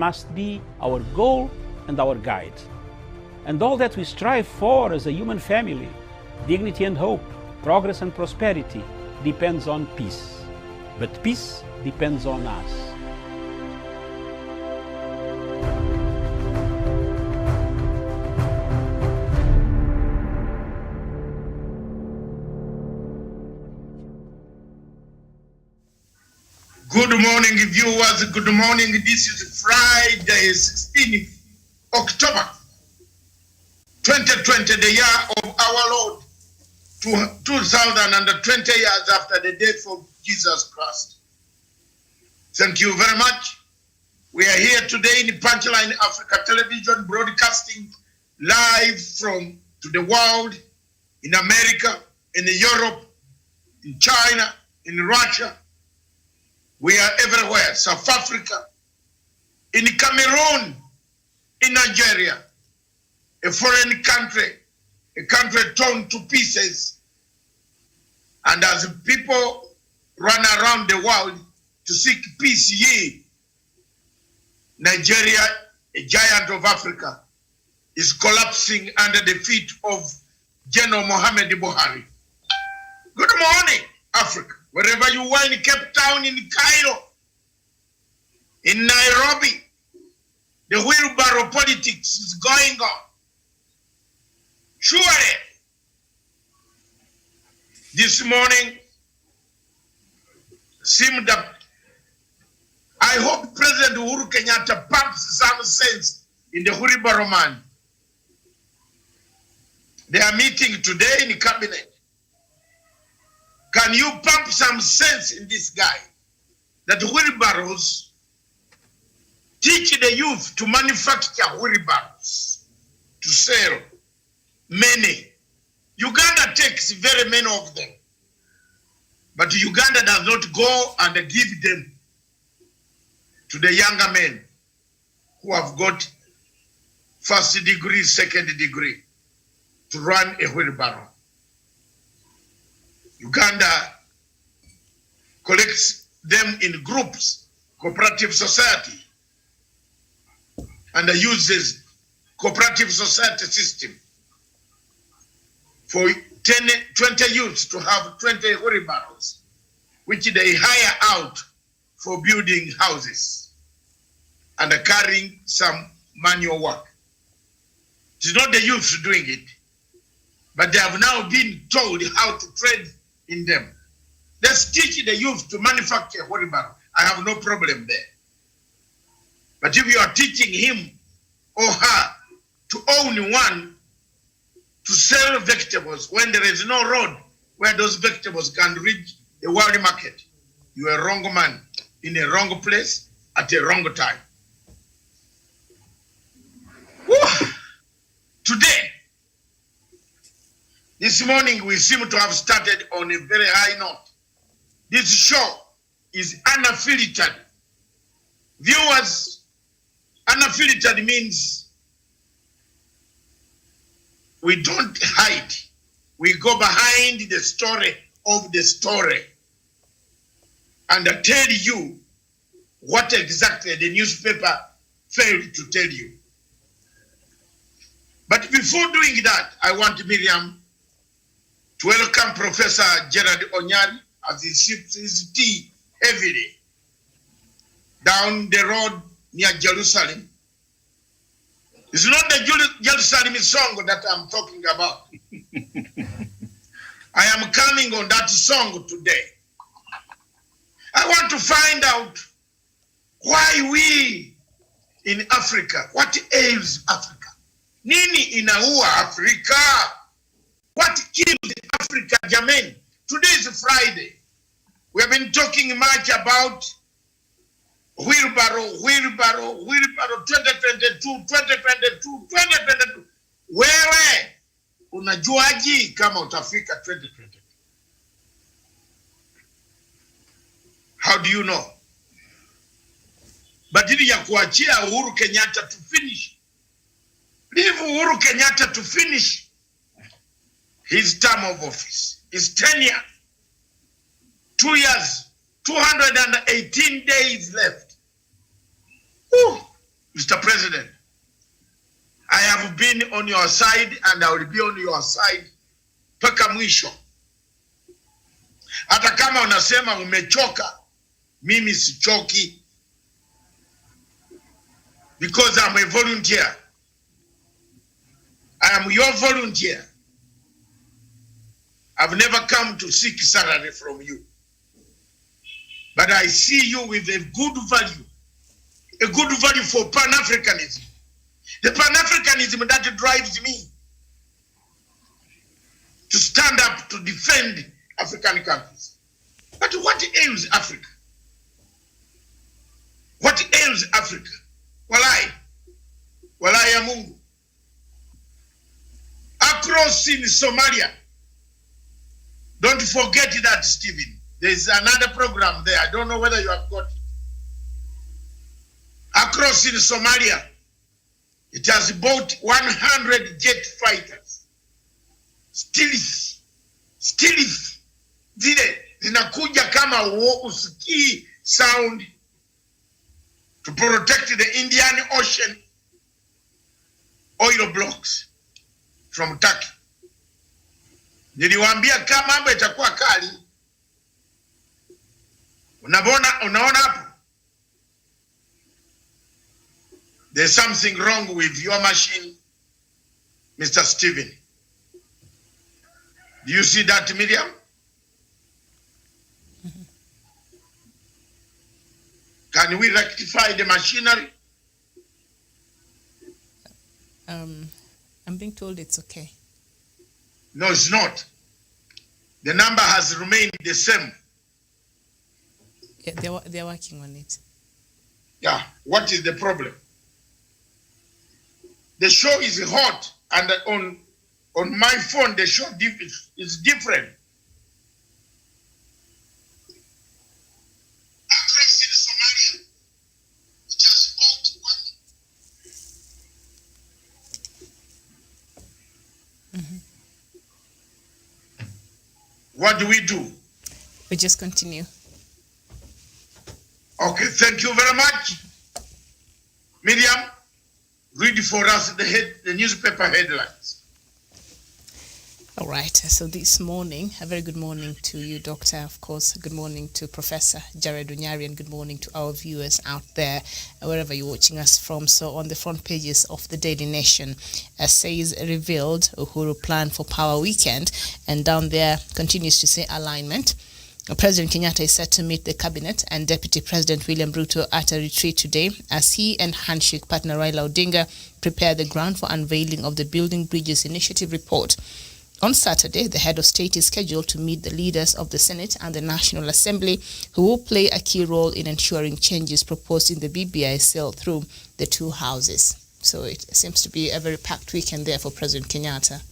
must be our goal and our guide. And all that we strive for as a human family, dignity and hope, progress and prosperity, depends on peace. But peace depends on us. Good morning, viewers. Good morning. This is Friday, 16th October, 2020, the year of our Lord, 2020 years after the death of Jesus Christ. Thank you very much. We are here today in Punchline Africa Television, broadcasting live from to the world, in America, in Europe, in China, in Russia. We are everywhere. South Africa, in Cameroon, in Nigeria, a foreign country, a country torn to pieces. And as people run around the world to seek peace, ye, Nigeria, a giant of Africa, is collapsing under the feet of General Mohamed Buhari. Good morning, Africa. Wherever you are, in Cape Town, in Cairo, in Nairobi, the wheelbarrow politics is going on. Surely, this morning seemed that I hope President Uhuru Kenyatta pumps some sense in the wheelbarrow man. They are meeting today in the cabinet. Can you pump some sense in this guy? That wheelbarrows teach the youth to manufacture wheelbarrows, to sell many. Uganda takes very many of them. But Uganda does not go and give them to the younger men who have got first degree, second degree to run a wheelbarrow. Uganda collects them in groups, cooperative society, and uses cooperative society system for 20 youths to have 20 wheelbarrows, which they hire out for building houses and carrying some manual work. It is not the youths doing it, but they have now been told how to trade in them. Let's teach the youth to manufacture wheelbarrow. I have no problem there. But if you are teaching him or her to own one, to sell vegetables when there is no road where those vegetables can reach the world market, you are a wrong man in a wrong place at a wrong time. Woo! Today, this morning, we seem to have started on a very high note. This show is unfiltered. Viewers, unfiltered means we don't hide. We go behind the story of the story and tell you what exactly the newspaper failed to tell you. But before doing that, I want Miriam to welcome Professor Gerard Onyari as he sips his tea heavily down the road near Jerusalem. It's not the Jerusalem song that I'm talking about. I am coming on that song today. I want to find out why we in Africa, what ails Africa? Nini inaua Africa? What kills Africa, Jermaine? Today is Friday. We have been talking much about wheelbarrow, 2022. Wewe, unajuaji kama utafika 2022? How do you know? Badili ya kuachia Uhuru Kenyatta to finish. Leave Uhuru Kenyatta to finish his term of office, his tenure. 2 years, 218 days left. Whew. Mr. President, I have been on your side and I will be on your side mpaka mwisho. Hata kama unasema umechoka, mimi sichoki, because I'm a volunteer. I am your volunteer. I've never come to seek salary from you. But I see you with a good value for Pan-Africanism. The Pan-Africanism that drives me to stand up to defend African countries. But what ails Africa? What ails Africa? Walai ya Mungu. Across in Somalia, don't forget that, Stephen. There's another program there. I don't know whether you have got it. Across in Somalia, it has bought 100 jet fighters. Stealth. Zile zinakuja kama usikii sound to protect the Indian Ocean oil blocks from Turkey. Niliwaambia kama mambo itakuwa kali. Unaona hapo? There's something wrong with your machine, Mr. Stephen. Do you see that, Miriam? Can we rectify the machinery? I'm being told it's okay. No, it's not. The number has remained the same. Yeah, they're working on it. Yeah, what is the problem? The show is hot, and on my phone the show is different. Across in Somalia, it has bought one. What do we do? We just continue. Okay, thank you very much. Miriam, read for us the newspaper headlines. All right, so this morning, a very good morning to you, Doctor, of course. Good morning to Professor Jared Unyari, and good morning to our viewers out there, wherever you're watching us from. So on the front pages of the Daily Nation, says revealed Uhuru plan for Power Weekend, and down there continues to say alignment. President Kenyatta is set to meet the cabinet and Deputy President William Ruto at a retreat today as he and handshake partner Raila Odinga prepare the ground for unveiling of the Building Bridges Initiative report. On Saturday, the head of state is scheduled to meet the leaders of the Senate and the National Assembly, who will play a key role in ensuring changes proposed in the BBI sail through the two houses. So it seems to be a very packed weekend there for President Kenyatta.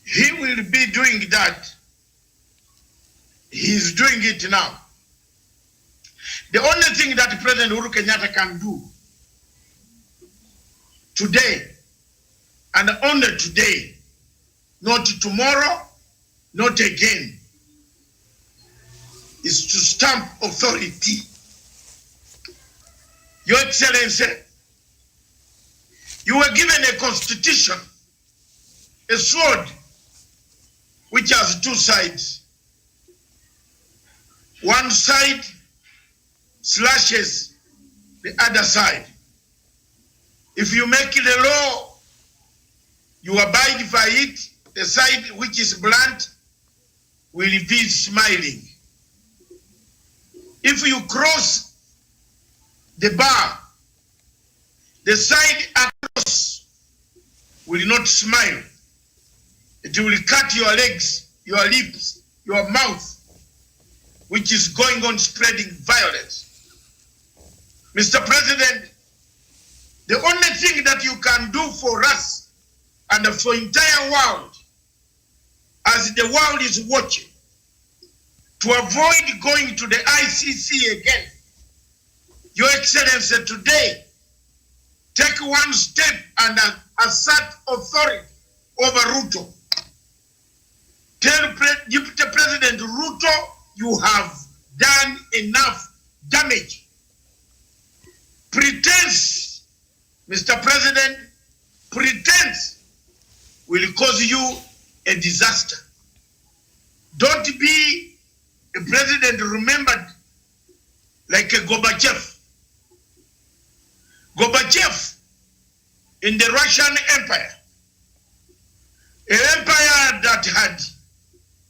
He will be doing that. He's doing it now. The only thing that President Uhuru Kenyatta can do today, and only today, not tomorrow, not again, is to stamp authority. Your Excellency, you were given a constitution, a sword, which has two sides. One side slashes the other side. If you make the law, you abide by it. The side which is blunt will be smiling. If you cross the bar, the side across will not smile. It will cut your legs, your lips, your mouth, which is going on spreading violence. Mr. President, the only thing that you can do for us and for the entire world, as the world is watching, to avoid going to the ICC again, Your Excellency, today, take one step and assert authority over Ruto. Tell Deputy President Ruto, you have done enough damage. Pretense, Mr. President, pretense will cause you a disaster. Don't be a president remembered like a Gorbachev. Gorbachev in the Russian Empire, an empire that had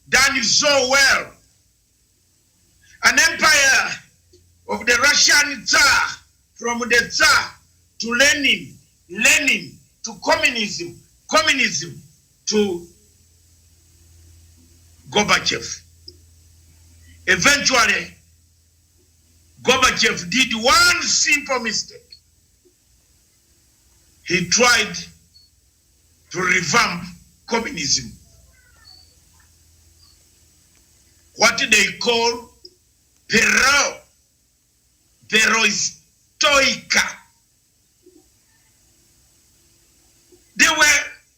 done so well, an empire of the Russian Tsar, from the Tsar to Lenin, Lenin to communism, communism to Gorbachev. Eventually, Gorbachev did one simple mistake. He tried to revamp communism. What they call perestroika.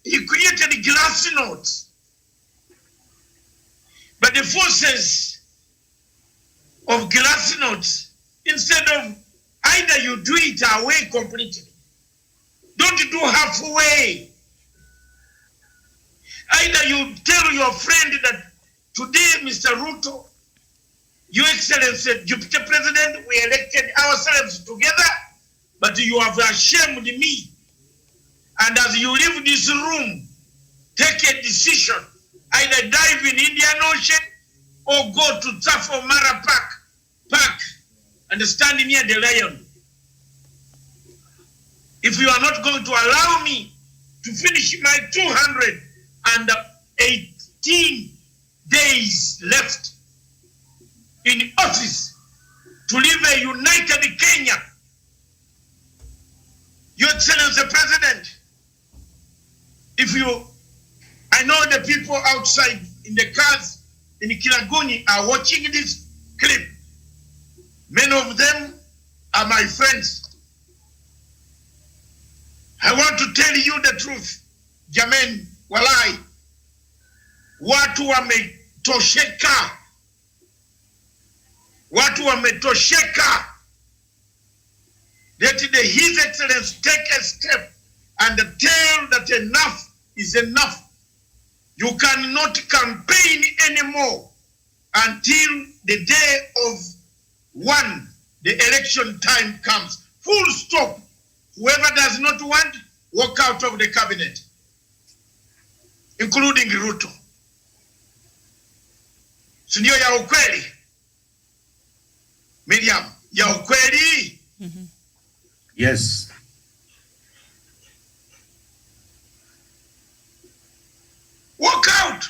He created glasnost. But the forces of glasnost, instead of either you do it away completely, don't do halfway. Either you tell your friend that today, Mr. Ruto, Your Excellency, Deputy President, we elected ourselves together, but you have ashamed me. And as you leave this room, take a decision. Either dive in Indian Ocean or go to Tafo Mara Park and stand near the lion. If you are not going to allow me to finish my 218 days left in office to live a united Kenya, Your Excellency President, I know the people outside in the cars in Kilagoni are watching this clip. Many of them are my friends. I want to tell you the truth. Jamen, walai, watu wametosheka. Watu wametosheka. Let His Excellency take a step and tell that enough is enough. You cannot campaign anymore until the day of the election time comes. Full stop. Whoever does not want, walk out of the cabinet, including Ruto. Sindio ya ukweli? Miriam, ya ukweli? Mm-hmm. Yes. Walk out.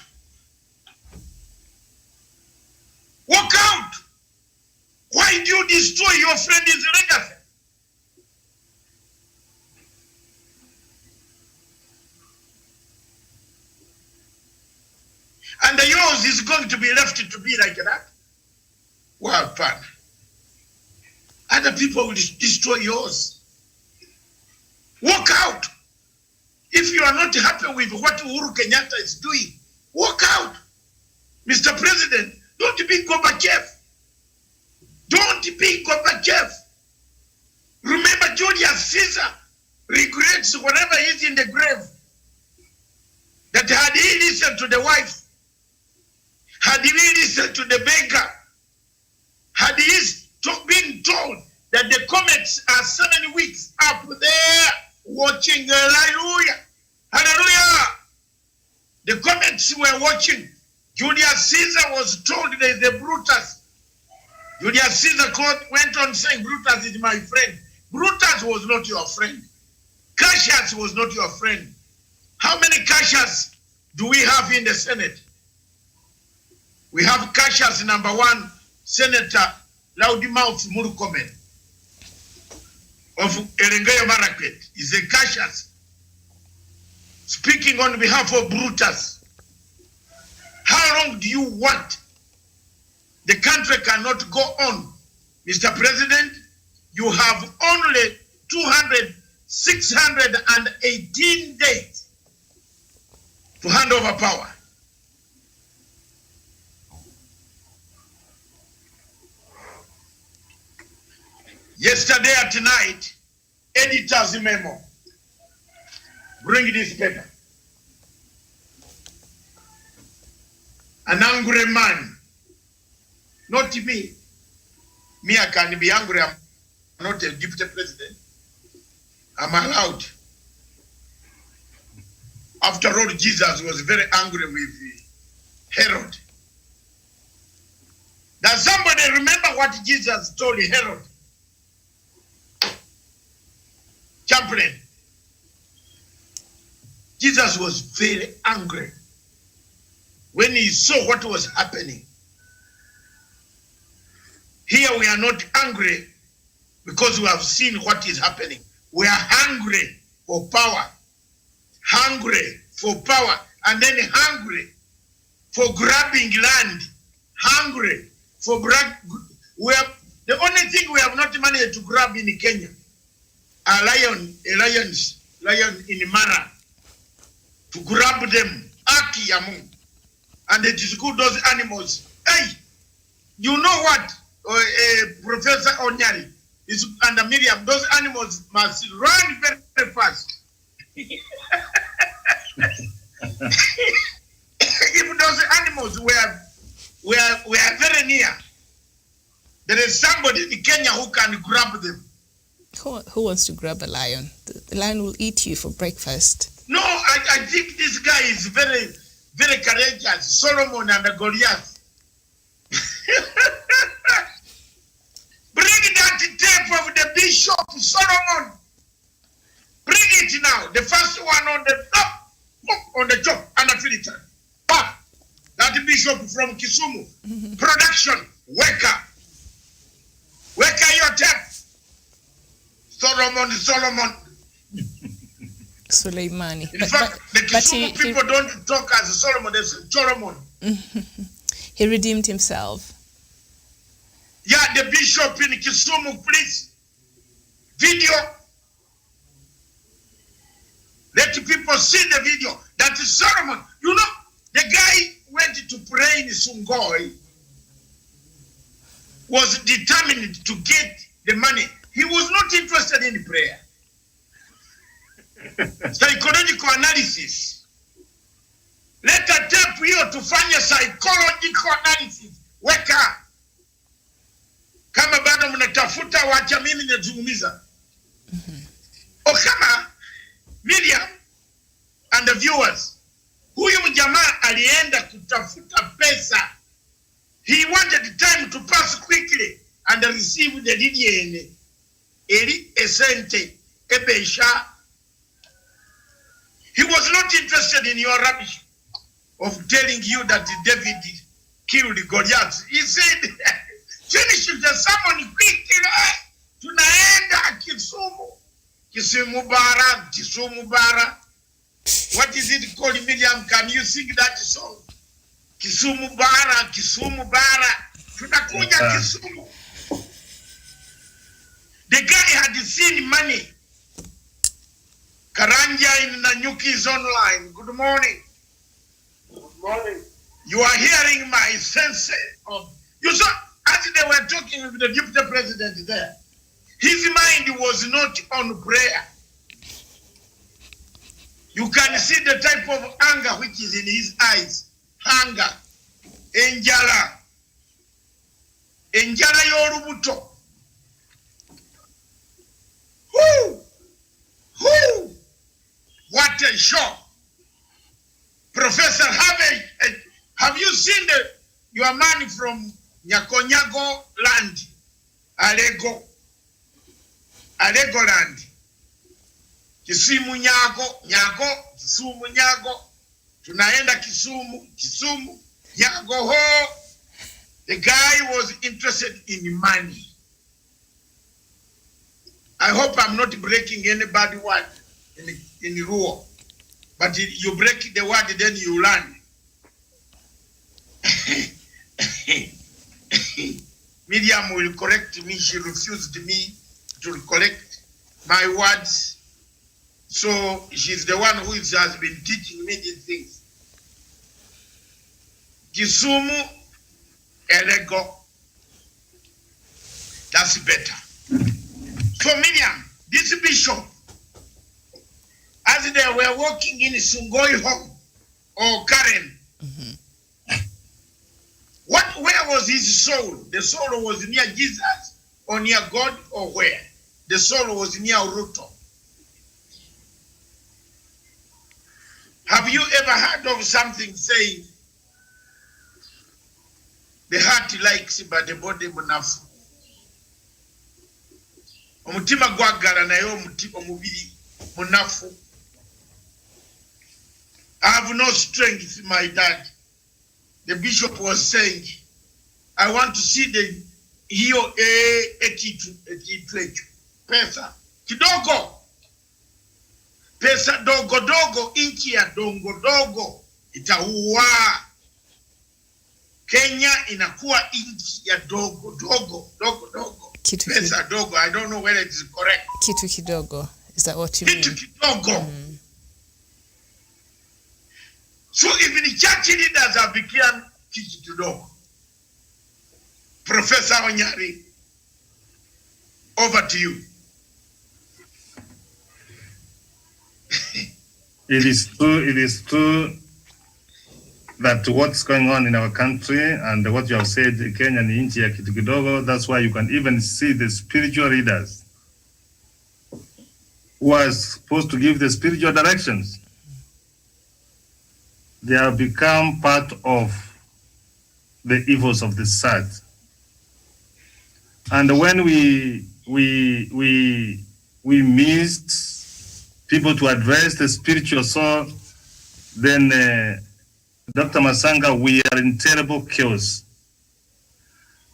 Walk out. Why do you destroy your friend's legacy? And yours is going to be left to be like that? Well, fun. Other people will destroy yours. Walk out. If you are not happy with what Uhuru Kenyatta is doing, walk out. Mr. President, don't be Gorbachev. Don't be Gorbachev. Remember, Julius Caesar regrets whatever is in the grave. That had he listened to the wife, had he listened to the beggar, had he been told that the comets are 7 weeks up there watching, hallelujah, hallelujah. The comets were watching. Julius Caesar was told there is a Brutus. Julius Caesar went on saying, Brutus is my friend. Brutus was not your friend. Cassius was not your friend. How many Cassius do we have in the Senate? We have Cassius number 1, Senator Loudmouth Murkomen of Elengeyo Marakwet. Is a Cassius speaking on behalf of Brutus. How long do you want? The country cannot go on. Mr. President, you have only 618 days to hand over power. Yesterday at night, editor's memo. Bring this paper. An angry man. Not me. Me, I can be angry. I'm not a deputy president. I'm allowed. After all, Jesus was very angry with Herod. Does somebody remember what Jesus told Herod? Champlain. Jesus was very angry when he saw what was happening. Here we are not angry because we have seen what is happening. We are hungry for power, hungry for power, and then hungry for grabbing land, hungry for the only thing we have not managed to grab in Kenya, a lion in Mara, to grab them, Aki Yamu, and it is good those animals. Hey, you know what, Professor Onyari is under Miriam, those animals must run very, very fast. If those animals were very near, there is somebody in Kenya who can grab them. Who wants to grab a lion? The lion will eat you for breakfast. No, I think this guy is very, very courageous. Solomon and Goliath. Bring that tape of the bishop Solomon. Bring it now. The first one on the top, on the top, Unfiltered. That bishop from Kisumu. Production. Wake up. Wake up your tape. Solomon. Suleimani. In fact, the Kisumu people don't talk as Solomon, they say Solomon. He redeemed himself. Yeah, the bishop in Kisumu, please. Video. Let people see the video. That is Solomon. You know, the guy went to pray in Sungoi, was determined to get the money. He was not interested in prayer. Psychological analysis. Let a tape here to find a psychological analysis. Weka. Kama bado mnatafuta wacha mimi nazungumza. O kama Miriam and the viewers, huyu mjamaa alienda kutafuta pesa. He wanted time to pass quickly and receive the DDN. Eri esente ebesha. He was not interested in your rubbish of telling you that David killed Goliath. He said, finish the sermon quickly. Tunaenda Kisumu. Kisumu Bara. What is it called, Miriam? Can you sing that song? Kisumu Bara. Tunakuja Kisumu. The guy had seen money. Karanja in Nanyuki is online. Good morning. Good morning. You are hearing my sense of... You saw, as they were talking with the deputy president there, his mind was not on prayer. You can see the type of anger which is in his eyes. Anger. Enjala. Enjala yorubuto. Whoo! What a show. Professor, have you seen your man from Nyakonyago land? Alego land. Kisumu Nyago, Kisumu Nyago. Tunaenda Kisumu, Nyago ho. The guy was interested in money. I hope I'm not breaking anybody's word in the rule. But you break the word, then you learn. Miriam will correct me. She refused me to correct my words. So she's the one who has been teaching me these things. Kisumu, Elego. That's better. for Miriam, this bishop, as they were walking in Sungoi home or Karen, where was his soul? The soul was near Jesus or near God, or where? The soul was near Ruto. Have you ever heard of something saying the heart likes but the body munafu? Omutima gwagala naye omubiri munafu. I have no strength, my dad. The bishop was saying, I want to see the hiyo ekitu pesa kidogo, pesa dogo dogo, inchi ya dongo dogo itaua. Kenya inakuwa inchi ya dogo dogo kitu pesa dogo. I don't know whether it is correct. Kitu kidogo, is that what you mean? Kitu kidogo. So even the church leaders have become kitu kidogo. Professor Onyari, over to you. It is true that what's going on in our country and what you have said, Kenya ni nchi ya kitu kidogo, that's why you can even see the spiritual leaders who are supposed to give the spiritual directions. They have become part of the evils of the sad. And when we missed people to address the spiritual soul, then Dr. Masanga, we are in terrible chaos.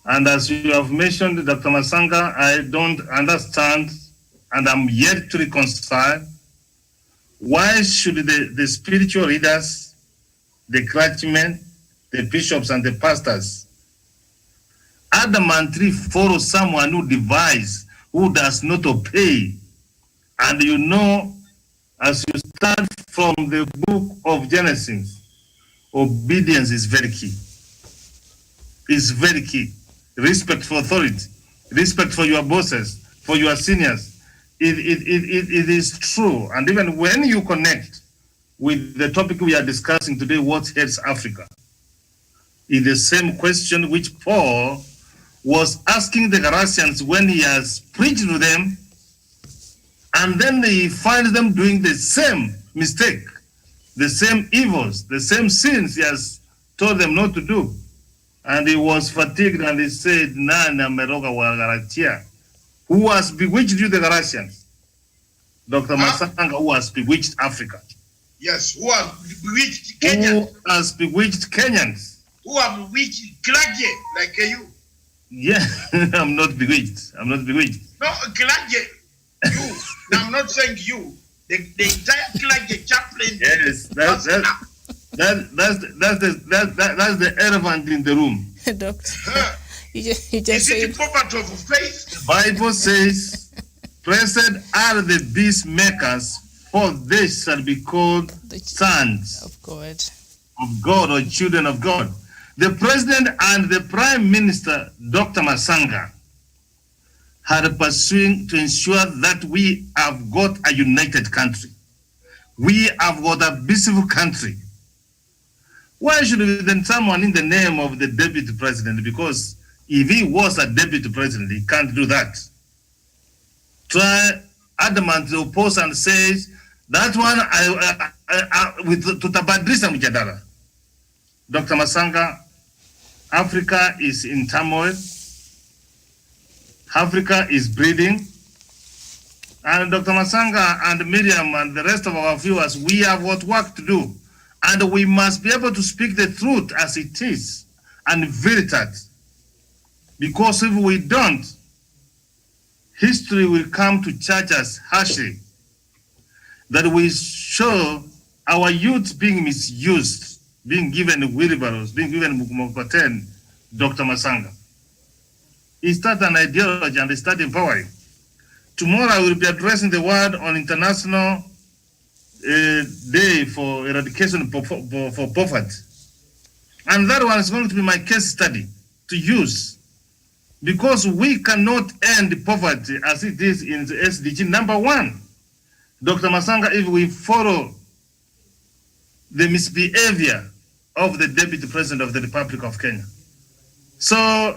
And as you have mentioned, Dr. Masanga, I don't understand, and I'm yet to reconcile, why should the spiritual leaders, the clergymen, the bishops, and the pastors adamantly follow someone who divides, who does not obey? And you know, as you start from the book of Genesis, obedience is very key. It's very key. Respect for authority, respect for your bosses, for your seniors. It is true. And even when you connect with the topic we are discussing today, what heads Africa, is the same question which Paul was asking the Galatians when he has preached to them, and then he finds them doing the same mistake, the same evils, the same sins he has told them not to do. And he was fatigued and he said, Nana Meroga wa Galatia. Who has bewitched you, the Galatians? Dr. Masanga, who has bewitched Africa? Yes, who has bewitched Kenyans? Who has bewitched Kenyans? Who have bewitched clergy like you? Yeah, I'm not bewitched. I'm not bewitched. No, clergy. You. Now, I'm not saying you. The entire clergy chaplain. Yes, that's the elephant in the room. Doctor, you just Is said it the poverty of faith? The Bible says, blessed are the peacemakers, for they shall be called sons of God. of God or children of God. The president and the prime minister, Dr. Masanga, are pursuing to ensure that we have got a united country. We have got a peaceful country. Why should then someone in the name of the deputy president, because if he was a deputy president, he can't do that, try adamantly oppose and says, that one with tutabadilisha mjadala. Dr. Masanga, Africa is in turmoil. Africa is bleeding. And Dr. Masanga and Miriam and the rest of our viewers, we have what work to do. And we must be able to speak the truth as it is and veritas. Because if we don't, history will come to judge us harshly. That we show our youth being misused, being given wheelbarrows, being given mukokoteni, Dr. Masanga. He started an ideology and he started empowering. Tomorrow I will be addressing the world on International Day for Eradication for Poverty. And that one is going to be my case study to use because we cannot end poverty as it is in the SDG number 1. Dr. Masanga, if we follow the misbehavior of the Deputy President of the Republic of Kenya. So,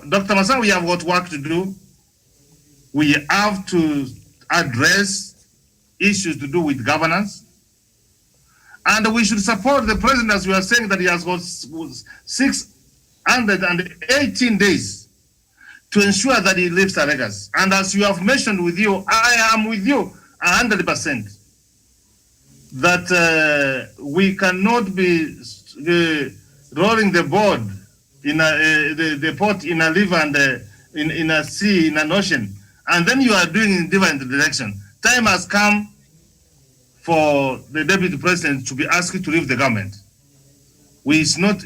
Dr. Masanga, we have got work to do. We have to address issues to do with governance. And we should support the president, as we are saying, that he has got 618 days to ensure that he leaves a legacy. And as you have mentioned with you, I am with you 100%, that we cannot be rolling the board in the pot in a river and in a sea, in an ocean, and then you are doing in different direction. Time has come for the deputy president to be asked to leave the government. It's not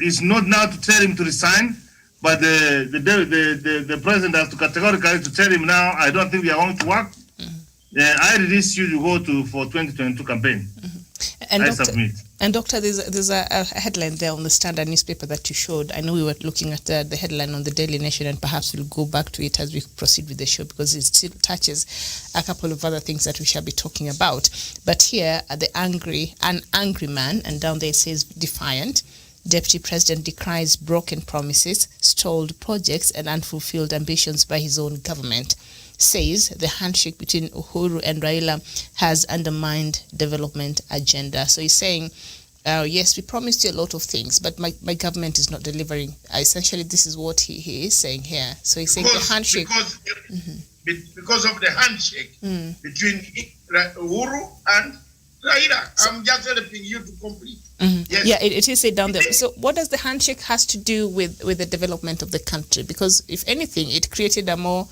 now to tell him to resign, but the president has to categorically to tell him now, I don't think we are going to work. I release you to go for 2022 campaign. And I submit. And Doctor, there's a headline there on the Standard newspaper that you showed. I know we were looking at the headline on the Daily Nation, and perhaps we'll go back to it as we proceed with the show, because it still touches a couple of other things that we shall be talking about. But here, an angry man, and down there it says defiant. Deputy President decries broken promises, stalled projects, and unfulfilled ambitions by his own government. Says the handshake between Uhuru and Raila has undermined development agenda. So he's saying, yes, we promised you a lot of things, but my government is not delivering. Essentially, this is what he is saying here. So he's saying the handshake. Because of the handshake between Uhuru and Raila. I'm just helping you to complete. Yes. Yeah, it is said down there. So what does the handshake has to do with the development of the country? Because if anything, it created a more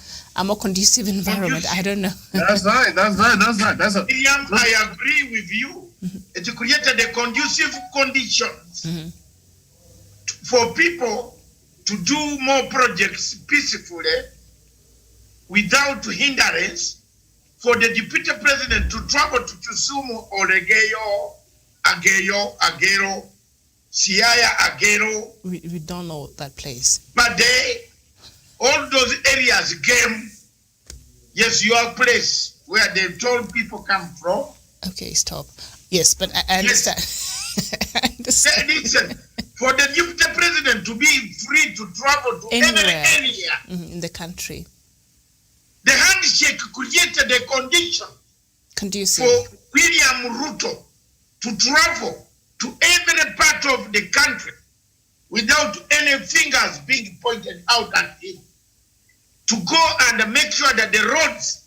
conducive environment. I don't know. That's right. Miriam, I agree with you. It created the conducive conditions for people to do more projects peacefully without hindrance, for the deputy president to travel to Kisumu or Agero, Siaya, Agero. We don't know that place. But all those areas came, yes, your place where they told people come from. Okay, stop. Yes, but I understand. Yes. I understand. Listen, for the deputy president to be free to travel to Anywhere. any area In the country. the handshake created a condition Conducive. for William Ruto to travel to every part of the country without any fingers being pointed out at him, to go and make sure that the roads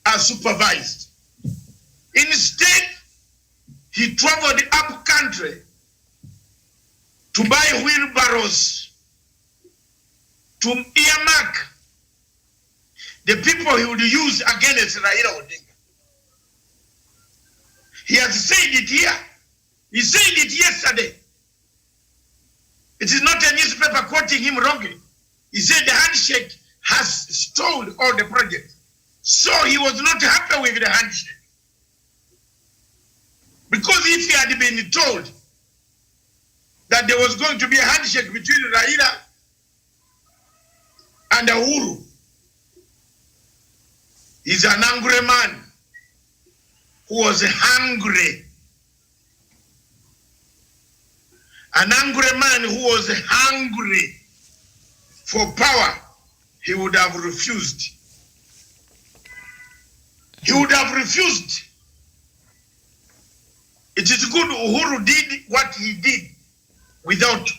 are supervised. Instead, he traveled up country to buy wheelbarrows, to earmark the people he would use against Raila Odinga. He has said it here. He said it yesterday. It is not a newspaper quoting him wrongly. He said the handshake has stalled all the projects. So he was not happy with the handshake. Because if he had been told that there was going to be a handshake between Raila and Uhuru, he's an angry man who was hungry. An angry man who was hungry for power, he would have refused. He would have refused. It is good Uhuru did what he did without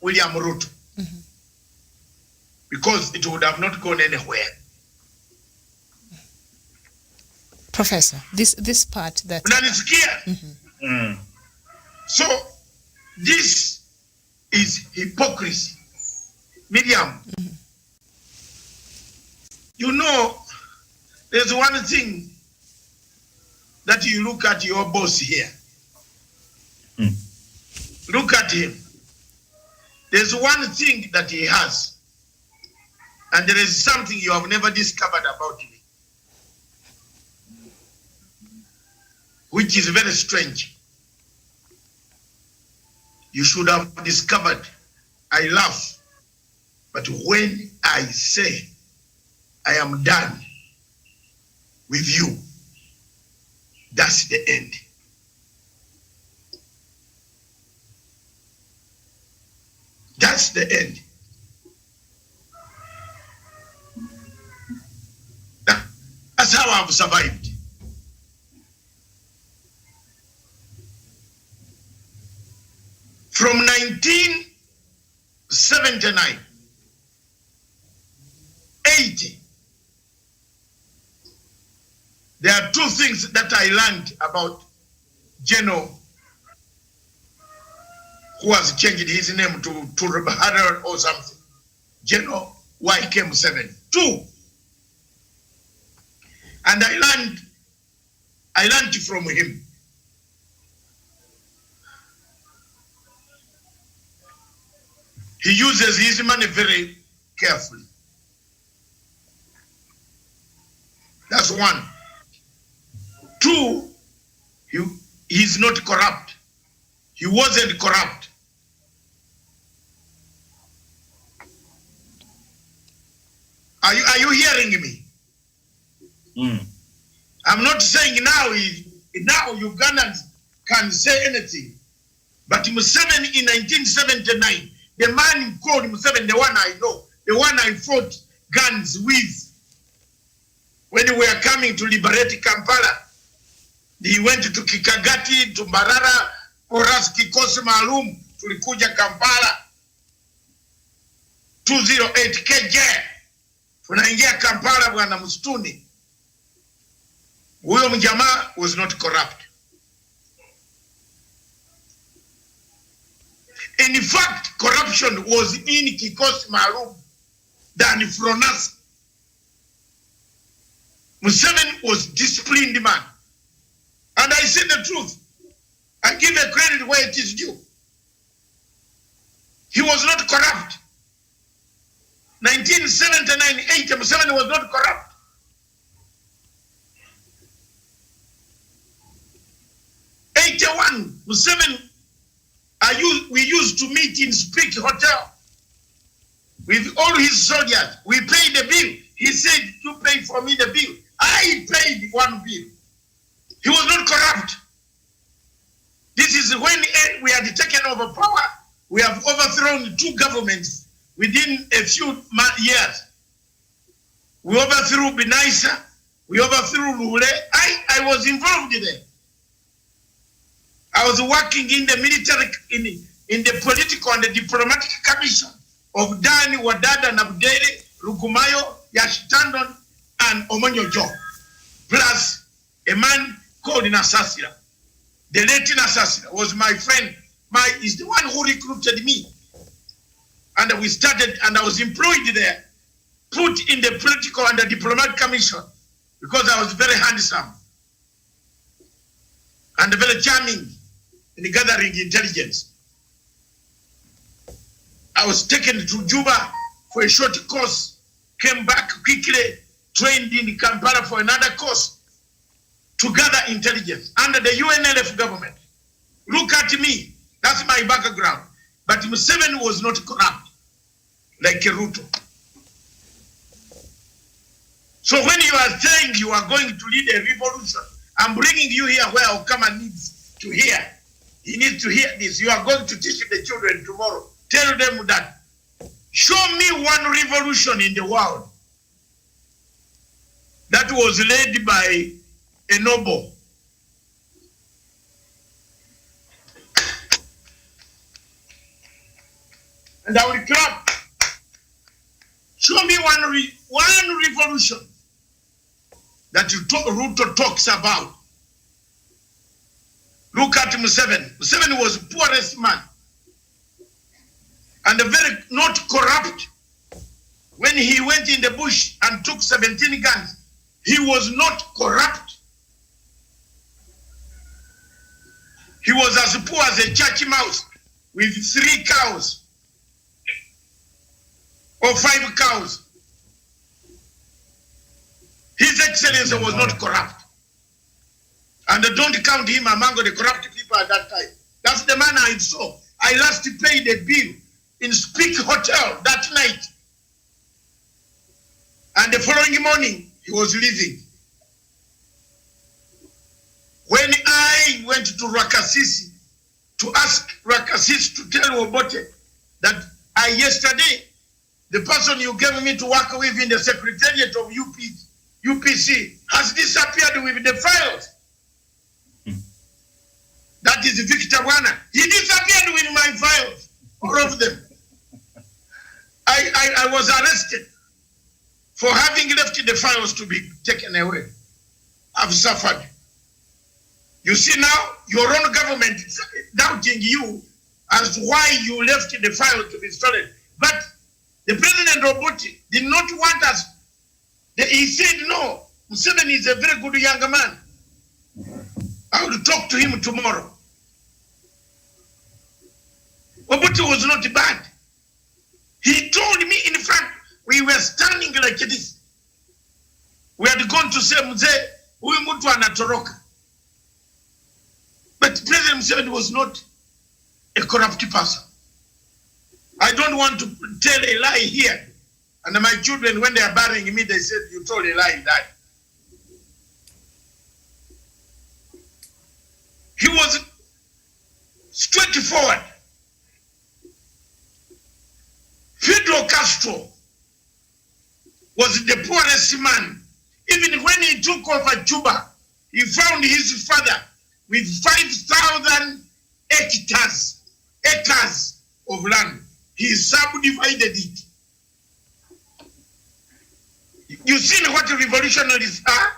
William Ruto, because it would have not gone anywhere. Professor, this part that... So, this is hypocrisy. Miriam, you know, there's one thing that you look at your boss here. Look at him. There's one thing that he has, and there is something you have never discovered about him, which is very strange. You should have discovered. I laugh But when I say I am done with you, that's the end. That's the end. That's how I've survived. From 1979, 80, there are two things that I learned about General, who has changed his name to Harold or something. General YK7. Two. And I learned from him. He uses his money very carefully. That's one. Two, he's not corrupt. He wasn't corrupt. Are you hearing me? I'm not saying now Ugandans can say anything. But Museveni in 1979, the man called Museveni, the one I know, the one I fought guns with when we were coming to liberate Kampala. He went to Kikagati, to Mbarara, Oras Kikosi Maalum, tulikuja Kampala. 208 KJ. Tunaingia Kampala bwana msituni. Huyo mjamaa was not corrupt. In fact, corruption was in Kikosi Maalum than from us. Museveni was disciplined man. And I say the truth. I give the credit where it is due. He was not corrupt. 1979-80, Museveni was not corrupt. '81, Museveni, we used to meet in Speak Hotel with all his soldiers. We paid the bill. He said, you pay for me the bill. I paid one bill. He was not corrupt. This is when we had taken over power. We have overthrown two governments within a few years. We overthrew Binaisa. We overthrew Lule. I was involved there. I was working in the military, in the political and the diplomatic commission of Dani, Wadada, Nabdele, Rukumayo, Yashitandon, and Omonyo Joe. Plus a man called Nasasira. The late Nasasira was my friend. Is the one who recruited me. And we started, and I was employed there, put in the political and the diplomatic commission because I was very handsome and very charming in gathering intelligence. I was taken to Juba for a short course, came back quickly, trained in Kampala for another course to gather intelligence under the UNLF government. Look at me, that's my background. But Museveni was not corrupt like Ruto. So when you are saying you are going to lead a revolution, I'm bringing you here where Okama needs to hear. He needs to hear this. You are going to teach the children tomorrow. Tell them that. Show me one revolution in the world that was led by a noble. And I will clap. Show me one revolution that Ruto talks about. Look at Museveni. Museveni was the poorest man and very not corrupt. When he went in the bush and took 17 guns, he was not corrupt. He was as poor as a church mouse with 3 cows or 5 cows. His Excellency was not corrupt. And don't count him among the corrupt people at that time. That's the man I saw. I last paid a bill in Speak Hotel that night And the following morning, he was leaving. When I went to Rakasisi to ask Rakasisi to tell Obote that yesterday, the person you gave me to work with in the secretariat of UPC has disappeared with the files. That is Victor Wana. He disappeared with my files, all of them. I was arrested for having left the files to be taken away. I've suffered. You see now, your own government is doubting you as to why you left the file to be stolen. But the President Obote did not want us. He said, no, Museveni is a very good young man. I will talk to him tomorrow. Obote was not bad. He told me, in fact, we were standing like this. We had gone to say, Mzee, huyu mtu anatoroka. But President Museveni was not a corrupt person. I don't want to tell a lie here. And my children, when they are burying me, they said, you told a lie, Dad. He was straightforward. Fidel Castro was the poorest man. Even when he took over Cuba, he found his father with 5,000 acres of land. He subdivided it. You see what revolutionaries are?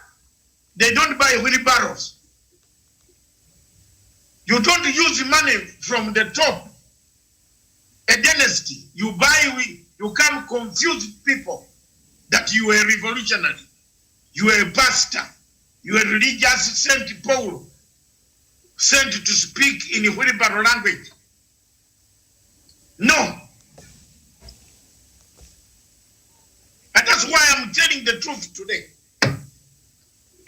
They don't buy wheelbarrows. You don't use money from the top. A dynasty. You come confuse people that you are revolutionary. You are a pastor. You are religious Saint Paul, sent to speak in a wheelbarrow language. No. And that's why I'm telling the truth today.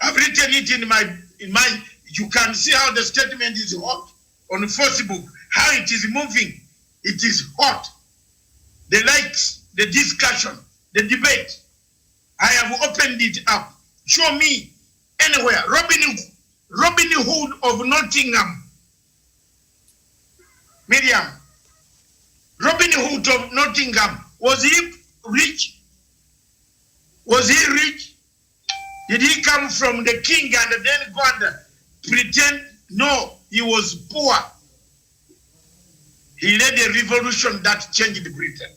I've written it in my, you can see how the statement is hot on Facebook, how it is moving. It is hot. The likes, the discussion, the debate. I have opened it up. Show me anywhere. Robin Hood of Nottingham. Miriam. Robin Hood of Nottingham. Was he rich? Was he rich? Did he come from the king and then go and pretend? No, he was poor. He led a revolution that changed Britain.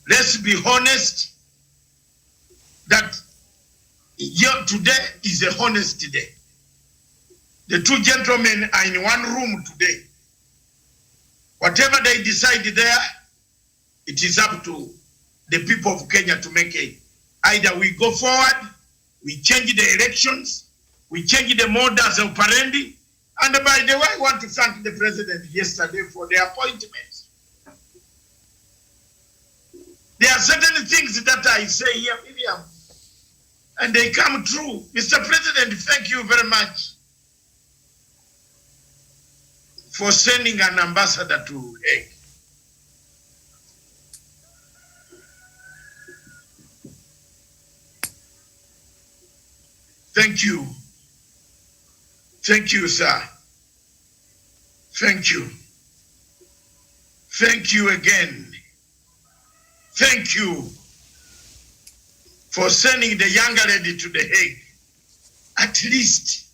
Let's be honest that today is a honest day. The two gentlemen are in one room today. Whatever they decide there, it is up to the people of Kenya to make it. Either we go forward, we change the elections, we change the modus operandi. And by the way, I want to thank the president yesterday for the appointments. There are certain things that I say here, Miriam, and they come true. Mr. President, thank you very much for sending an ambassador to Hague. Thank you. Thank you, sir. Thank you. Thank you again. Thank you for sending the younger lady to The Hague. At least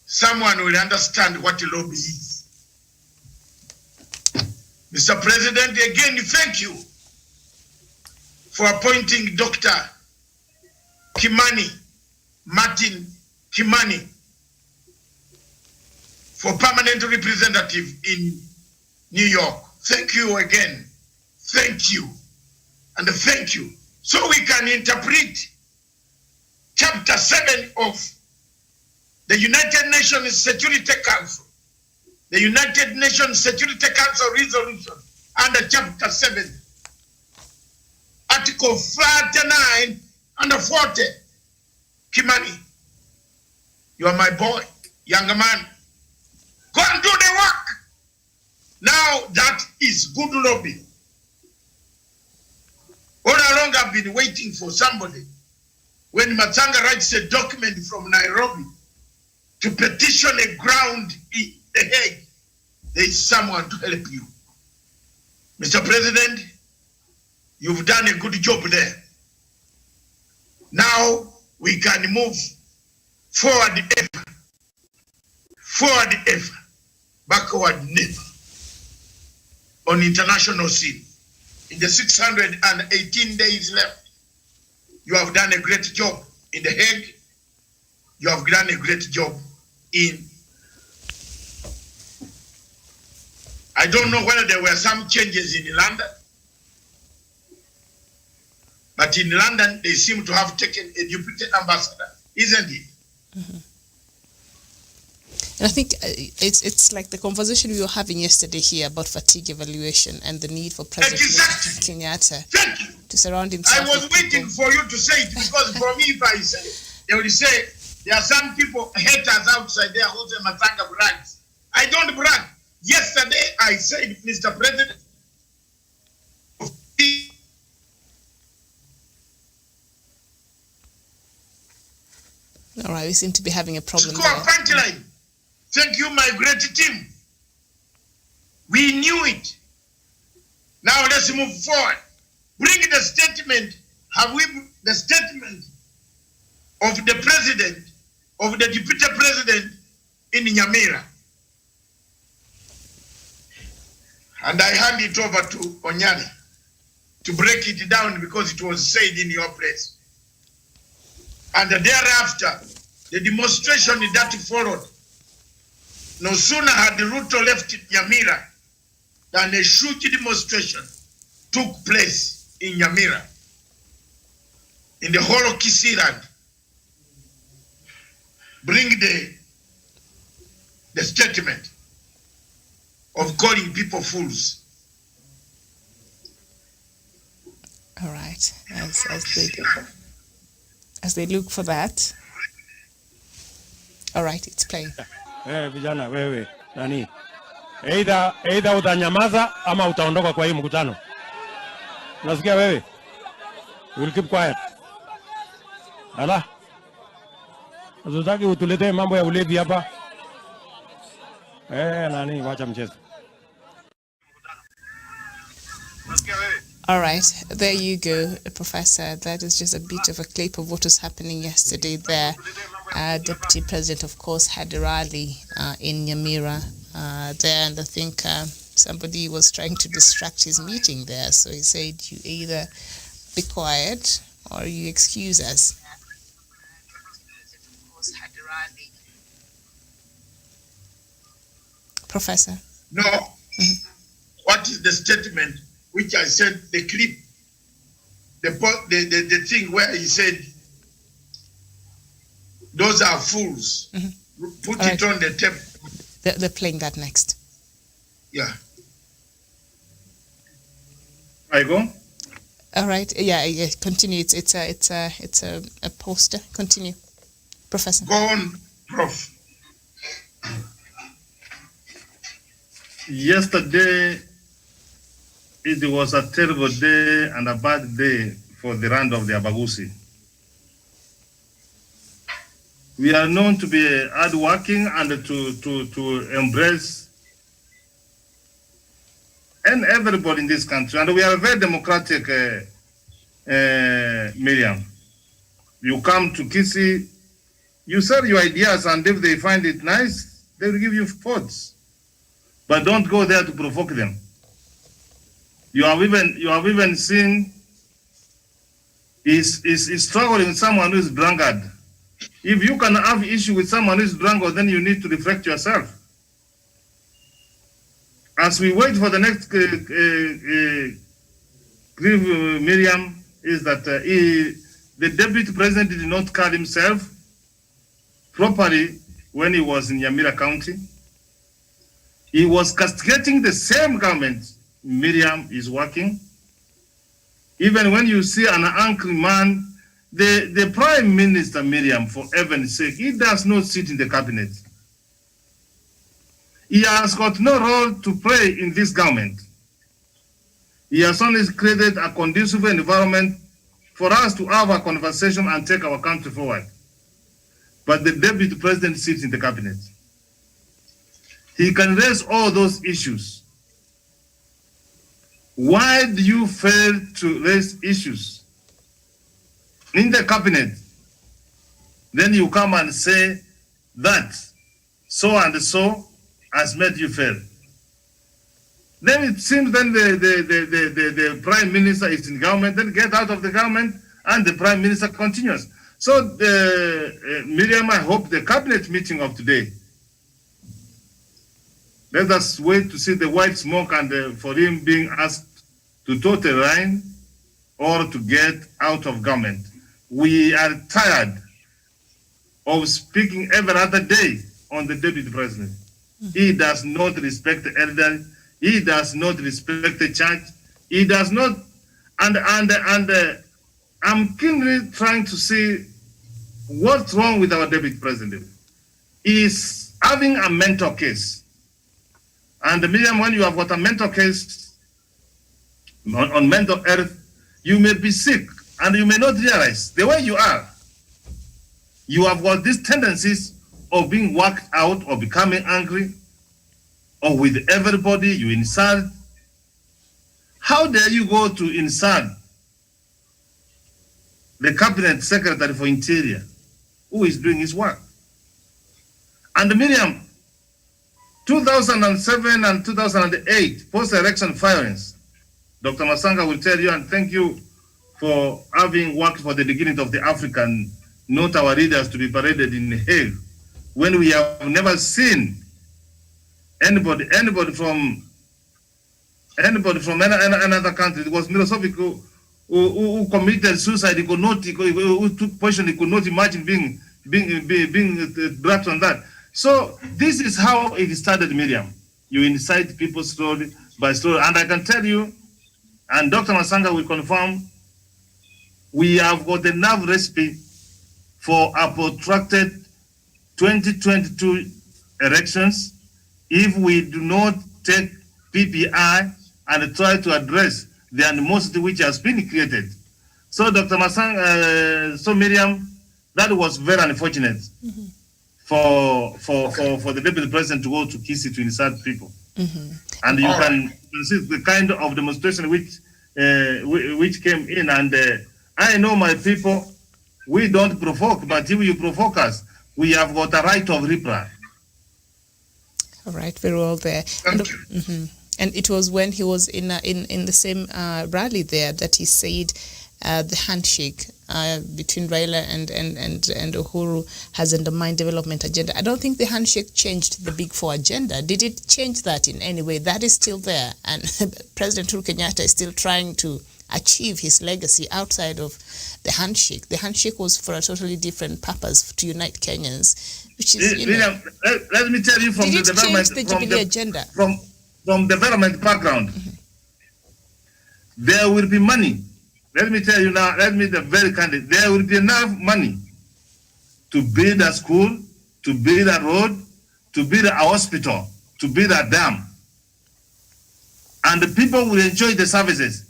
someone will understand what lobby is. Mr. President, again, thank you for appointing Dr. Martin Kimani, for permanent representative in New York. Thank you again. Thank you. And thank you. So we can interpret chapter 7 of the United Nations Security Council. The United Nations Security Council resolution under chapter 7. Article 39 and 40. Kimani, you are my boy, younger man. Go and do the work. Now that is good lobby. All along I've been waiting for somebody. When Matanga writes a document from Nairobi to petition a ground in The Hague, there is someone to help you. Mr. President, you've done a good job there. Now we can move forward ever, backward never, on international scene. In the 618 days left, you have done a great job in The Hague. You have done a great job in, I don't know whether there were some changes in London, but in London, they seem to have taken a deputy ambassador, isn't it? Mm-hmm. And I think it's like the conversation we were having yesterday here about fatigue evaluation and the need for President Kenyatta to surround himself. I was waiting for you to say it, because for me, if I say it, they will say there are some people, haters outside there who say Matanga brags. I don't brag. Yesterday, I said, Mr. President, all right, we seem to be having a problem score there. punchline. Thank you, my great team. We knew it. Now let's move forward. Bring the statement. Have we the statement of the president, of the deputy president in Nyamira? And I hand it over to Onyari to break it down, because it was said in your place. And thereafter, the demonstration that followed, no sooner had Ruto left Nyamira than a huge demonstration took place in Nyamira, in the whole of Kisiland. Bring the statement of calling people fools. All right, as they look for that. All right, it's playing. Vijana wewe nani, either utanyamaza ama utaondoka kwa hii mkutano. Unasikia wewe? We'll keep quiet. Ala, unataka utuletee mambo ya ulevi hapa? Nani, wacha mchezo. All right, there you go, Professor. That is just a bit of a clip of what was happening yesterday there. Deputy President, of course, had a rally in Nyamira there, and I think somebody was trying to distract his meeting there. So he said, you either be quiet or you excuse us. Professor? No. Mm-hmm. What is the statement which I said, the clip, the thing where he said, those are fools. Mm-hmm. Put all it right. on the tape. They're playing that next. Yeah. I go? All right. Yeah. Continue. It's a poster. Continue, Professor. Go on, Prof. Yesterday, it was a terrible day and a bad day for the land of the Abagusi. We are known to be hardworking and to embrace and everybody in this country. And we are very democratic, Miriam. You come to Kisi, you sell your ideas, and if they find it nice, they will give you votes. But don't go there to provoke them. You have even seen is struggling with someone who is drunkard. If you can have issue with someone who is drunkard, then you need to reflect yourself. As we wait for the next Miriam, is that the deputy president did not carry himself properly when he was in Nyamira County. He was castigating the same government Miriam is working. Even when you see an angry man, the Prime Minister Miriam, for heaven's sake, he does not sit in the cabinet. He has got no role to play in this government. He has only created a conducive environment for us to have a conversation and take our country forward. But the deputy president sits in the cabinet. He can raise all those issues. Why do you fail to raise issues in the cabinet? Then you come and say that so and so has made you fail. Then it seems then the prime minister is in government, then get out of the government and the prime minister continues. So Miriam, I hope the cabinet meeting of today, let us wait to see the white smoke and for him being asked to toe the line or to get out of government. We are tired of speaking every other day on the deputy president. He does not respect the elderly. He does not respect the church. He does not, and I'm keenly trying to see what's wrong with our deputy president. He is having a mental case. And Miriam, when you have got a mental case on mental health, you may be sick and you may not realize the way you are. You have got these tendencies of being worked out or becoming angry or with everybody you insult. How dare you go to insult the cabinet secretary for interior who is doing his work? And Miriam, 2007 and 2008 post-election violence, Dr. Masanga will tell you, and thank you for having worked for the beginning of the African, not our leaders to be paraded in Hague, when we have never seen anybody from another country. It was Milosevic who committed suicide. He could not, who took poison. He could not imagine being brought on that. So this is how it started, Miriam. You incite people slowly by slowly. And I can tell you, and Dr. Masanga will confirm, we have got enough recipe for a protracted 2022 elections if we do not take PPI and try to address the animosity which has been created. So Dr. Masanga, so Miriam, that was very unfortunate. Mm-hmm. For the deputy president to go to Kisi to insult people. Mm-hmm. And you can see the kind of demonstration which came in. And I know my people, we don't provoke, but if you provoke us, we have got a right of reply. All right, very well there. And it was when he was in the same rally there that he said the handshake between Raila and Uhuru has undermined development agenda. I don't think the handshake changed the Big Four agenda. Did it change that in any way? That is still there, and President Uhuru Kenyatta is still trying to achieve his legacy outside of the handshake. The handshake was for a totally different purpose, to unite Kenyans, which is, let me tell you from the development, the Jubilee agenda. From development background, there will be money. Let me tell you now, let me be very candid. There will be enough money to build a school, to build a road, to build a hospital, to build a dam. And the people will enjoy the services.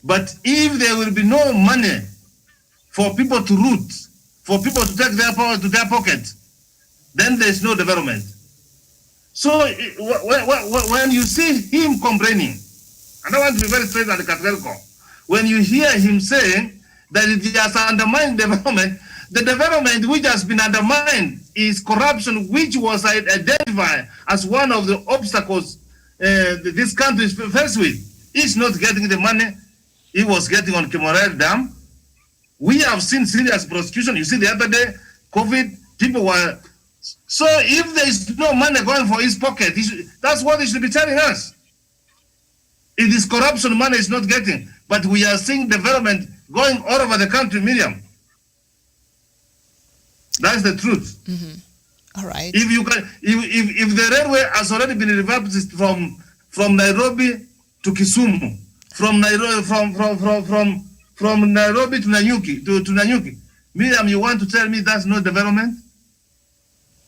But if there will be no money for people to root, for people to take their power to their pocket, then there's no development. So when you see him complaining, and I want to be very straight and categorical, when you hear him saying that it has undermined development, the development which has been undermined is corruption, which was identified as one of the obstacles this country is faced with. He's not getting the money he was getting on Kemorel Dam. We have seen serious prosecution. You see, the other day, COVID, people were... So if there is no money going for his pocket, that's what he should be telling us. It is corruption money is not getting. But we are seeing development going all over the country, Miriam. That's the truth. All right. If you can, if the railway has already been revamped from Nairobi to Kisumu, from Nairobi to Nanyuki, Miriam, you want to tell me that's no development?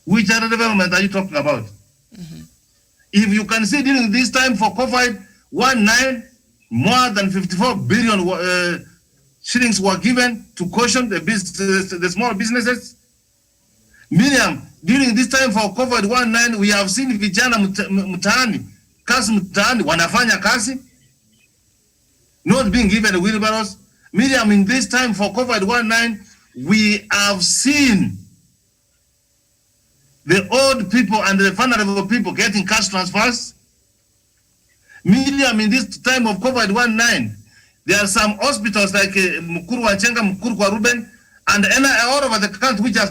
Which other development are you talking about? If you can see during this time for COVID-19, More than 54 billion shillings were given to caution the small businesses. Miriam, during this time for COVID-19, we have seen vijana mtaani, kazi mtaani, wanafanya kazi, not being given wheelbarrows. Miriam, in this time for COVID-19, we have seen the old people and the vulnerable people getting cash transfers. Miriam, in this time of COVID-19, there are some hospitals like Mukuru Wanchenga, Mukuru kwa Ruben, and all over the country which are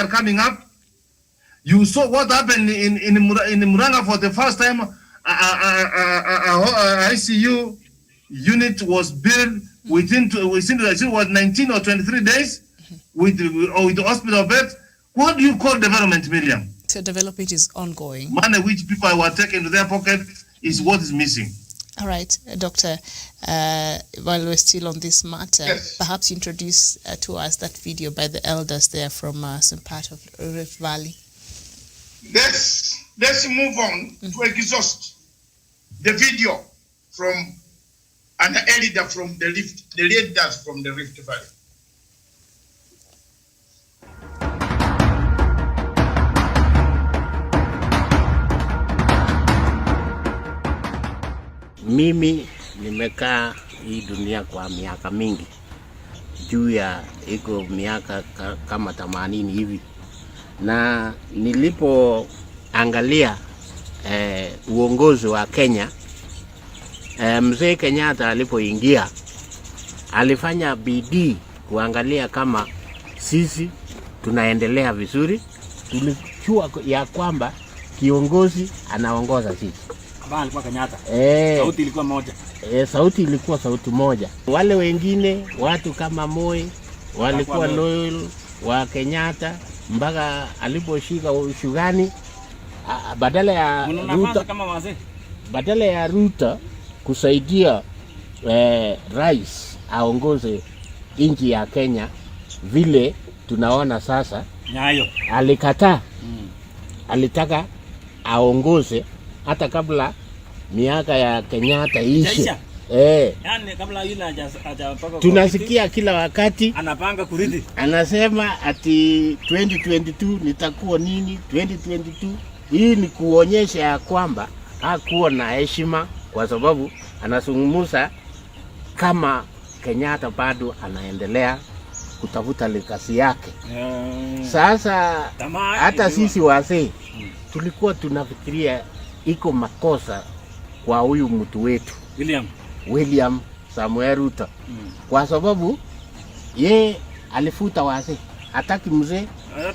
coming up. You saw what happened in Muranga for the first time. ICU unit was built within 19 or 23 days with the hospital bed. What do you call development, Miriam? So development is ongoing. Money which people were taken to their pocket is what is missing. All right, Doctor, while we're still on this matter, Yes. perhaps introduce to us that video by the elders there from some part of Rift Valley. Let's move on to exhaust the video from an elder from the leaders from the Rift Valley. Mimi nimekaa hii dunia kwa miaka mingi, juu ya iko miaka kama 80 hivi, na nilipoangalia uongozi wa Kenya, mzee Kenyatta alipoingia alifanya bidii kuangalia kama sisi tunaendelea vizuri. Tulijua ya kwamba kiongozi anaongoza sisi. Alikuwa Kenyatta. Sauti ilikuwa moja. Sauti ilikuwa sauti moja. Wale wengine watu kama Moi walikuwa loyal wa Kenyatta mpaka aliposhika ushugani, badala ya Ruto kusaidia rais aongoze nchi ya Kenya vile tunaona sasa. Nyayo. Alikataa. Alitaka aongoze hata kabla miaka ya Kenyatta ishe. Yani kabla yule hajapaka. Tunasikia kila wakati anapanga kurithi. Anasema ati 2022 nitakuwa nini 2022. Hii ni kuonyesha ya kwamba hakuwa na heshima, kwa sababu anazungumza kama Kenyatta bado anaendelea kutafuta legacy yake. Sasa hata sisi wazee tulikuwa tunafikiria iko makosa kwa huyu mtu wetu William Samuel Ruto, kwa sababu ye alifuta wazee, hataki mzee,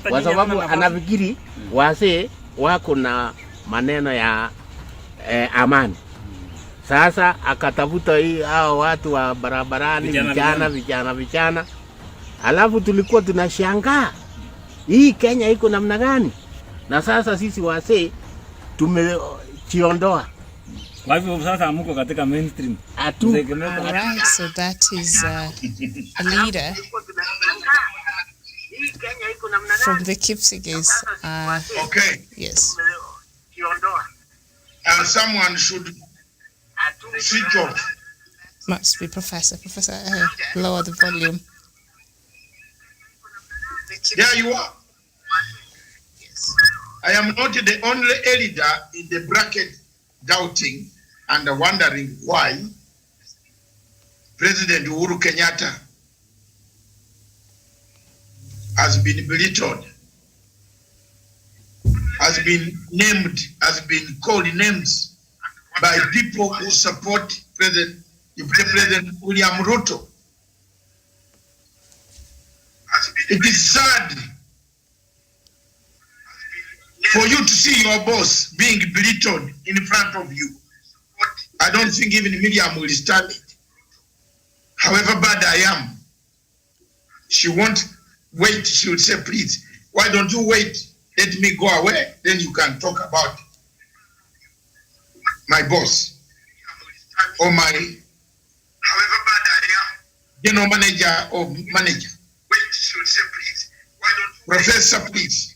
kwa sababu anafikiri wazee wako na maneno ya amani. Sasa akatafuta hao watu wa barabarani, vijana. Alafu tulikuwa tunashangaa hii Kenya iko namna gani, na sasa sisi wazee tumejiondoa. Kwa hivyo sasa mko katika mainstream. Alright, so that is a leader from the Kipsigis. Okay. Yes. Someone should switch off. Must be Professor. Professor, lower the volume. There you are. I am not the only elder in the bracket doubting and wondering why President Uhuru Kenyatta has been belittled, has been called names by people who support President William Ruto. It is sad for you to see your boss being belittled in front of you. I don't think even Miriam will stand it. However bad I am, she won't wait. She will say, please, why don't you wait? Let me go away. Then you can talk about my boss or my general manager or manager. Wait, she will say, please, why don't you Professor, wait? Please,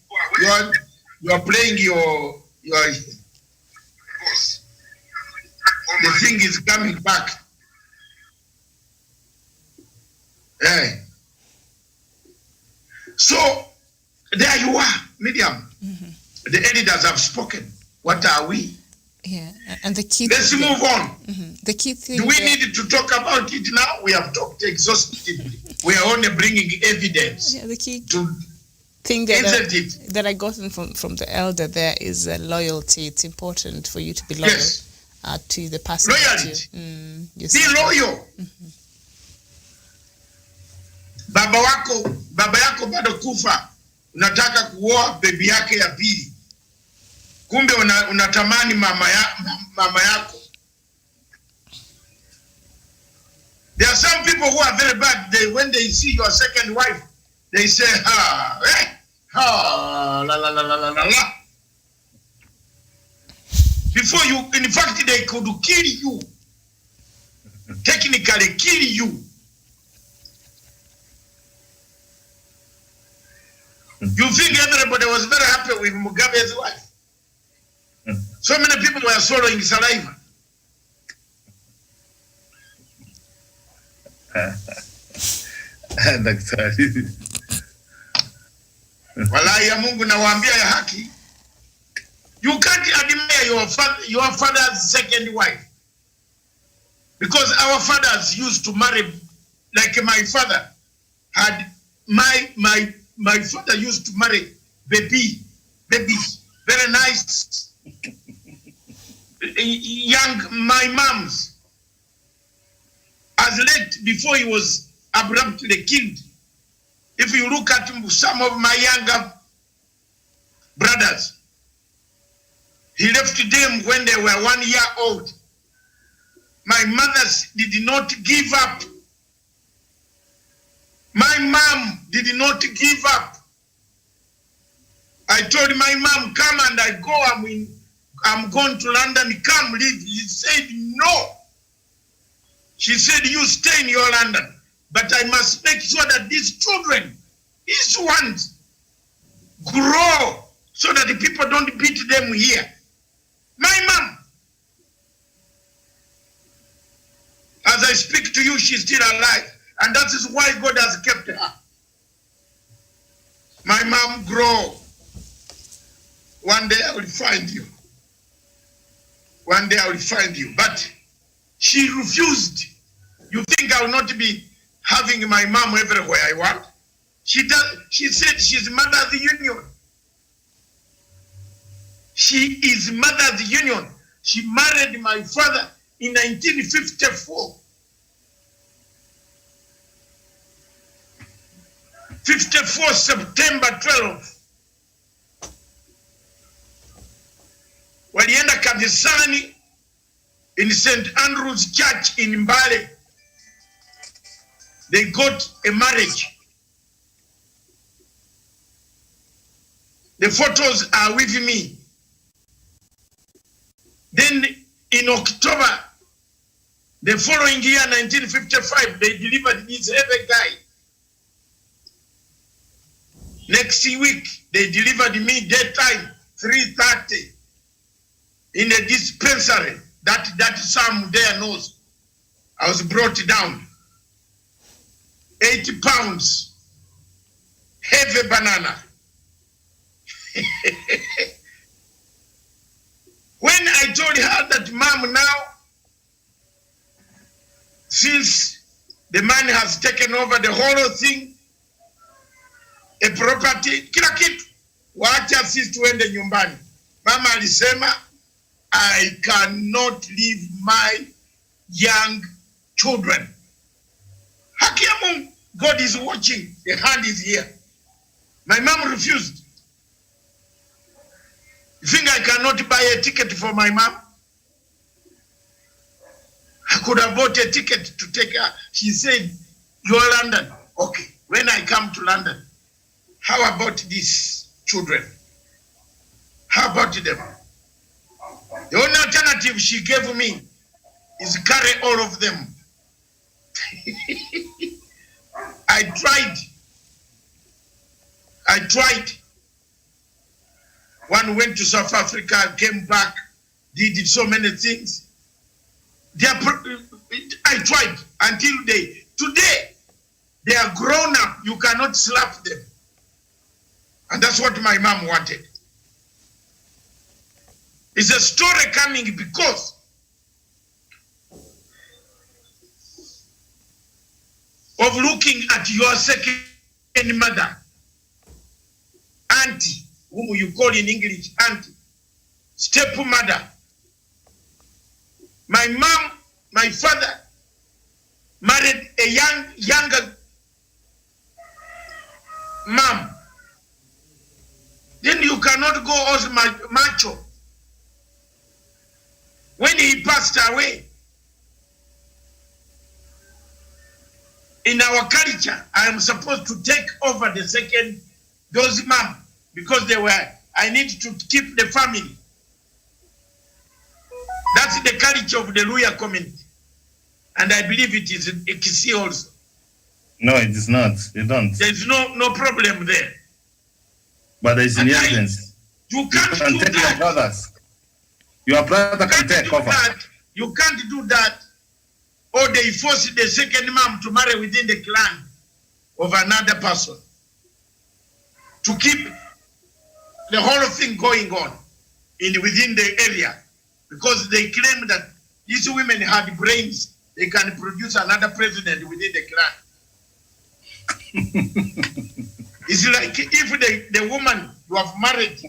you are playing your boss. The thing is coming back So there you are, Miriam. The editors have spoken. What are we? Yeah, and the key. Let's move on. The key thing. Do we need to talk about it now? We have talked exhaustively. We are only bringing evidence. Yeah, the key to thing that I got from the elder there is loyalty. It's important for you to be loyal to the person. Loyalty. Be loyal. Baba yako bado kufa, unataka kuoa baby yake ya pili. Kumbe unatamani mama yako. There are some people who are very bad. When they see your second wife, they say, la la la la la la. Before you, in fact, they could kill you. Technically kill you. You think everybody was very happy with Mugabe's wife? So many people were swallowing saliva. Daktari. Wallahi ya Mungu nawaambia ya haki. You can't admire your father's second wife. Because our fathers used to marry, like my father had, my father used to marry babies, very nice, young, my moms, as late before he was abruptly killed. If you look at some of my younger brothers, he left them when they were 1 year old. My mothers did not give up. My mom did not give up. I told my mom, come and I go, I'm going to London, come live. She said, no. She said, you stay in your London, but I must make sure that these children, these ones, grow so that the people don't beat them here. My mom, as I speak to you, she's still alive. And that is why God has kept her. My mom, grow. One day I will find you. One day I will find you. But she refused. You think I will not be having my mom everywhere I want? She said she's mother's union. She is mother's union. She married my father in 1954. 54 September 12. Walienda kanisani in St. Andrew's Church in Mbale. They got a marriage. The photos are with me. Then in October, the following year, 1955, they delivered this heavy guy. Next week, they delivered me daytime, 3:30, in a dispensary that some there knows. I was brought down. 80 pounds, heavy banana. When I told her that, Mom, now, since the man has taken over the whole thing, a property, kila kitu, wacha sisi tuende nyumbani. Mama alisema, I cannot leave my young children. Haki ya Mungu, God is watching, the hand is here. My mom refused. You think I cannot buy a ticket for my mom? I could have bought a ticket to take her. She said, you're London. Okay, when I come to London, how about these children? How about them? The only alternative she gave me is carry all of them. I tried. One went to South Africa, came back, did so many things. I tried until today, They are grown up. You cannot slap them. And that's what my mom wanted. It's a story coming because of looking at your second mother, auntie, whom you call in English auntie, stepmother. My mom, my father married a younger mom. Then you cannot go as macho. When he passed away, in our culture, I am supposed to take over the second those mom because I need to keep the family. That's the culture of the Luya community. And I believe it is in Ekisi also. No, it is not. You don't. There's no problem there. But there is inheritance. You can't do take that. Your brothers. Your brother can take over. You can't do that. Or they force the second mom to marry within the clan of another person to keep the whole thing going on within the area, because they claim that these women had brains. They can produce another president within the clan. It's like if the woman you have married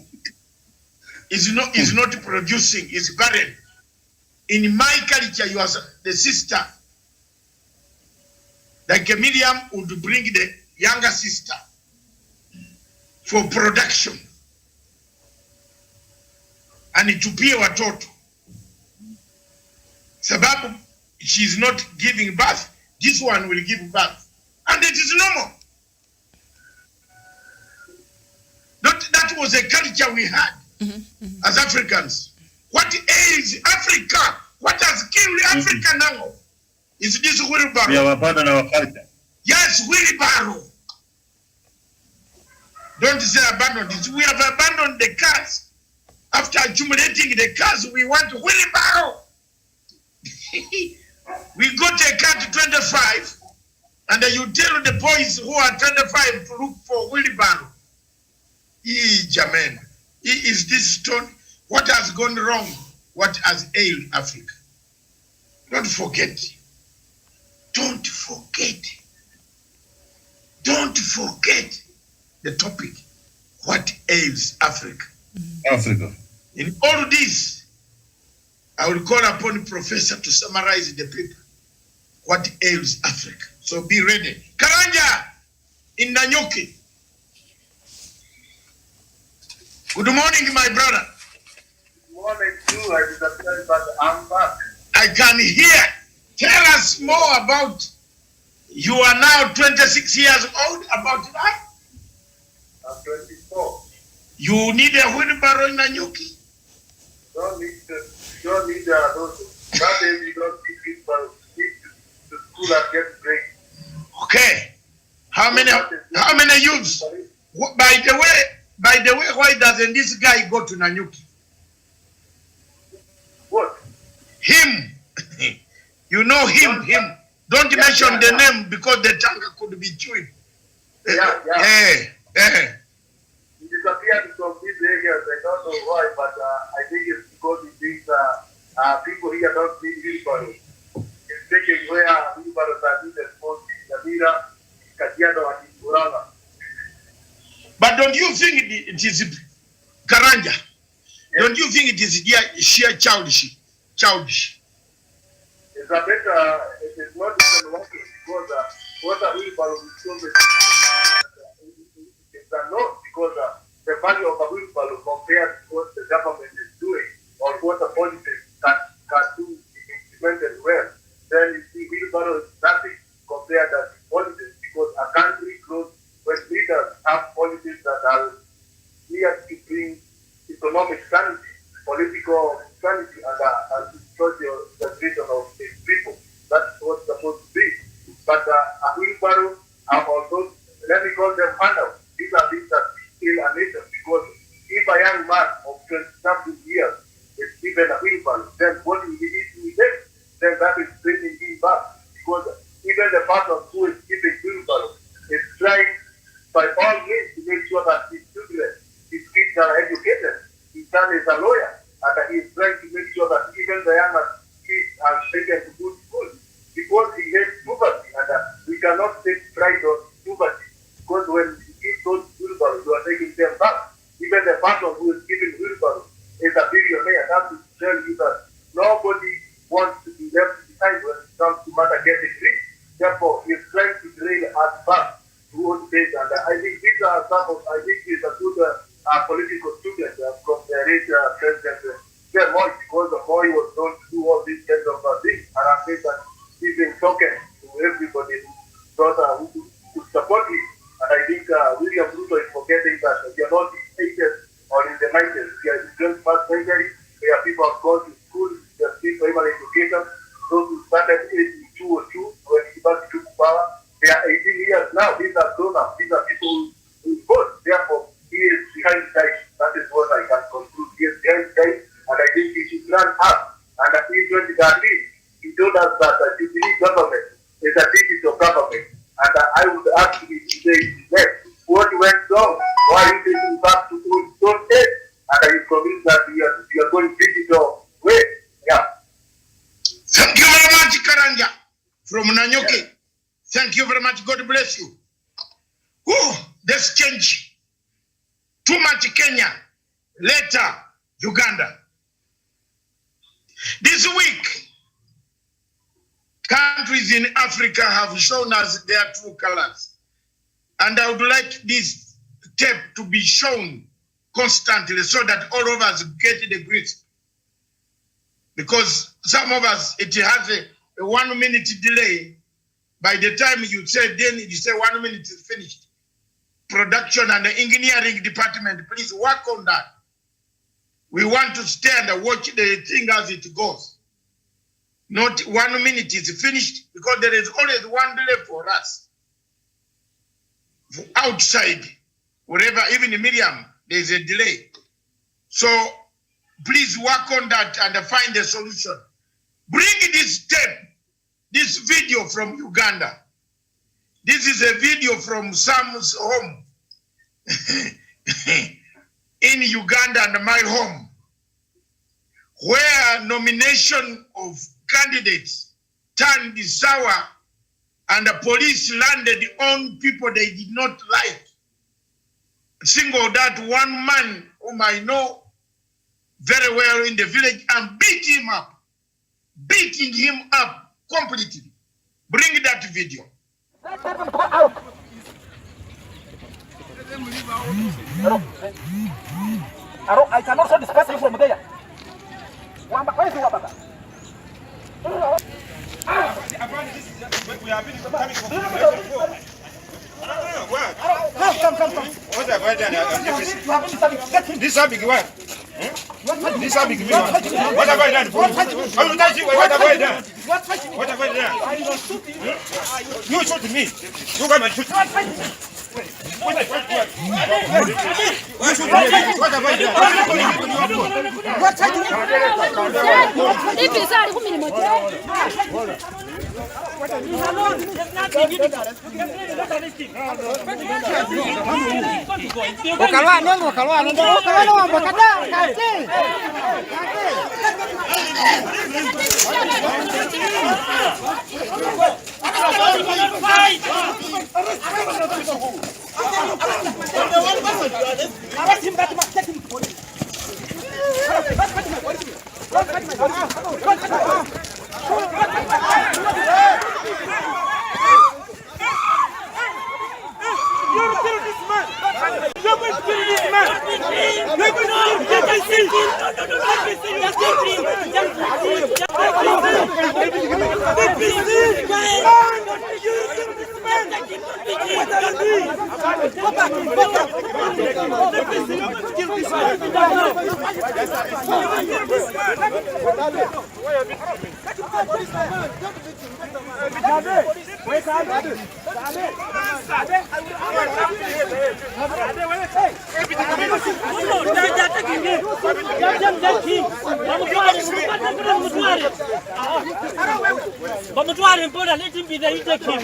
is not producing, is barren. In my culture, you are the sister. Like Miriam would bring the younger sister for production. And itupie watoto. Sababu she's not giving birth, this one will give birth. And it is normal. That was a culture we had as Africans. What ails Africa? What has killed Africa now? Is this wheelbarrow? We have abandoned our culture. Yes, wheelbarrow. Don't say abandoned. We have abandoned the cars. After accumulating the cars, we want wheelbarrow. We got a car to 25, and then you tell the boys who are 25 to look for wheelbarrow. Jamen, is this stone? What has gone wrong? What has ailed Africa? Don't forget. Don't forget. Don't forget the topic. What ails Africa? Africa. In all this, I will call upon the professor to summarize the paper. What ails Africa? So be ready. Karanja in Nanyuki. Good morning, my brother. Good morning, too. I disappeared, but I'm back. I can hear. Tell us more about. You are now 26 years old. About that? I'm 24. You need a wheelbarrow in Nanyuki? Don't need those. That day we don't need wheelbarrow. We need to school and get trained. Okay. How many youths? By the way, why doesn't this guy go to Nanyuki? What? Him. You know him. Don't mention the name because the tongue could be chewed. Yeah. He disappeared from these areas. I don't know why, but I think it's because he thinks people here don't need wheelbarrow. He's taking where wheelbarrows are needed for Namira, Kajiado, and Burana. But don't you think it is Karanja? Yes. Don't you think it is sheer childish? It's a better, it is not even working because what a wheelbarrow will show me is not because the value of a wheelbarrow compared to what the government is doing or what the politics can do implemented well, then you see wheelbarrow is nothing compared to politics, because a country grows when leaders have policies that are here to bring economic sanity, political sanity, and to destroy the vision of its people. That's what's supposed to be. But a wheelbarrow are also, let me call them handouts. These are things that kill a nation, because if a young man of 20-something years is given a wheelbarrow, then what will he need to do? Then that is bringing him back, because even the person who is giving wheelbarrow a lawyer, and he is trying to make sure that even the younger kids are taken to good school because he hates poverty, and we cannot take pride on poverty because when you give those wheelbarrows, you are taking them back. Even the person who is giving wheelbarrows is a billionaire. That will tell you that nobody wants to be left behind when it comes to matter getting rich. Therefore, he is trying to drain us back to old days, and I think these are some of, I think he's a good political student from the late President Moy, because Moy was known to do all these kinds of things, and I think that he's been talking to everybody who support him. And I think William Ruto is forgetting that we are not in the 80s or in the 90s. We are in the 21st century, where people have gone to school, they have seen primary education. Those who started in 2002 when Kibaki took power, they are 18 years now. These are grown up. These are people who vote. Therefore, he is behind guys. That is what I can conclude. He is behind guys, and I think he should run up. And in 2013, he told us that the Jubilee government is a digital government. And I would ask you today, what went wrong? Why are you taking back to old stone age? And I am convinced that we are going digital way. Yeah. Thank you very much, Karanja, from Nanyoke. Yeah. Thank you very much. God bless you. Oh, this change. Too much Kenya. Later, Uganda. This week, countries in Africa have shown us their true colors. And I would like this tape to be shown constantly so that all of us get the grist. Because some of us, it has a 1 minute delay. By the time you say, then you say 1 minute is finished. Production and the engineering department, please work on that. We want to stand and watch the thing as it goes. Not 1 minute is finished, because there is always one delay for us. Outside, wherever, even in Miriam, there is a delay. So please work on that and find a solution. Bring this tape, this video from Uganda. This is a video from Sam's home in Uganda and my home, where nomination of candidates turned sour and the police landed on people they did not like. Singled out one man whom I know very well in the village and beating him up completely. Bring that video. I can also discuss it from there. Where is Wabaka? We have been coming from Come. What have I done? This is a big one. This is a big one. What have I done for you? What have I done? What have I done? You shoot me. You come and shoot me. What have I done? Let him be there, you take him.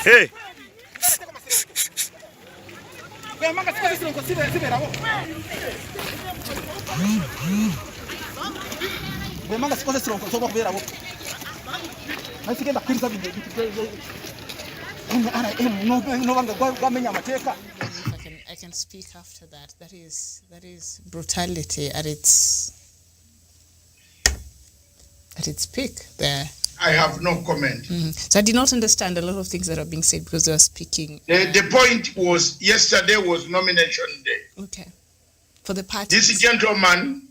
Hey. I can speak after that. That is brutality at its peak there. I have no comment. So I did not understand a lot of things that are being said because they were speaking. The point was, yesterday was nomination day. Okay. For the party. This gentleman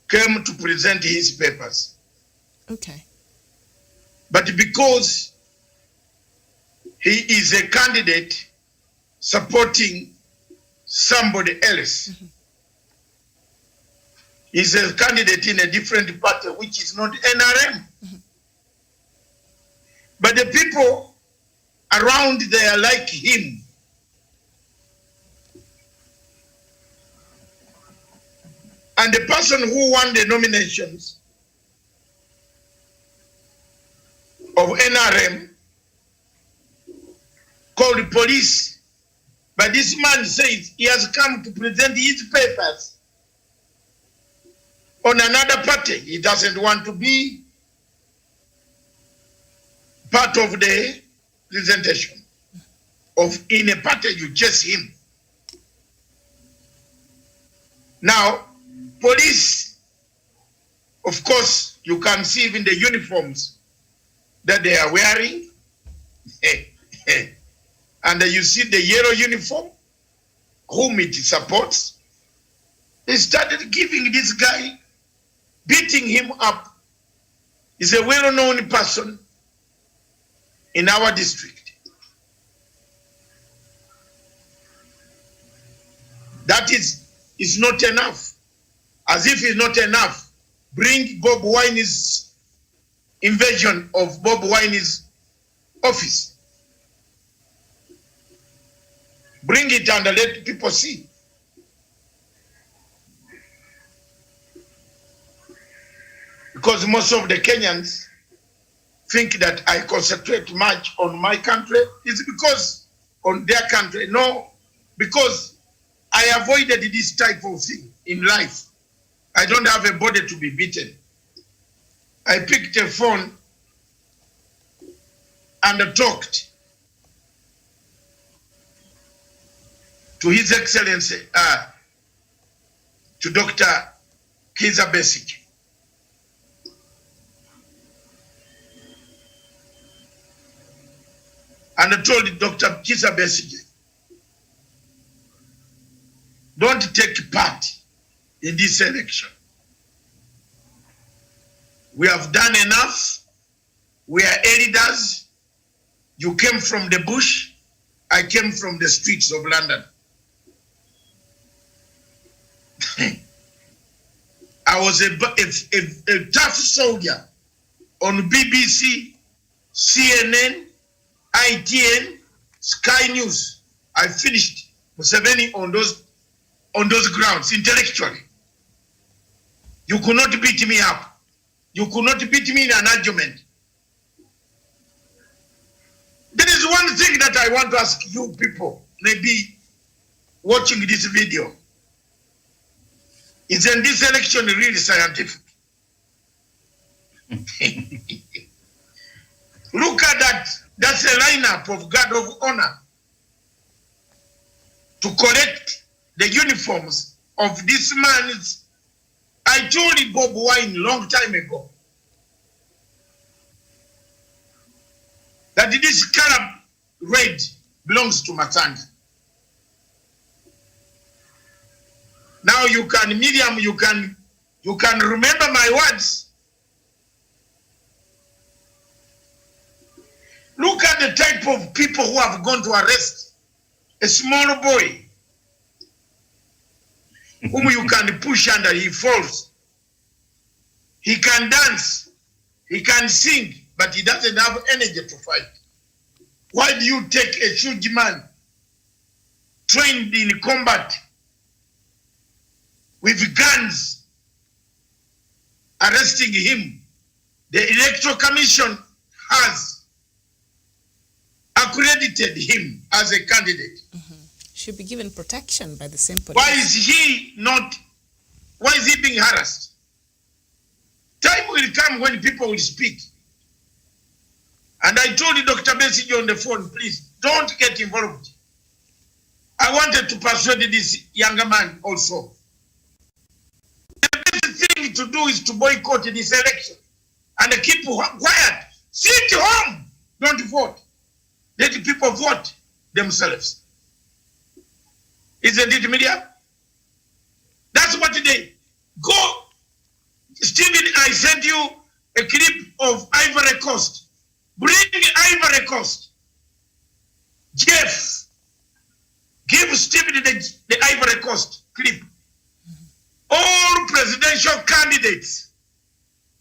came to present his papers. Okay. But because he is a candidate supporting somebody else, he's a candidate in a different party, which is not NRM. But the people around there like him. And the person who won the nominations of NRM called the police. But this man says he has come to present his papers on another party. He doesn't want to be part of the presentation of in a party. You chase him. Now, police, of course, you can see even the uniforms that they are wearing. And you see the yellow uniform, whom it supports. They started giving this guy, beating him up. He's a well-known person in our district. That is not enough. As if it's not enough, bring Bob Wine's invasion of Bob Wine's office. Bring it and let people see. Because most of the Kenyans think that I concentrate much on my country. It's because on their country. No, because I avoided this type of thing in life. I don't have a body to be beaten. I picked a phone and talked to His Excellency, to Dr. Kizza Besigye. And I told Dr. Kizza Besigye, don't take part in this election. We have done enough. We are elders. You came from the bush. I came from the streets of London. I was a tough soldier on BBC, CNN, ITN, Sky News. I finished Museveni on those grounds intellectually. You could not beat me up. You could not beat me in an argument. There is one thing that I want to ask you people, maybe watching this video. Isn't this election really scientific? Look at that. That's a lineup of guard of honor to collect the uniforms of this man's. I told Bob Wine long time ago that this color red belongs to Matanga. Now you can, Miriam, you can remember my words. Look at the type of people who have gone to arrest a small boy whom you can push under, he falls. He can dance, he can sing, but he doesn't have energy to fight. Why do you take a huge man trained in combat with guns, arresting him? The Electoral Commission has accredited him as a candidate. Should be given protection by the same police. Why is he being harassed? Time will come when people will speak. And I told Dr. Besigye on the phone, please, don't get involved. I wanted to persuade this younger man also. The best thing to do is to boycott this election and keep quiet. Sit home. Don't vote. Let the people vote themselves. Isn't it, media? That's what they go. Stephen, I sent you a clip of Ivory Coast. Bring Ivory Coast. Jeff, give Stephen the Ivory Coast clip. All presidential candidates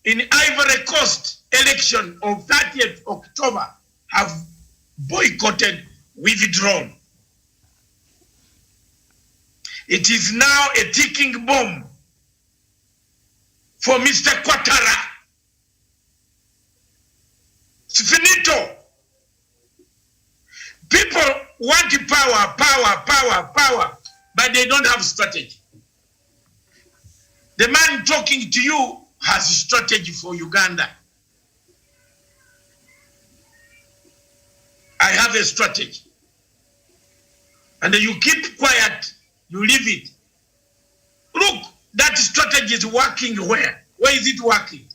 in Ivory Coast election of 30th October have boycotted, withdrawn. It is now a ticking bomb for Mr. Ouattara. It's finito. People want power, but they don't have strategy. The man talking to you has a strategy for Uganda. I have a strategy. And you keep quiet, you leave it. Look, that strategy is working where? Where is it working?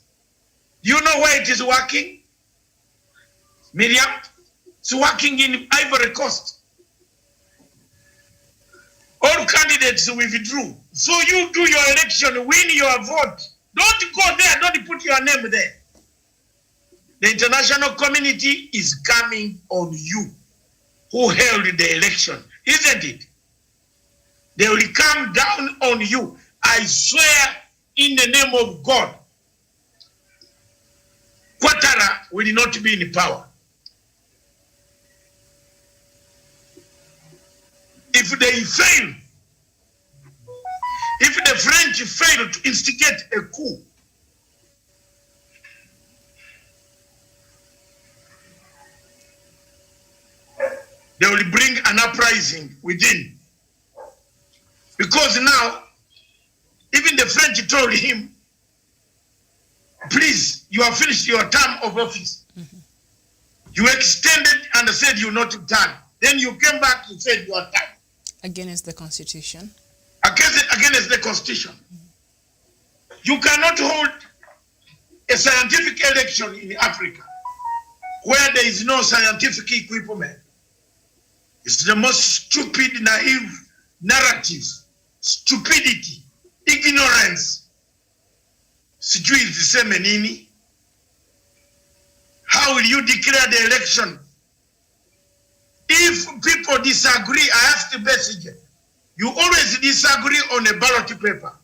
Do you know where it is working? Miriam? It's working in Ivory Coast. All candidates withdrew. So you do your election, win your vote. Don't go there, don't put your name there. The international community is coming on you who held the election, isn't it? They will come down on you. I swear in the name of God, Ouattara will not be in power. If they fail, if the French fail to instigate a coup, they will bring an uprising within. Because now, even the French told him, please, you have finished your term of office. You extended and said you not done. Then you came back and said you are done. Against the Constitution. Against the Constitution. You cannot hold a scientific election in Africa where there is no scientific equipment. It's the most stupid, naive narrative. Stupidity, ignorance. Sijui ziseme nini? How will you declare the election? If people disagree, I asked the Besigye, you always disagree on a ballot paper.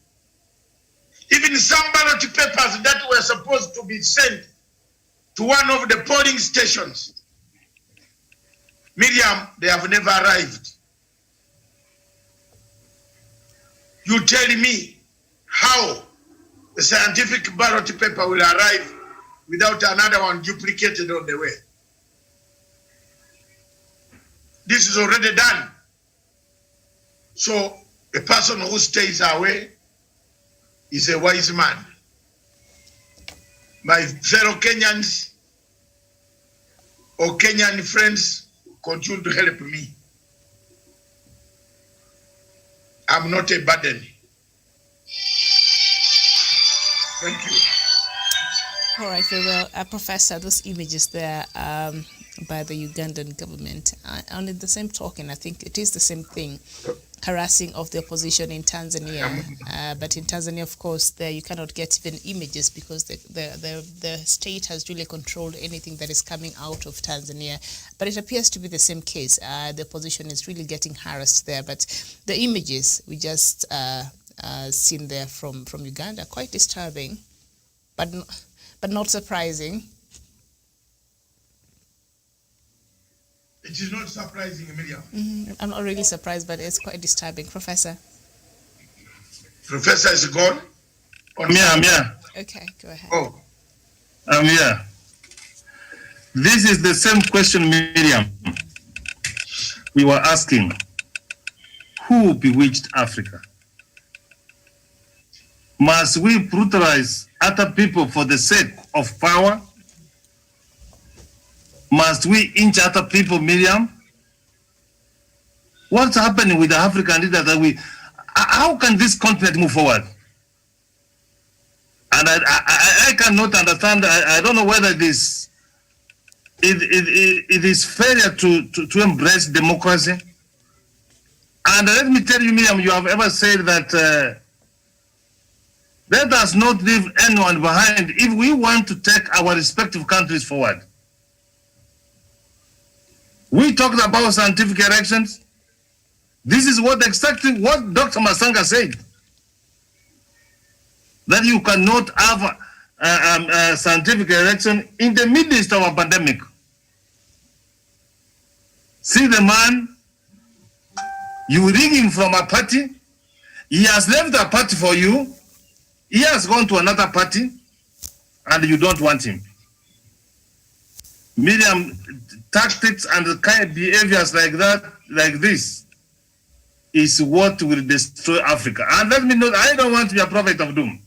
Even some ballot papers that were supposed to be sent to one of the polling stations, Miriam, they have never arrived. You tell me how a scientific ballot paper will arrive without another one duplicated on the way. This is already done. So a person who stays away is a wise man. My fellow Kenyans or Kenyan friends, continue to help me. I'm not a burden. Thank you. All right, very well. Professor, those images there by the Ugandan government, and in the same token, I think it is the same thing, harassing of the opposition in Tanzania. But in Tanzania, of course, there you cannot get even images because the state has really controlled anything that is coming out of Tanzania. But it appears to be the same case. The opposition is really getting harassed there. But the images we just seen there from Uganda, quite disturbing, but not surprising. It is not surprising, Miriam. I'm not really surprised, but it's quite disturbing. Professor? Professor is gone? I'm here. Okay, go ahead. Oh. I'm here. This is the same question, Miriam. We were asking, who bewitched Africa? Must we brutalize other people for the sake of power? Must we injure other people, Miriam? What's happening with the African leaders that how can this continent move forward? And I cannot understand, I don't know whether it is failure to embrace democracy. And let me tell you, Miriam, you have ever said that let us not leave anyone behind if we want to take our respective countries forward. We talked about scientific elections. This is exactly what Dr. Masanga said. That you cannot have a scientific election in the midst of a pandemic. See the man, you rig him from a party, he has left a party for you, he has gone to another party, and you don't want him. Miriam, tactics and the kind of behaviors like that, like this, is what will destroy Africa. And let me know, I don't want to be a prophet of doom.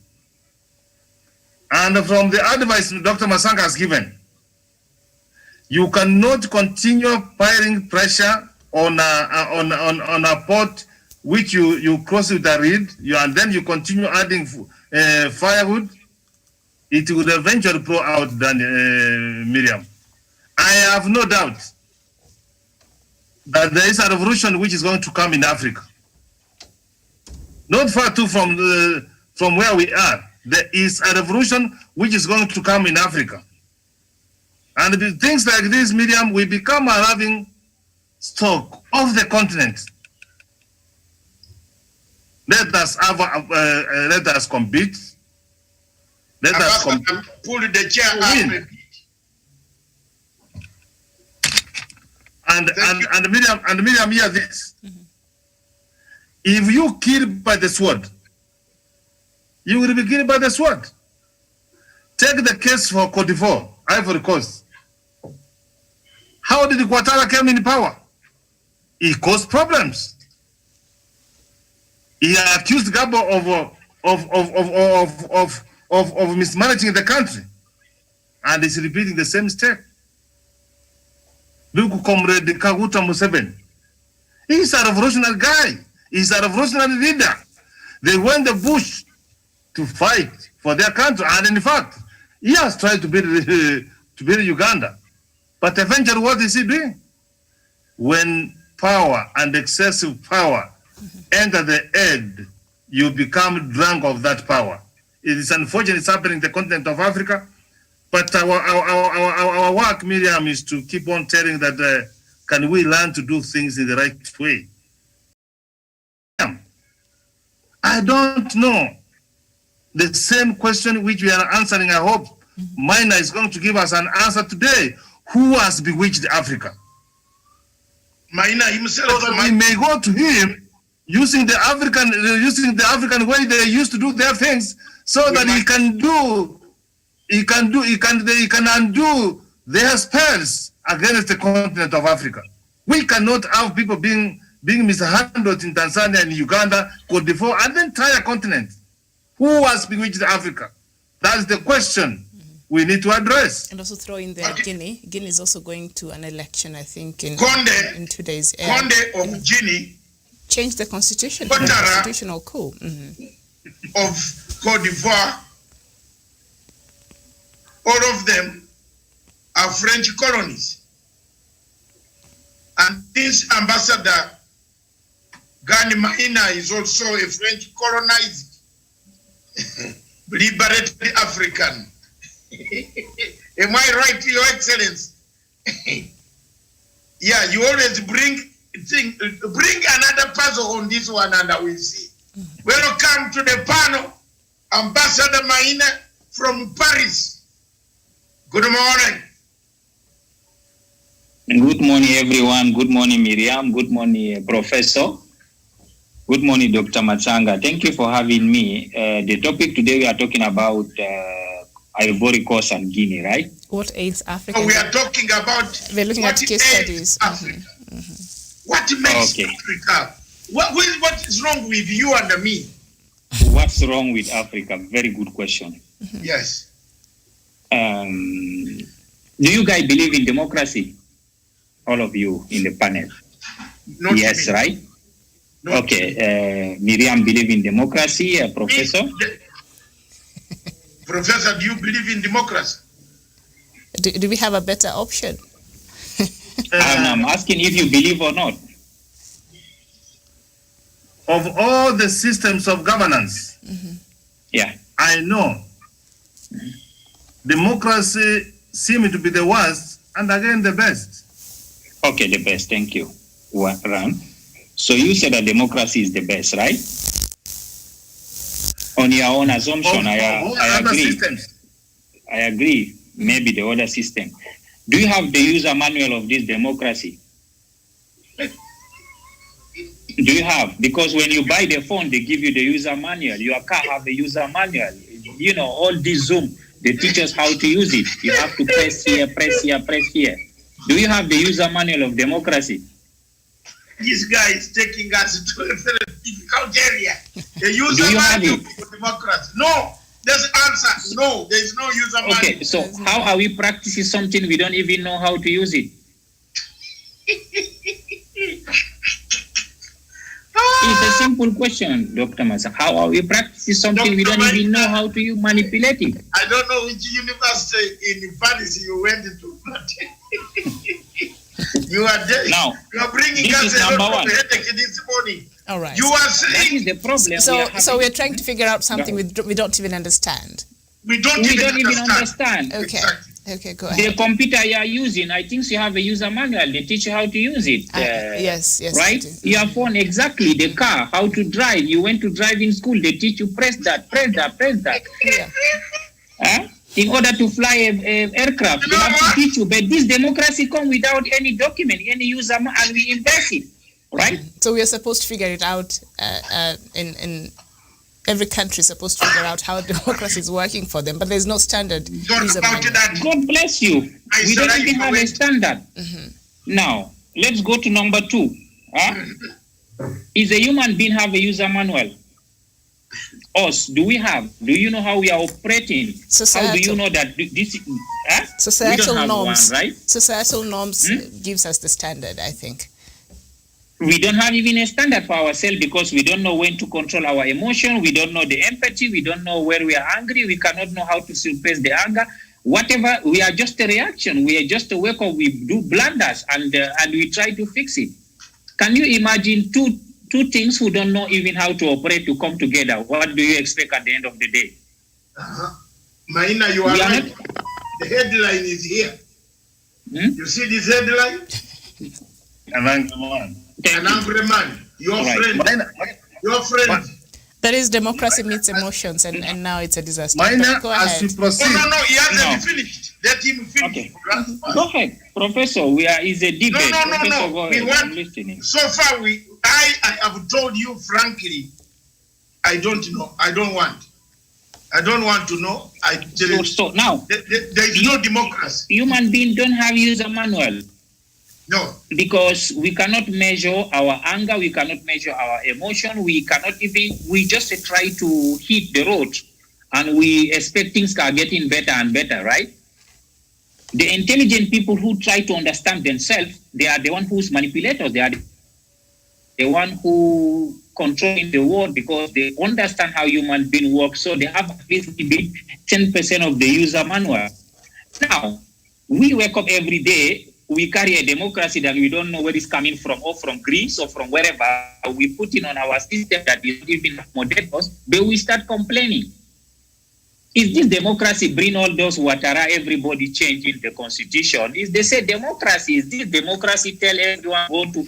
And from the advice Dr. Masanga has given, you cannot continue piling pressure on a pot which you cross with a reed, and then you continue adding firewood. It will eventually blow out, Miriam. I have no doubt that there is a revolution which is going to come in Africa. Not far too from where we are. There is a revolution which is going to come in Africa. And things like this, Miriam, we become a laughing stock of the continent. Let us compete. Let us pull the chair up. And Miriam, hear this. If you kill by the sword, you will be killed by the sword. Take the case for Côte d'Ivoire, Ivory Coast. How did Ouattara come in power? He caused problems. He accused Gabo of mismanaging the country, and he's repeating the same mistake. Look, Comrade Kaguta Museveni. He's a revolutionary guy. He's a revolutionary leader. They went the bush to fight for their country, and in fact, he has tried to build Uganda. But eventually, what is he doing? When power and excessive power enter the head, you become drunk of that power. It is unfortunate it's happening in the continent of Africa. But our work, Miriam, is to keep on telling that can we learn to do things in the right way? I don't know. The same question which we are answering, I hope Mina is going to give us an answer today. Who has bewitched Africa? Mina himself. So that we may go to him using the African way they used to do their things, so that he can undo their spells against the continent of Africa. We cannot have people being mishandled in Tanzania and Uganda, Côte d'Ivoire, and the entire continent. Who has bewitched Africa? That's the question we need to address. And also throw in there Guinea. Guinea is also going to an election, I think, in 2 days. Conde of Guinea Change the constitution. Ouattara Constitutional coup. of Cote d'Ivoire, all of them are French colonies. And this ambassador, Gani Mahina, is also a French colonized, liberated African. Am I right, Your Excellency? Yeah, you always bring another puzzle on this one and I will see. Welcome to the panel, Ambassador Mahina from Paris. Good morning. Good morning, everyone. Good morning, Miriam. Good morning, Professor. Good morning, Dr. Machanga. Thank you for having me. The topic today we are talking about Ivory Coast and Guinea, right? What ails Africa? We are talking about We're looking at case studies. Africa. What makes Africa? What is wrong with you and me? What's wrong with Africa? Very good question. Yes. Do you guys believe in democracy? All of you in the panel? Not yes, me. right? Not okay. Miriam believe in democracy, Professor? Professor, do you believe in democracy? Do we have a better option? I'm asking if you believe or not. Of all the systems of governance, yeah, I know democracy seems to be the worst and again the best. Okay, the best. Thank you. Ram. So you said that democracy is the best, right? On your own assumption, I agree. Systems. I agree. Maybe the other system. Do you have the user manual of this democracy? Do you have? Because when you buy the phone, they give you the user manual. Your car have a user manual. You know, all this Zoom, they teach us how to use it. You have to press here, press here, press here. Do you have the user manual of democracy? This guy is taking us to a very difficult area. The user Do you have manual it? for democracy. No. There's answer. No, there is no user manual. Okay, so how are we practicing something we don't even know how to use it? It's a simple question, Dr. Masa. How are we practicing something we don't even know how to manipulate it? I don't know which university in Paris you went to. You are there. Now, you are bringing this us is a number lot one. of headache this morning. All right. You are That saying is the problem. So we're trying to figure out something we don't even understand. we don't we even don't even understand. understand. Okay. Exactly. Okay, go The ahead. computer you are using, I think you have a user manual. They teach you how to use it. Yes. Right? I do. Your phone, exactly. The car, how to drive. You went to drive in school. They teach you press that, press that, press that. Yeah. Huh? In order to fly an aircraft, they have to teach you. But this democracy come without any document, any user, and we invest it. Right? So we are supposed to figure it out in every country is supposed to figure out how democracy is working for them, but there's no standard Talk user about manual. that. God bless you. We don't said even have a standard. Now, let's go to number 2. Huh? Is a human being have a user manual? Us, do we have? Do you know how we are operating? Societal. How do you know that this? Huh? Societal we don't have norms, one, right? Societal norms gives us the standard, I think. We don't have even a standard for ourselves because we don't know when to control our emotion. We don't know the empathy. We don't know where we are angry. We cannot know how to suppress the anger. Whatever, we are just a reaction. We are just a wake up. We do blunders and we try to fix it. Can you imagine two things who don't know even how to operate to come together? What do you expect at the end of the day? Maina, you are We are right. not- The headline is here. You see this headline? An angry man. Thank An you. angry man. Your Right. friend. Your friend. That is democracy meets emotions, and now it's a disaster. Minor, Go as ahead. you proceed, No, he hasn't No. finished. Let him finish. Okay. That's Go fine. ahead, Professor. Is a debate. No. Professor, go We ahead. want- I'm listening. So far, I have told you frankly, I don't know. I don't want to know. So now, There is no democracy. human beings don't have user manual. No. Because we cannot measure our anger, we cannot measure our emotion, we just try to hit the road and we expect things are getting better and better, right? The intelligent people who try to understand themselves, they are the one who's manipulators. They are the one who controlling the world because they understand how human being works. So they have at least 10% of the user manual. Now, we wake up every day, we carry a democracy that we don't know where it's coming from, or from Greece or from wherever. We put it on our system that is even accommodate us, but we start complaining. Is this democracy bring all those Ouattara, everybody changing the constitution? Is they say democracy? Is this democracy tell everyone go to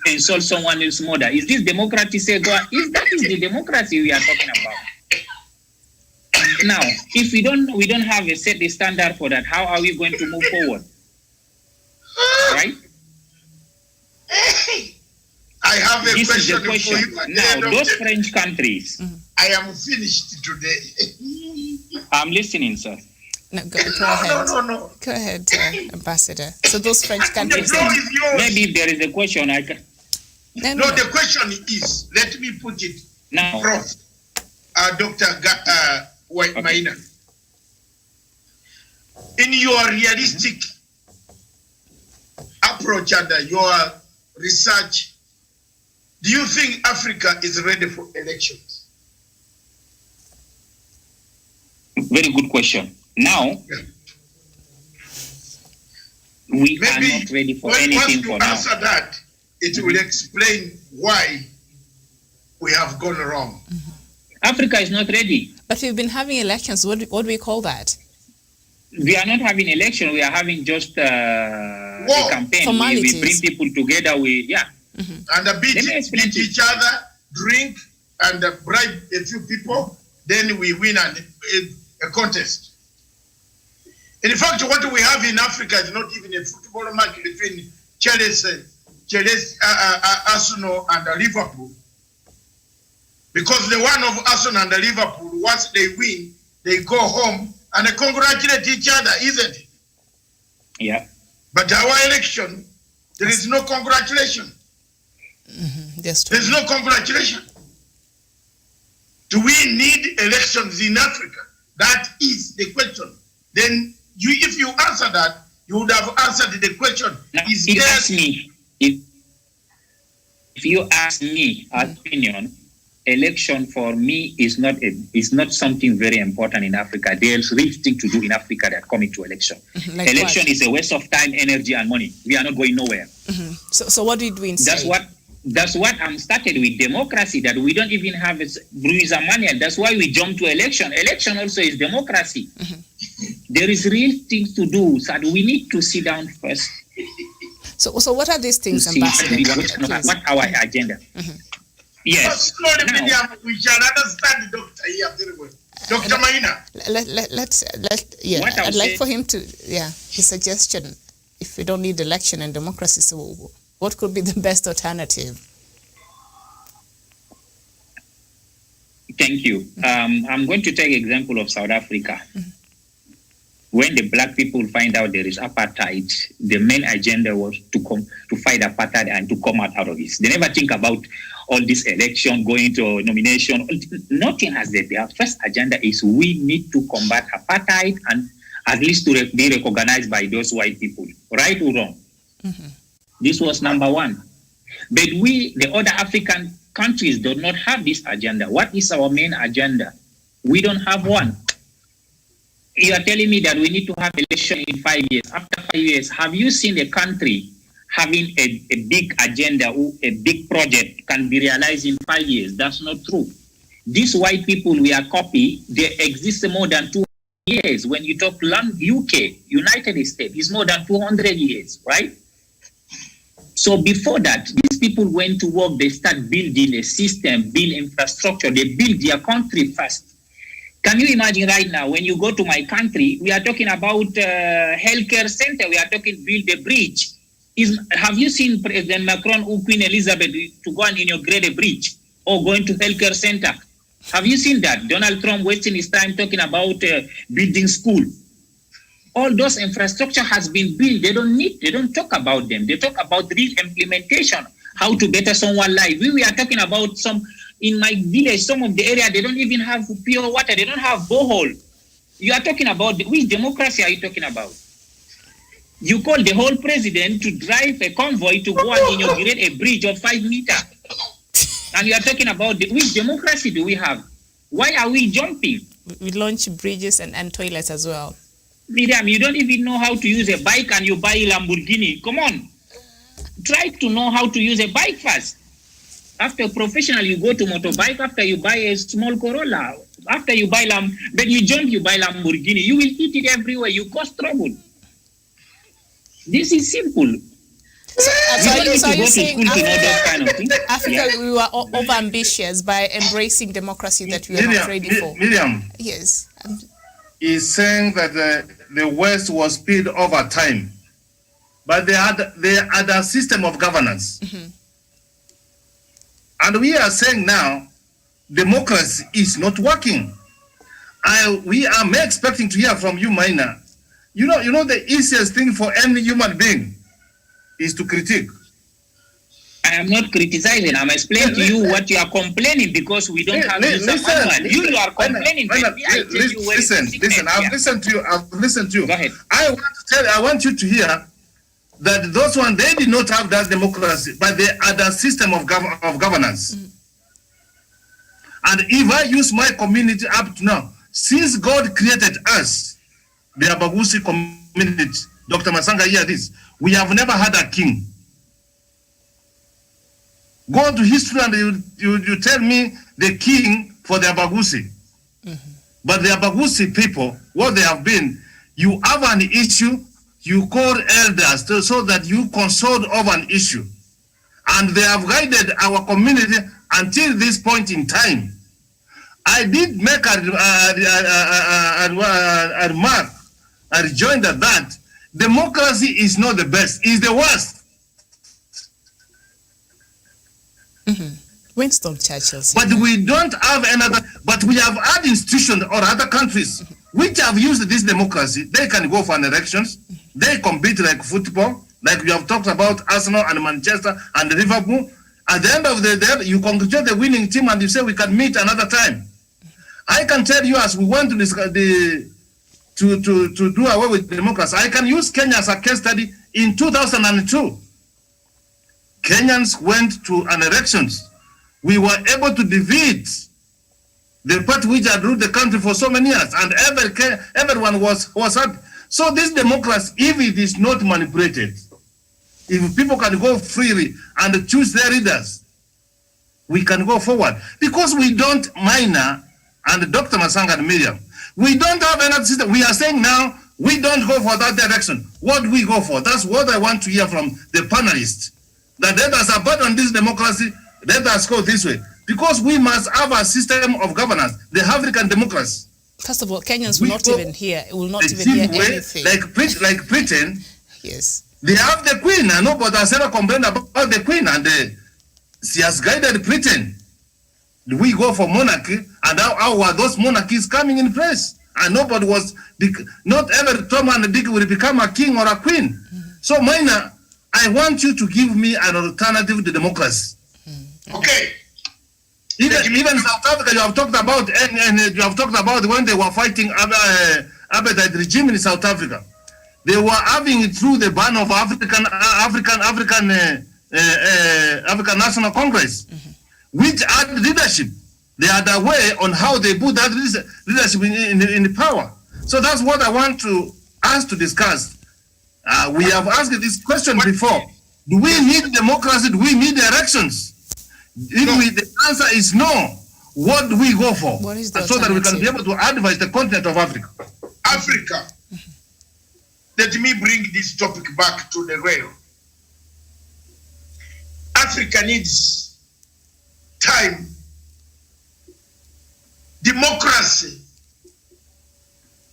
insult someone else's mother? Is this democracy say go? That is the democracy we are talking about? Now, if we don't have a set standard for that, how are we going to move forward? Right? I have a this question, is the question. for you. Now, those French countries. I am finished today. I'm listening, sir. No, go ahead. No. Go ahead, Ambassador. So those French countries. The floor is yours. Maybe if there is a question, I can. No, the question is, let me put it Now, Prof. Dr. Maina. In your realistic approach and your research, do you think Africa is ready for elections? very good question. Now, we are not ready for anything for now. Once you answer that, it will explain why we have gone wrong. Africa is not ready. But we've been having elections. What do we call that? We are not having election. We are having just a campaign. We bring people together. And beat each other, drink, and bribe a few people. Then we win a contest. In fact, what we have in Africa is not even a football match between Chelsea, Arsenal, and Liverpool. Because the one of Arsenal and Liverpool, once they win, they go home and they congratulate each other, isn't it? Yeah. But our election, there is no congratulation. There's no congratulation. Do we need elections in Africa? That is the question. Then, if you answer that, you would have answered the question. Now, if you ask me opinion, election for me is not something very important in Africa. There's real thing to do in Africa that coming to election. Like election what? is a waste of time, energy, and money. We are not going nowhere. So what did we say? That's what I'm started with democracy, that we don't even have a bruiser manual. That's why we jump to election. Election also is democracy. There is real things to do, so we need to sit down first. So what are these things, Ambassador? What our agenda? Yes. Now, we shall understand the doctor here very well. Dr. Maina. I'd like for him to, his suggestion. If we don't need election and democracy, so what could be the best alternative? Thank you. I'm going to take example of South Africa. When the black people find out there is apartheid, the main agenda was to fight apartheid and to come out of it. They never think about all this election, going to nomination. Nothing has that. Their first agenda is we need to combat apartheid and at least to be recognized by those white people, right or wrong. This was number one. But we, the other African countries, do not have this agenda. What is our main agenda? We don't have one. You are telling me that we need to have election in 5 years. After 5 years, have you seen a country having a big agenda or a big project can be realized in 5 years? That's not true. These white people we are copying, they exist more than 200 years. When you talk UK, United States, it's more than 200 years, right? So before that, these people went to work, they start building a system, build infrastructure, they build their country first. Can you imagine right now, when you go to my country, we are talking about healthcare center, we are talking build a bridge. Have you seen President Macron or Queen Elizabeth to go and inaugurate a bridge or going to healthcare center? Have you seen that? Donald Trump wasting his time talking about building school. All those infrastructure has been built. They don't talk about them. They talk about real implementation, how to better someone's life. We are talking about in my village, some of the area, they don't even have pure water. They don't have borehole. You are talking about, which democracy are you talking about? You call the whole president to drive a convoy to go and inaugurate a bridge of 5 meters. And you are talking about which democracy do we have? Why are we jumping? We launch bridges and toilets as well. Miriam, you don't even know how to use a bike and you buy a Lamborghini. Come on. Try to know how to use a bike first. After professional, you go to motorbike. After you buy a small Corolla. After you buy then you jump, you buy Lamborghini. You will hit it everywhere. You cause trouble. This is simple. So are you saying Africa, yeah, we were over ambitious by embracing democracy that we are not ready for? Miriam, yes, is saying that the West was speed over time, but they had a system of governance, and we are saying now democracy is not working. We are expecting to hear from you, Maina. You know the easiest thing for any human being is to critique. I am not criticizing. I'm explaining to you what you are complaining because we don't have this manual. You are complaining. Listen. I've listened to you. Go ahead. I want you to hear that those ones, they did not have that democracy, but they had a system of governance. And if I use my community up to now, since God created us, the Abagusi community, Dr. Masanga, hear this, we have never had a king. Go to history and you tell me the king for the Abagusi. But the Abagusi people, what they have been, you have an issue, you call elders so that you consult over an issue. And they have guided our community until this point in time. I did make a remark, a rejoinder that democracy is not the best, it's the worst. Winston Churchill said. But we don't have another, but we have other institutions or other countries which have used this democracy. They can go for elections, they compete like football, like we have talked about Arsenal and Manchester and Liverpool. At the end of the day, you congratulate the winning team and you say we can meet another time. I can tell you, as we want to discuss to do away with democracy, I can use Kenya as a case study. In 2002, Kenyans went to an elections. We were able to defeat the party which had ruled the country for so many years, and everyone was happy. So this democracy, if it is not manipulated, if people can go freely and choose their leaders, we can go forward. Because we don't, Maina and Dr. Masanga and Miriam, we don't have another system. We are saying now, we don't go for that direction. What do we go for? That's what I want to hear from the panelists. That let us abandon this democracy, let us go this way. Because we must have a system of governance, the African democracy. First of all, Kenyans will not even hear anything. Like Britain, yes. They have the Queen, and nobody has ever complained about the Queen, and she has guided Britain. We go for monarchy, and how are those monarchies coming in place? And nobody was, not every Tom and Dick will become a king or a queen. So, Maina, I want you to give me an alternative to democracy. Okay. Even South Africa, you have talked about, and you have talked about when they were fighting apartheid regime in South Africa. They were having it through the ban of African National Congress, which had leadership. They had a way on how they put that leadership in the power. So that's what I want to ask to discuss. We have asked this question before. Do we need democracy? Do we need elections? If the answer is no, what do we go for? What is the so that we can be able to advise the continent of Africa. Africa. Let me bring this topic back to the rail. Africa needs time. Democracy.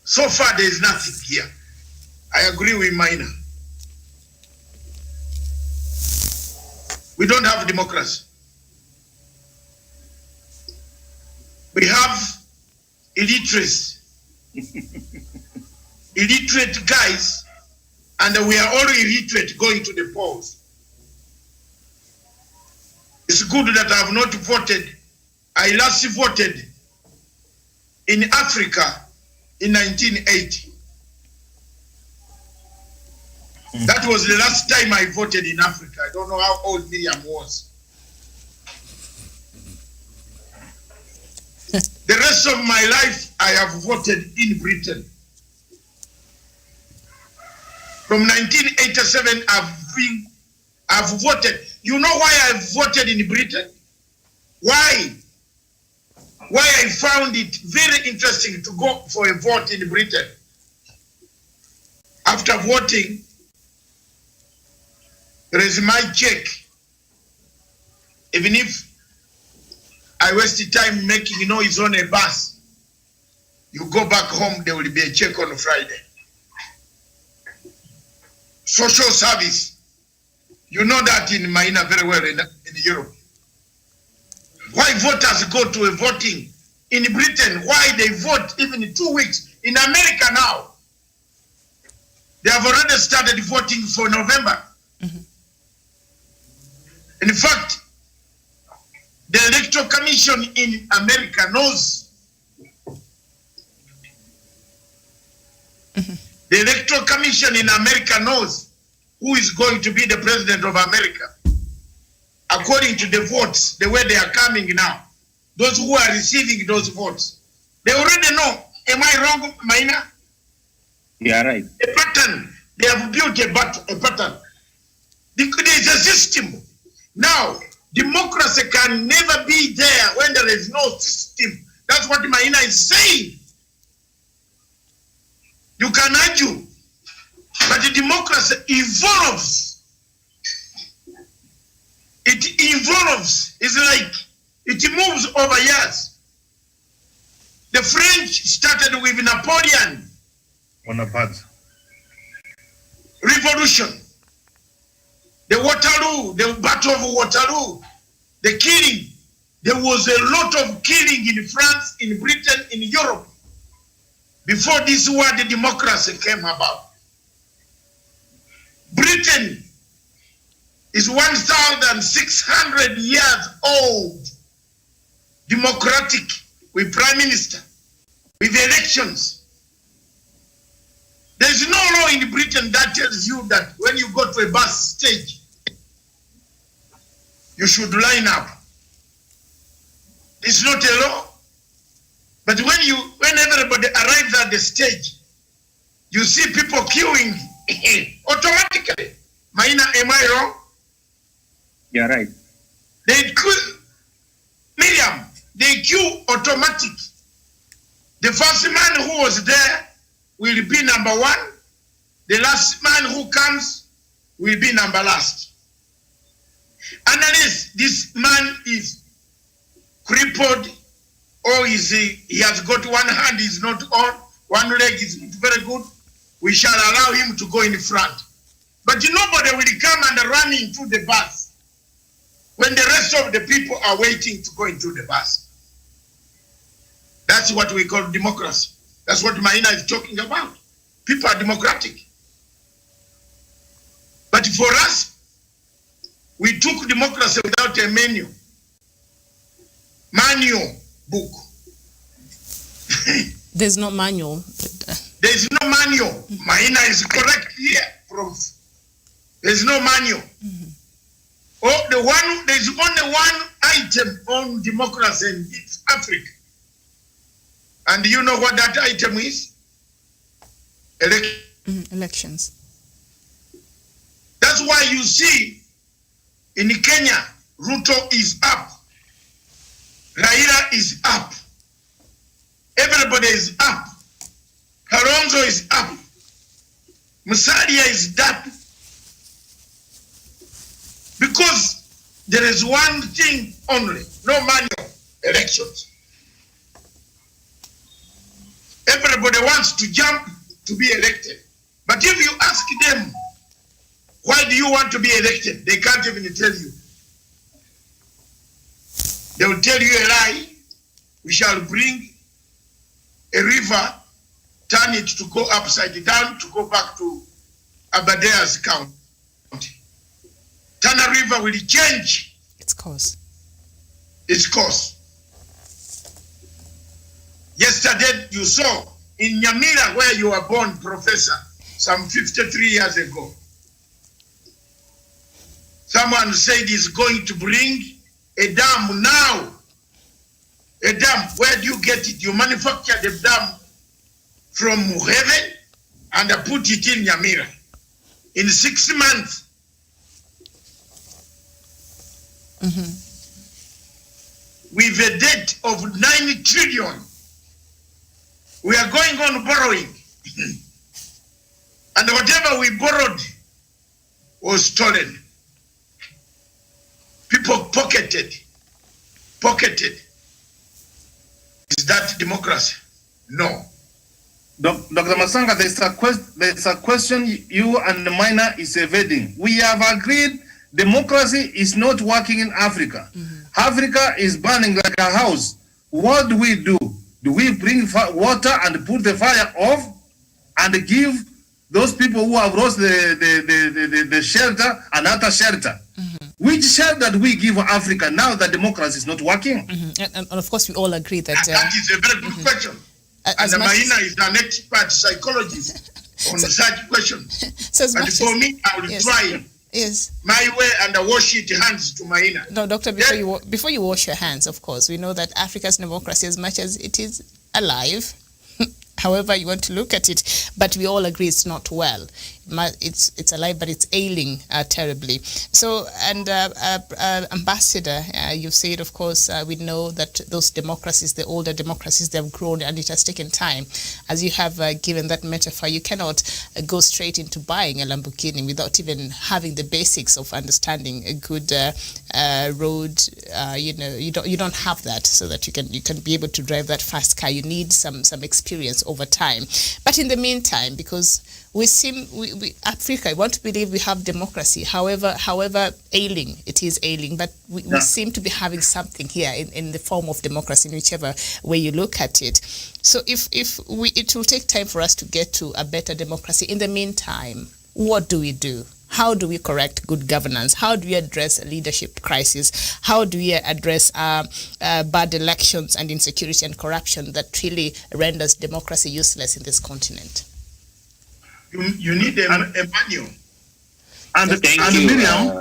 So far, there is nothing here. I agree with Maina. We don't have democracy. We have illiteracy. Illiterate guys, and we are all illiterate going to the polls. It's good that I have not voted. I last voted in Africa in 1980. That was the last time I voted in Africa. I don't know how old Miriam was. The rest of my life, I have voted in Britain. From 1987, I've voted. You know why I've voted in Britain? Why? Why I found it very interesting to go for a vote in Britain. After voting, there is my check. Even if I wasted time making noise on a bus, you go back home, there will be a check on Friday. Social service. You know that in Maina very well in Europe. Why voters go to a voting in Britain? Why they vote even in 2 weeks? In America now, they have already started voting for November. In fact, the Electoral Commission in America knows. The Electoral Commission in America knows who is going to be the president of America. According to the votes, the way they are coming now, those who are receiving those votes, they already know. Am I wrong, Maina? You are right. A pattern. They have built a pattern. There is a system. Now, democracy can never be there when there is no system. That's what Maina is saying. You can argue, but the democracy evolves. It evolves. It's like it moves over years. The French started with Napoleon. Bonaparte. Revolution. The Waterloo, the Battle of Waterloo, the killing. There was a lot of killing in France, in Britain, in Europe, before this word democracy came about. Britain is 1,600 years old, democratic, with prime minister, with elections. There is no law in Britain that tells you that when you go to a bus stage, you should line up. It's not a law. But when everybody arrives at the stage, you see people queuing automatically. Maina, am I wrong? You're right. They queue, Miriam, they queue automatic. The first man who was there will be number one. The last man who comes will be number last. Unless this man is crippled or he has got one hand is not on, one leg is not very good, we shall allow him to go in front. But nobody will come and run into the bus when the rest of the people are waiting to go into the bus. That's what we call democracy. That's what Maina is talking about. People are democratic. But for us, we took democracy without a manual book. There's no manual. There's no manual. Maina is correct here, Prof. There's no manual. There's only one item on democracy, and it's Africa. And you know what that item is? Elections. That's why you see in Kenya, Ruto is up. Raila is up. Everybody is up. Kalonzo is up. Musalia is up. Because there is one thing only, no manual, elections. Everybody wants to jump to be elected. But if you ask them, why do you want to be elected? They can't even tell you. They will tell you a lie. We shall bring a river, turn it to go upside down, to go back to Abadea's county. Tana River will change its course. Yesterday you saw in Nyamira, where you were born, Professor, some 53 years ago. Someone said he's going to bring a dam now. A dam, where do you get it? You manufacture the dam from heaven and put it in Nyamira. In 6 months. With a debt of 9 trillion. We are going on borrowing. And whatever we borrowed was stolen. People pocketed. Is that democracy? No. Dr. Masanga, there's a question you and the minor is evading. We have agreed democracy is not working in Africa. Africa is burning like a house. What do? Do we bring water and put the fire off and give those people who have lost the shelter another shelter? Which shelter do we give Africa now that democracy is not working? And of course, we all agree that... that is a very good question. And Maina is an expert psychologist on such questions. And for me, I will try my way and wash it hands to Maina. No, Doctor, before you wash your hands, of course, we know that Africa's democracy, as much as it is alive, however you want to look at it, but we all agree it's not well. It's alive, but it's ailing terribly. So, and Ambassador, you've said, of course, we know that those democracies, the older democracies, they have grown and it has taken time. As you have given that metaphor, you cannot go straight into buying a Lamborghini without even having the basics of understanding a good road. You don't have that, so that you can be able to drive that fast car. You need some experience over time. But in the meantime, because we Africa, I want to believe we have democracy, however ailing it is ailing, but we seem to be having something here in the form of democracy, in whichever way you look at it. So it will take time for us to get to a better democracy. In the meantime, what do we do? How do we correct good governance? How do we address a leadership crisis? How do we address bad elections and insecurity and corruption that really renders democracy useless in this continent? You need a manual. And Miriam,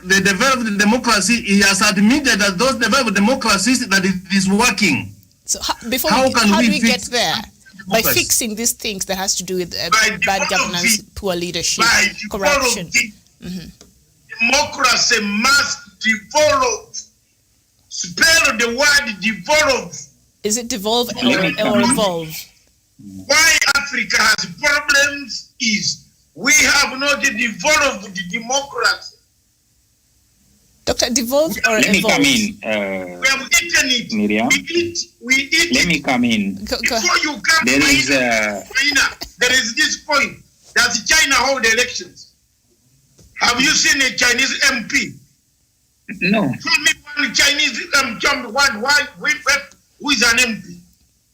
the developed democracy, he has admitted that those developed democracies that it is working. So how do we get there? By fixing these things that has to do with bad governance, poor leadership, corruption. Democracy must develop. Spell the word develop. Is it devolve or evolve? Why Africa has problems is we have not developed the democracy. Doctor, devolve or Let evolve? me come in. We have eaten it. Miriam. We eat Let me come in. Before you come There is China, there is this point that China hold elections. Have you seen a Chinese MP? No. Show me one Chinese who is an MP.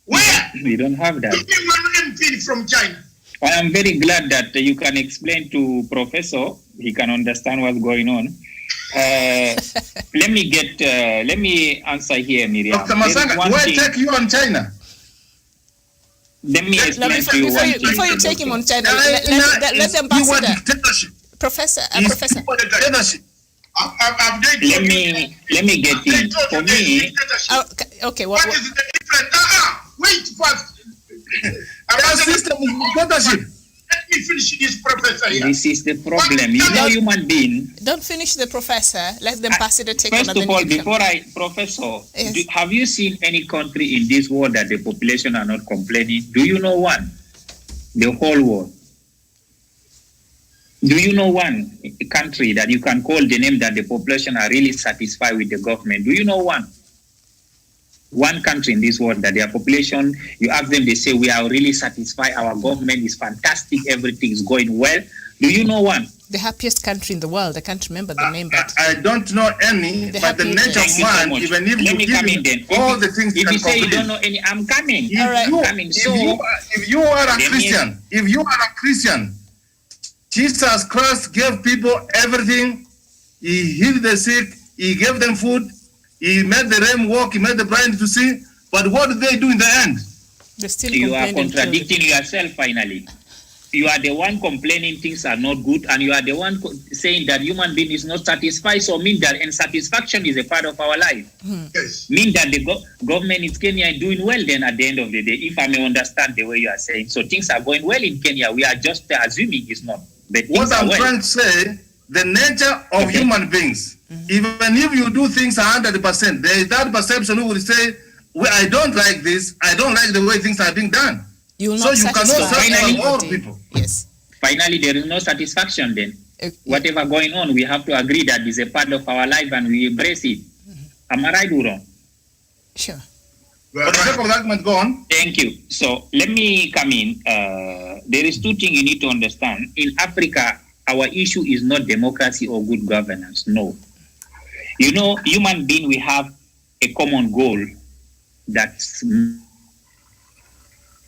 Where? We don't have that. Give me one MP from China. I am very glad that you can explain to Professor. He can understand what's going on. Let me answer here, Miriam. Dr. Masanga, why take you on China? Let me explain to you one thing. Before you take him on China, let the ambassador. Professor. Let me get in. For me, okay. What is the difference? Wait first. Our system is dictatorship. Let me finish this, Professor. Here. This is the problem. You know, human being. Don't finish the professor. Let the ambassador take on. First of all, Professor, yes. Have you seen any country in this world that the population are not complaining? Do you know one? The whole world. Do you know one country that you can call the name that the population are really satisfied with the government? Do you know one? One country in this world that their population, you ask them, they say, we are really satisfied, our government is fantastic, everything is going well. Do you know one? The happiest country in the world. I can't remember the name, but I don't know any, but the nature of man, even if you give all the things if you say you don't know any, I'm coming. All right. If you are a Christian, Jesus Christ gave people everything. He healed the sick, he gave them food, he made the lame walk, he made the blind to see. But what did they do in the end? they still You are complain and contradicting yourself finally. you are the one complaining things are not good, and you are the one saying that human being is not satisfied. So mean that insatisfaction is a part of our life. Yes. Mean that the government in Kenya is doing well then at the end of the day, if I may understand the way you are saying. So things are going well in Kenya. We are just assuming it's not. But What I'm trying to say, the nature of human beings, even if you do things 100%, there is that perception who will say, well, I don't like this, I don't like the way things are being done. You will So not you cannot satisfy say all anybody. people. Yes. Finally, there is no satisfaction then. Whatever going on, we have to agree that is a part of our life and we embrace it. Am I right or wrong? Sure. For the sake of the argument, go on. Thank you. So let me come in. There is two things you need to understand. In Africa, our issue is not democracy or good governance. No. You know, human being, we have a common goal that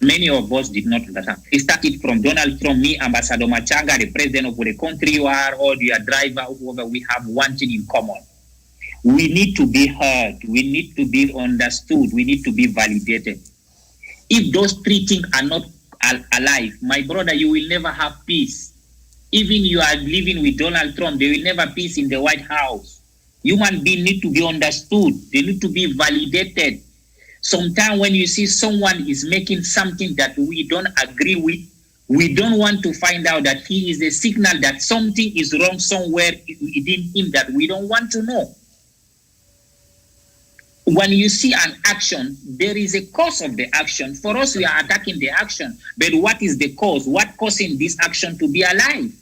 many of us did not understand. It started from Donald Trump, me, Ambassador Machanga, the president of the country you are, or your driver, whoever. We have one thing in common. We need to be heard. We need to be understood. We need to be validated. If those three things are not alive, my brother, you will never have peace. Even you are living with Donald Trump, there will never peace in the White House. Human beings need to be understood. They need to be validated. Sometimes when you see someone is making something that we don't agree with, we don't want to find out that he is a signal that something is wrong somewhere within him that we don't want to know. When you see an action, there is a cause of the action. For us, we are attacking the action. But what is the cause? What causing this action to be alive?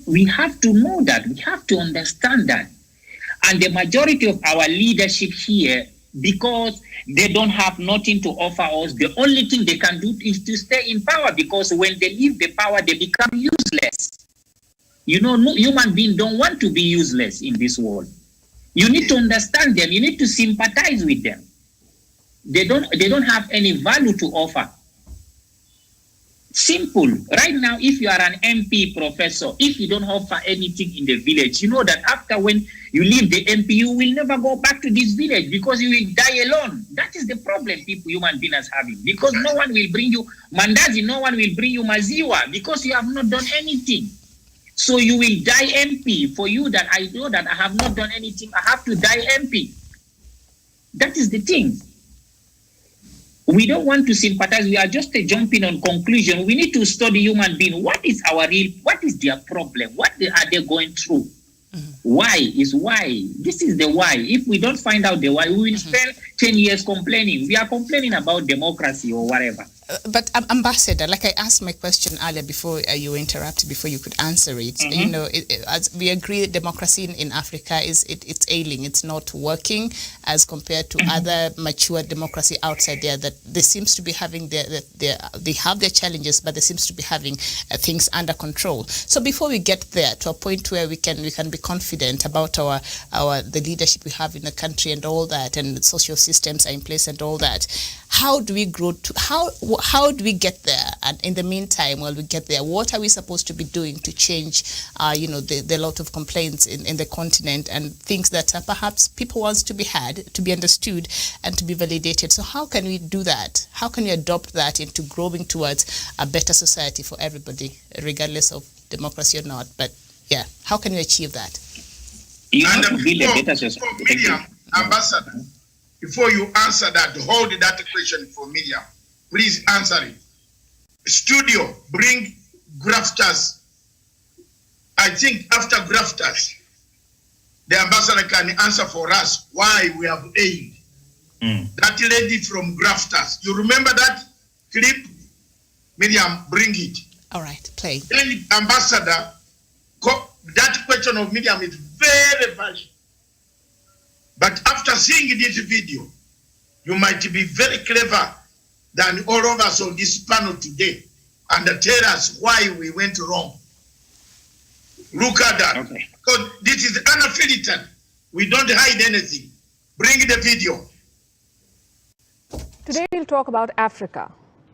We have to know that. We have to understand that. And the majority of our leadership here, because they don't have nothing to offer us, the only thing they can do is to stay in power, because when they leave the power, they become useless. You know, no human being don't want to be useless in this world. You need to understand them. You need to sympathize with them. They don't have any value to offer. Simple. Right now, if you are an MP professor, if you don't offer anything in the village, you know that after when you leave the MP, you will never go back to this village because you will die alone. That is the problem human beings are having. Because no one will bring you mandazi, no one will bring you maziwa because you have not done anything. So you will die MP. For you that I know that I have not done anything, I have to die MP. That is the thing. We don't want to sympathize. We are just jumping on conclusion. We need to study human being. What is their problem? What are they going through? Why is why? This is the why. If we don't find out the why, we will spend 10 years complaining. We are complaining about democracy or whatever. But Ambassador, like I asked my question earlier before you interrupted, before you could answer it, you know, as we agree, democracy in Africa it's ailing, it's not working as compared to other mature democracy outside there. That they seems to be having they have their challenges, but they seems to be having things under control. So before we get there to a point where we can be confident about the leadership we have in the country and all that, and social systems are in place and all that, how do we grow to how do we get there? And in the meantime, while we get there, what are we supposed to be doing to change, the lot of complaints in the continent and things that perhaps people wants to be heard, to be understood, and to be validated? So how can we do that? How can we adopt that into growing towards a better society for everybody, regardless of democracy or not? But yeah, how can we achieve that? You have to build a better society. Miriam, Ambassador, before you answer that, hold that question for Miriam. Please answer it. Studio, bring grafters. I think after grafters, the ambassador can answer for us why we have aid. That lady from grafters. You remember that clip? Miriam, bring it. All right, play. Then ambassador, that question of Miriam is very valid. But after seeing this video, you might be very clever than all of us on this panel today and tell us why we went wrong. Look at that. Okay. Because this is unfiltered. We don't hide anything. Bring the video. Today we'll talk about Africa,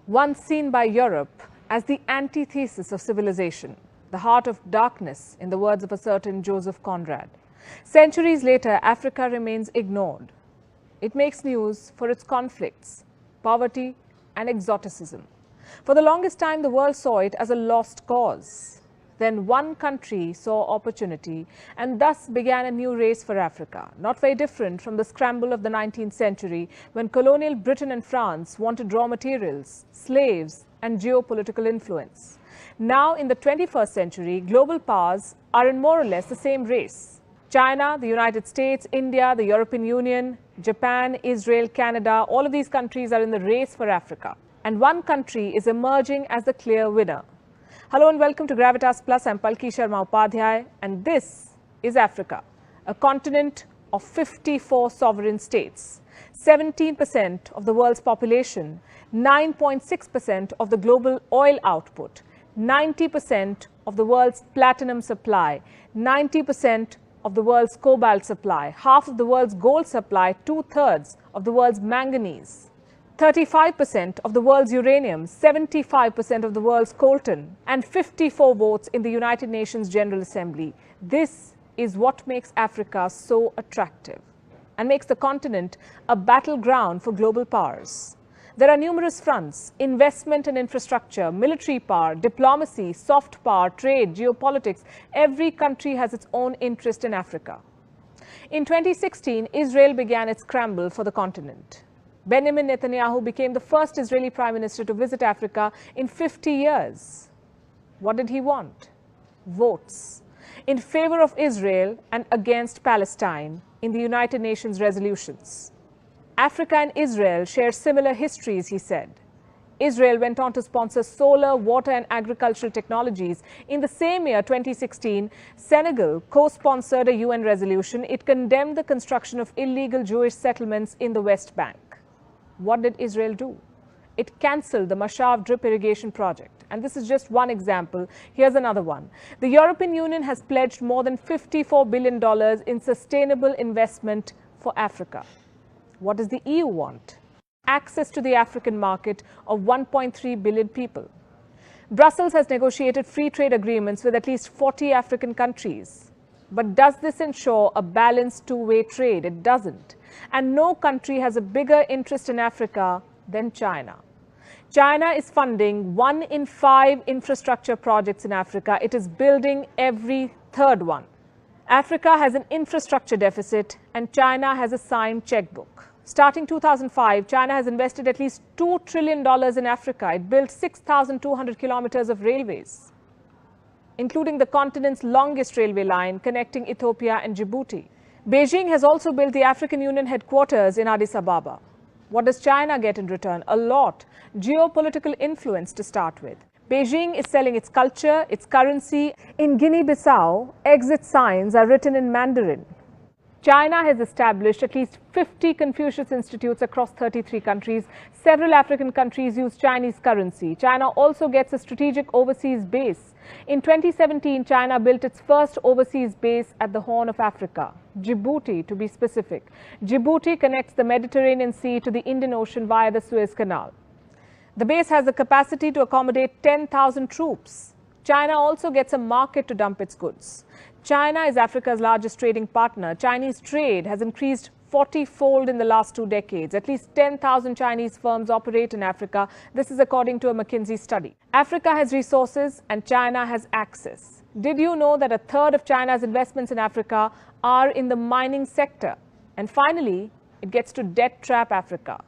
once seen by Europe as the antithesis of civilization, the heart of darkness, in the words of a certain Joseph Conrad. Centuries later, Africa remains ignored. It makes news for its conflicts, poverty, and exoticism. For the longest time, the world saw it as a lost cause. Then one country saw opportunity and thus began a new race for Africa, not very different from the scramble of the 19th century when colonial Britain and France wanted raw materials, slaves and geopolitical influence. Now in the 21st century, global powers are in more or less the same race. China, the United States, India, the European Union, Japan, Israel, Canada, all of these countries are in the race for Africa. And one country is emerging as the clear winner. Hello and welcome to Gravitas Plus. I'm Palki Sharma Upadhyay, and this is Africa, a continent of 54 sovereign states, 17% of the world's population, 9.6% of the global oil output, 90% of the world's platinum supply, 90% of the world's cobalt supply, half of the world's gold supply, 2/3 of the world's manganese, 35% of the world's uranium, 75% of the world's coltan, and 54 votes in the United Nations General Assembly. This is what makes Africa so attractive and makes the continent a battleground for global powers. There are numerous fronts: investment and infrastructure, military power, diplomacy, soft power, trade, geopolitics. Every country has its own interest in Africa. In 2016, Israel began its scramble for the continent. Benjamin Netanyahu became the first Israeli Prime Minister to visit Africa in 50 years. What did he want? Votes in favor of Israel and against Palestine in the United Nations resolutions. Africa and Israel share similar histories, he said. Israel went on to sponsor solar, water and agricultural technologies. In the same year, 2016, Senegal co-sponsored a UN resolution. It condemned the construction of illegal Jewish settlements in the West Bank. What did Israel do? It cancelled the Mashav drip irrigation project. And this is just one example. Here's another one. The European Union has pledged more than $54 billion in sustainable investment for Africa. What does the EU want? Access to the African market of 1.3 billion people. Brussels has negotiated free trade agreements with at least 40 African countries. But does this ensure a balanced two-way trade? It doesn't. And no country has a bigger interest in Africa than China. China is funding 1 in 5 infrastructure projects in Africa. It is building every third one. Africa has an infrastructure deficit and China has a signed checkbook. Starting 2005, China has invested at least $2 trillion in Africa. It built 6,200 kilometers of railways, including the continent's longest railway line connecting Ethiopia and Djibouti. Beijing has also built the African Union headquarters in Addis Ababa. What does China get in return? A lot. Geopolitical influence to start with. Beijing is selling its culture, its currency. In Guinea-Bissau, exit signs are written in Mandarin. China has established at least 50 Confucius Institutes across 33 countries. Several African countries use Chinese currency. China also gets a strategic overseas base. In 2017, China built its first overseas base at the Horn of Africa, Djibouti to be specific. Djibouti connects the Mediterranean Sea to the Indian Ocean via the Suez Canal. The base has the capacity to accommodate 10,000 troops. China also gets a market to dump its goods. China is Africa's largest trading partner. Chinese trade has increased 40-fold in the last 2 decades. At least 10,000 Chinese firms operate in Africa. This is according to a McKinsey study. Africa has resources and China has access. Did you know that 1/3 of China's investments in Africa are in the mining sector? And finally, it gets to debt trap Africa.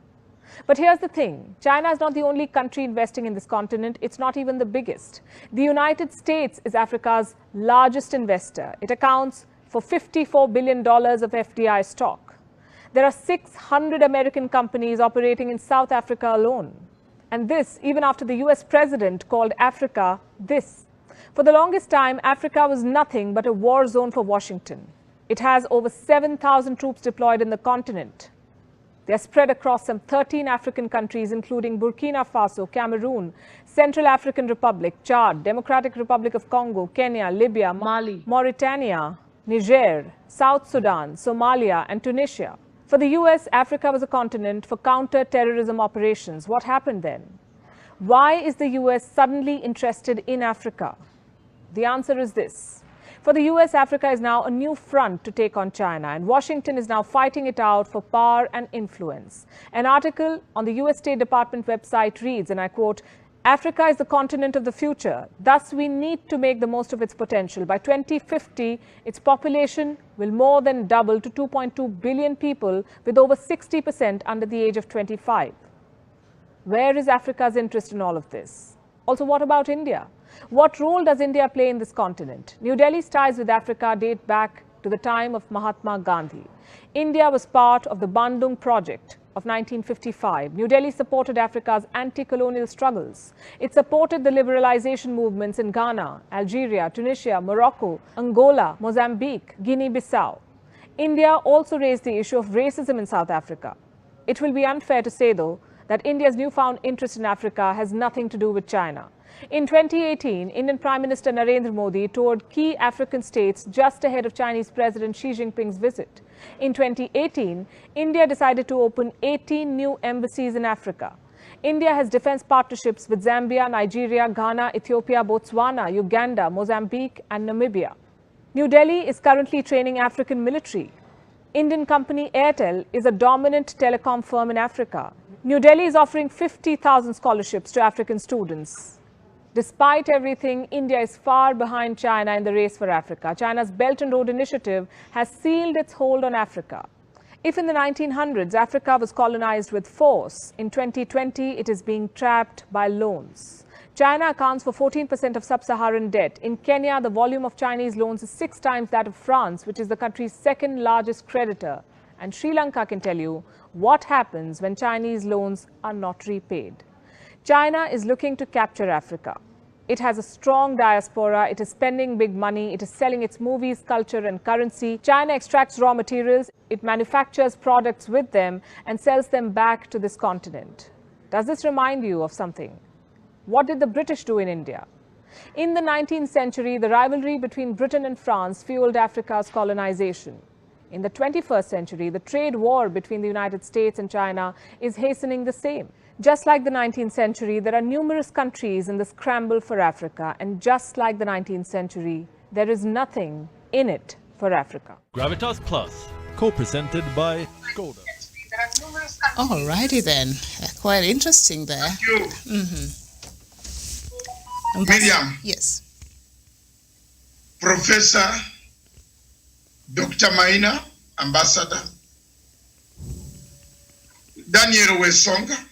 But here's the thing, China is not the only country investing in this continent. It's not even the biggest. The United States is Africa's largest investor. It accounts for $54 billion of FDI stock. There are 600 American companies operating in South Africa alone. And this, even after the US president called Africa this. For the longest time, Africa was nothing but a war zone for Washington. It has over 7,000 troops deployed in the continent. They are spread across some 13 African countries, including Burkina Faso, Cameroon, Central African Republic, Chad, Democratic Republic of Congo, Kenya, Libya, Mali, Mauritania, Niger, South Sudan, Somalia, and Tunisia. For the US, Africa was a continent for counter-terrorism operations. What happened then? Why is the US suddenly interested in Africa? The answer is this. For the US, Africa is now a new front to take on China, and Washington is now fighting it out for power and influence. An article on the US State Department website reads, and I quote, Africa is the continent of the future. Thus, we need to make the most of its potential. By 2050, its population will more than double to 2.2 billion people, with over 60% under the age of 25. Where is Africa's interest in all of this? Also, what about India? What role does India play in this continent? New Delhi's ties with Africa date back to the time of Mahatma Gandhi. India was part of the Bandung Project of 1955. New Delhi supported Africa's anti-colonial struggles. It supported the liberalization movements in Ghana, Algeria, Tunisia, Morocco, Angola, Mozambique, Guinea-Bissau. India also raised the issue of racism in South Africa. It will be unfair to say, though, that India's newfound interest in Africa has nothing to do with China. In 2018, Indian Prime Minister Narendra Modi toured key African states just ahead of Chinese President Xi Jinping's visit. In 2018, India decided to open 18 new embassies in Africa. India has defense partnerships with Zambia, Nigeria, Ghana, Ethiopia, Botswana, Uganda, Mozambique, and Namibia. New Delhi is currently training African military. Indian company Airtel is a dominant telecom firm in Africa. New Delhi is offering 50,000 scholarships to African students. Despite everything, India is far behind China in the race for Africa. China's Belt and Road Initiative has sealed its hold on Africa. If in the 1900s Africa was colonized with force, in 2020 it is being trapped by loans. China accounts for 14% of sub-Saharan debt. In Kenya, the volume of Chinese loans is 6 times that of France, which is the country's second largest creditor. And Sri Lanka can tell you what happens when Chinese loans are not repaid. China is looking to capture Africa. It has a strong diaspora, it is spending big money, it is selling its movies, culture and currency. China extracts raw materials, it manufactures products with them and sells them back to this continent. Does this remind you of something? What did the British do in India? In the 19th century, the rivalry between Britain and France fueled Africa's colonization. In the 21st century, the trade war between the United States and China is hastening the same. Just like the 19th century, there are numerous countries in the scramble for Africa. And just like the 19th century, there is nothing in it for Africa. Gravitas Plus, co-presented by Skoda. Alrighty then. Quite interesting there. Thank you. Miriam. Yes. Professor Dr. Maina, Ambassador. Daniel Wesonga.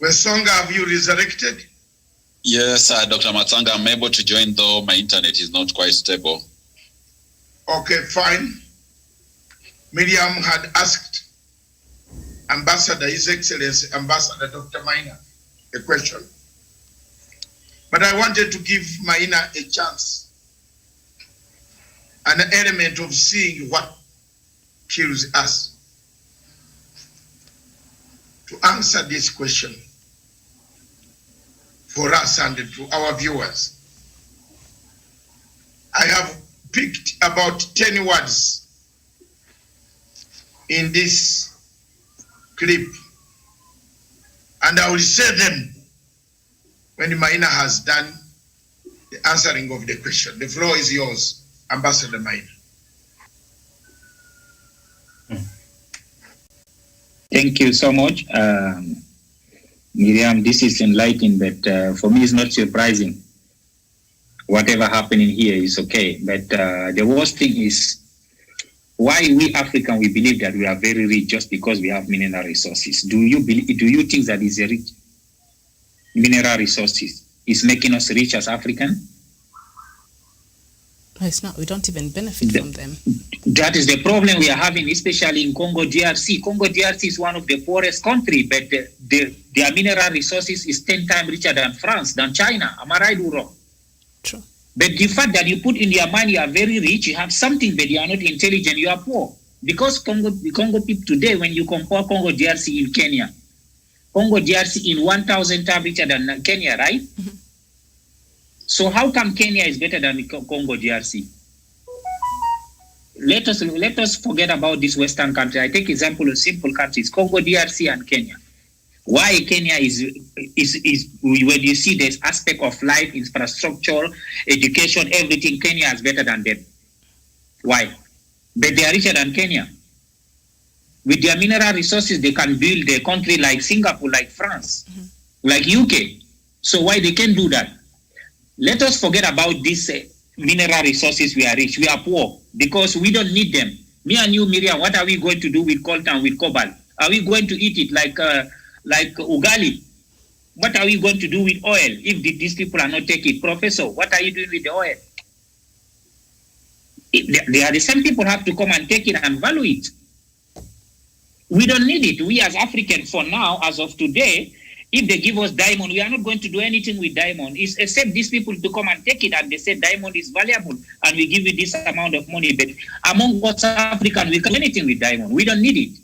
Wesonga, have you resurrected? Yes, Dr. Matsanga, I'm able to join, though my internet is not quite stable. Okay, fine. Miriam had asked Ambassador, His Excellency Ambassador Dr. Maina, a question. But I wanted to give Maina a chance, an element of seeing what kills us, to answer this question for us and to our viewers. I have picked about 10 words in this clip, and I will say them when Maina has done the answering of the question. The floor is yours, Ambassador Maina. Thank you so much. Miriam, this is enlightening, but for me it's not surprising. Whatever happening here is okay. But the worst thing is why we African, we believe that we are very rich just because we have mineral resources. Do you think that is a rich mineral resources is making us rich as African? No, it's not. We don't even benefit from them. That is the problem we are having, especially in Congo DRC. Congo DRC is one of the poorest countries, but their mineral resources is 10 times richer than France, than China. Am I right or wrong? True. But the fact that you put in their mind you are very rich, you have something, but you are not intelligent, you are poor. Because the Congo people today, when you compare Congo DRC in Kenya, Congo DRC in 1,000 times richer than Kenya, right? Mm-hmm. So how come Kenya is better than Congo DRC? Let us forget about this Western country. I take example of simple countries, Congo DRC and Kenya. Why Kenya is when you see this aspect of life, infrastructure, education, everything, Kenya is better than them. Why? But they are richer than Kenya. With their mineral resources, they can build a country like Singapore, like France, like UK. So why they can't do that? Let us forget about these mineral resources. We are rich, we are poor, because we don't need them. Me and you, Miriam, what are we going to do with coltan, with cobalt? Are we going to eat it like ugali? What are we going to do with oil if these people are not taking it? Professor, what are you doing with the oil? They are the same people have to come and take it and value it. We don't need it. We as Africans, for now, as of today, if they give us diamond, we are not going to do anything with diamond. It's except these people to come and take it and they say diamond is valuable and we give you this amount of money. But among us Africans, we can do anything with diamond. We don't need it.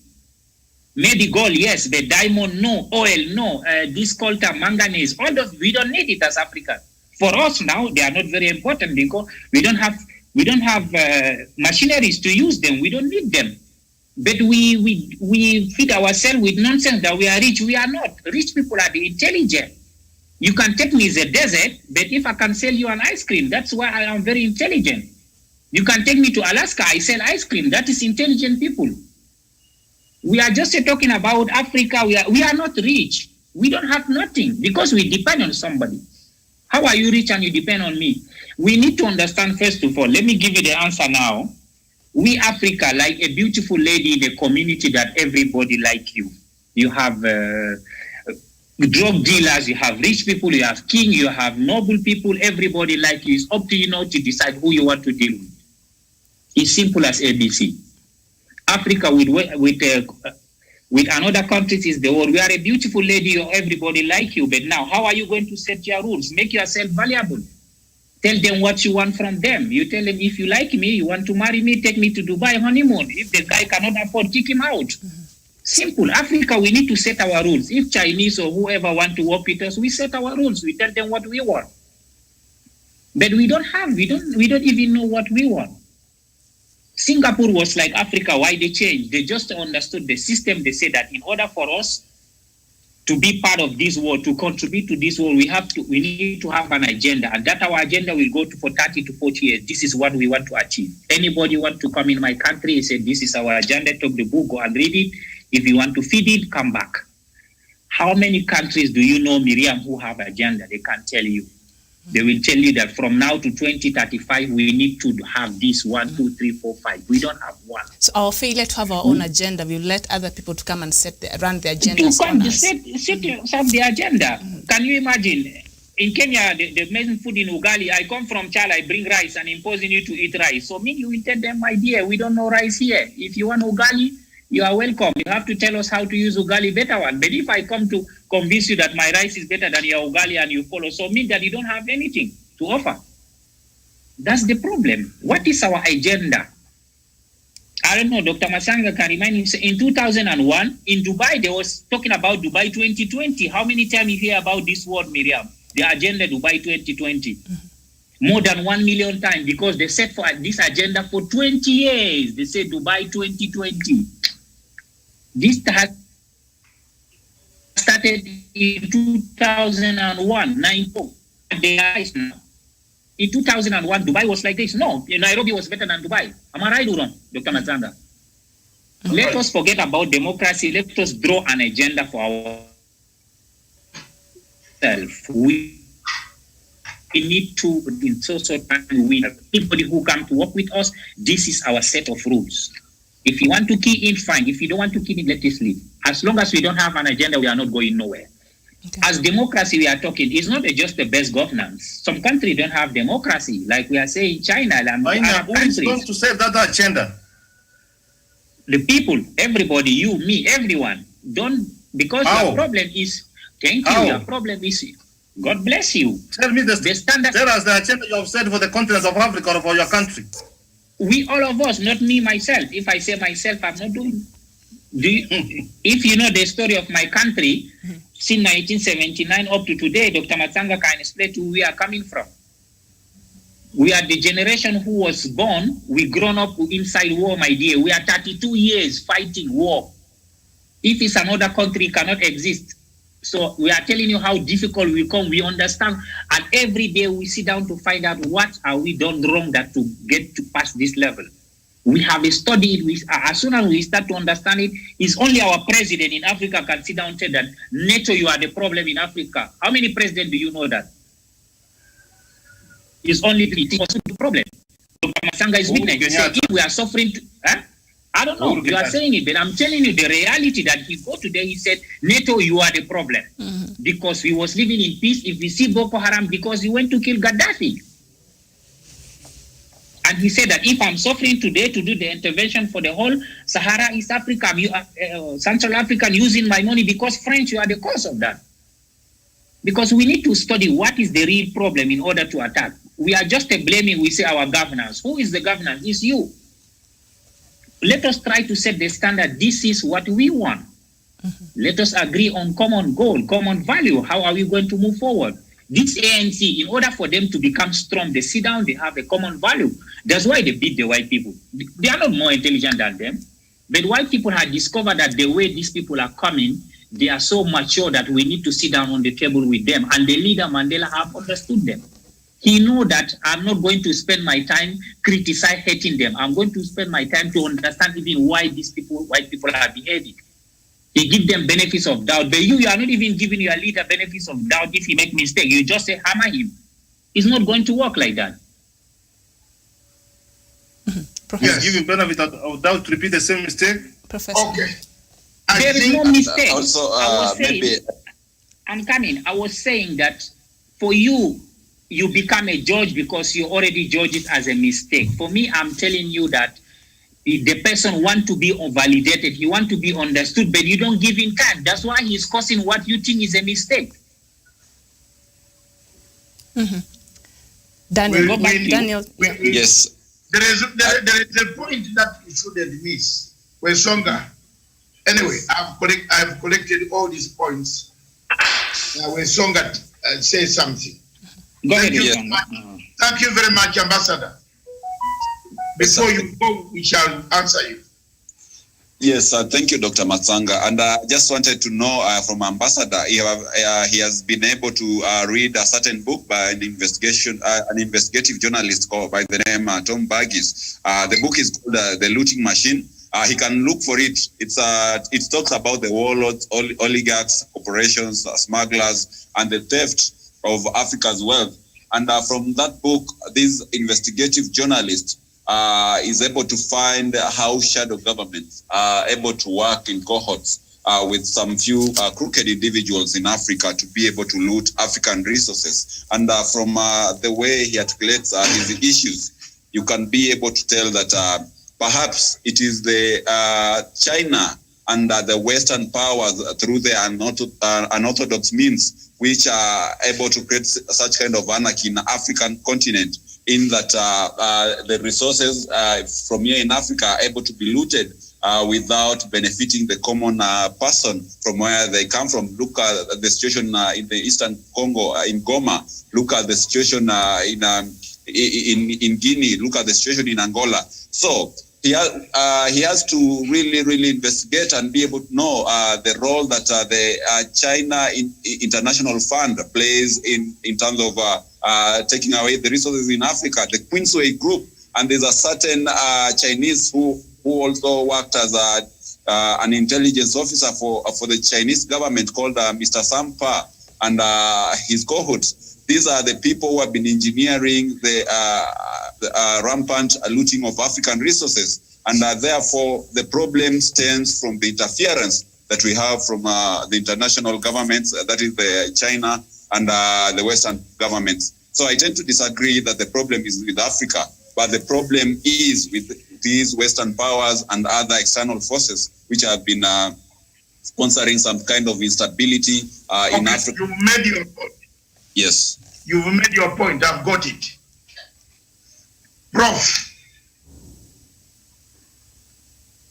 Maybe gold, yes, but diamond, no. Oil, no. This coltan, manganese, all those, we don't need it as Africans. For us now, they are not very important because we don't have machineries to use them. We don't need them. But we feed ourselves with nonsense that we are rich. We are not. Rich people are the intelligent. You can take me as a desert, but if I can sell you an ice cream, that's why I am very intelligent. You can take me to Alaska, I sell ice cream. That is intelligent people. We are just talking about Africa. We are not rich. We don't have nothing because we depend on somebody. How are you rich and you depend on me? We need to understand, first of all, let me give you the answer now. We Africa, like a beautiful lady in a community that everybody like you. You have drug dealers, you have rich people, you have king, you have noble people, everybody like you. It's up to you now to decide who you want to deal with. It's simple as ABC. Africa with another countries is the world. We are a beautiful lady, everybody like you, but now how are you going to set your rules? Make yourself valuable. Tell them what you want from them. You tell them, if you like me, you want to marry me, take me to Dubai honeymoon. If the guy cannot afford, kick him out. Simple. Africa, we need to set our rules. If Chinese or whoever want to work with us, we set our rules. We tell them what we want. But we don't even know what we want. Singapore was like Africa. Why they changed? They just understood the system. They said that in order for us to be part of this world, to contribute to this world, we need to have an agenda, and that our agenda will go to for 30 to 40 years. This is what we want to achieve. Anybody want to come in my country and say, this is our agenda, take the book, go and read it. If you want to feed it, come back. How many countries do you know, Miriam, who have agenda? They can't tell you. They will tell you that from now to 2035, we need to have this 1, 2, 3, 4, 5. We don't have one. So our failure to have our own agenda, we will let other people to come and run the agendas on us. Set the agenda. Can you imagine? In Kenya, the main food in ugali, I come from Chala, I bring rice and imposing you to eat rice. So me, you tell them, my dear, we don't know rice here. If you want ugali, you are welcome. You have to tell us how to use ugali better one. But if I come to convince you that my rice is better than your ugali and you follow, so mean that you don't have anything to offer. That's the problem. What is our agenda? I don't know, Dr. Masanga can remind him, in 2001, in Dubai, they was talking about Dubai 2020. How many times you hear about this word, Miriam? The agenda Dubai 2020. More than 1 million times, because they set for this agenda for 20 years. They say Dubai 2020. This has started in 2001, 9-4. In 2001, Dubai was like this. No, Nairobi was better than Dubai. Am I right or wrong, Dr. Mazanga? Let us forget about democracy. Let us draw an agenda for ourselves. We need to, in social time, anybody who come to work with us, this is our set of rules. If you want to key in, fine. If you don't want to key in, let us leave. As long as we don't have an agenda, we are not going nowhere. Okay. As democracy, we are talking, it's not just the best governance. Some countries don't have democracy, like we are saying China and Arab who countries. is going to set that agenda? The people, everybody, you, me, everyone. Don't, because your problem is, thank you, your problem is, God bless you. Tell me the standard. Tell us the agenda you have set for the continent of Africa or for your country. We, all of us, not me, myself. If I say myself, I'm not doing. If you know the story of my country, since 1979 up to today, Dr. Matsanga can explain to where we are coming from. We are the generation who was born, we grown up inside war, my dear. We are 32 years fighting war. If it's another country, it cannot exist. So we are telling you how difficult we come. We understand, and every day we sit down to find out what are we done wrong that to get to pass this level. We have studied it. As soon as we start to understand it, it's only our president in Africa can sit down and say that NATO, you are the problem in Africa. How many presidents do you know that? It's only the problem. Dr. Masanga is weakness. He said, if we are suffering, I don't know. You are saying it, but I'm telling you the reality that he go today. He said, NATO, you are the problem. Because we was living in peace. If we see Boko Haram, because he went to kill Gaddafi. And he said that if I'm suffering today to do the intervention for the whole Sahara, East Africa, Central Africa, using my money because French, you are the cause of that. Because we need to study what is the real problem in order to attack. We are just blaming, we say, our governors. Who is the governor? It's you. Let us try to set the standard. This is what we want. Let us agree on common goal, common value. How are we going to move forward? This ANC, in order for them to become strong, they sit down, they have a common value. That's why they beat the white people. They are not more intelligent than them. But white people have discovered that the way these people are coming, they are so mature that we need to sit down on the table with them. And the leader, Mandela, have understood them. He know that I'm not going to spend my time criticizing, hating them. I'm going to spend my time to understand even why these people, white people, are behaving. He give them benefits of doubt. But you are not even giving your leader benefits of doubt if he make mistake. You just say, hammer him. It's not going to work like that. Yes. Give him benefit of doubt to repeat the same mistake? Professor. Okay. There is no mistake. Also, I'm coming. I was saying that for you, you become a judge because you already judge it as a mistake. For me, I'm telling you that the person want to be validated, he want to be understood, but you don't give him time. That's why he's causing what you think is a mistake. Daniel, Daniel. Yes. There is a point that you shouldn't miss. Where Songa. Anyway, I've collected all these points. When Songa says something. Thank you very much, Ambassador. Before you go, we shall answer you. Yes, thank you, Dr. Matsanga. And I just wanted to know from Ambassador, he has been able to read a certain book by an investigative journalist called by the name Tom Burgess. The book is called The Looting Machine. He can look for it. It talks about the warlords, oligarchs, corporations, smugglers, and the theft of Africa's wealth. And from that book, this investigative journalist is able to find how shadow governments are able to work in cohorts with some few crooked individuals in Africa to be able to loot African resources. And from the way he articulates his issues, you can be able to tell that perhaps it is the China and the Western powers through their unorthodox means which are able to create such kind of anarchy in the African continent, in that the resources from here in Africa are able to be looted without benefiting the common person from where they come from. Look at the situation in the Eastern Congo, in Goma. Look at the situation in Guinea. Look at the situation in Angola. So he has to really investigate and be able to know the role that the China International Fund plays in terms of taking away the resources in Africa, the Queensway Group. And there's a certain Chinese who also worked as an intelligence officer for the Chinese government called Mr. Sampa and his cohorts. These are the people who have been engineering the rampant looting of African resources. And therefore, the problem stems from the interference that we have from the international governments, that is the China and the Western governments. So I tend to disagree that the problem is with Africa, but the problem is with these Western powers and other external forces which have been sponsoring some kind of instability in Africa. You've made your point. Yes. You've made your point. I've got it. Prof,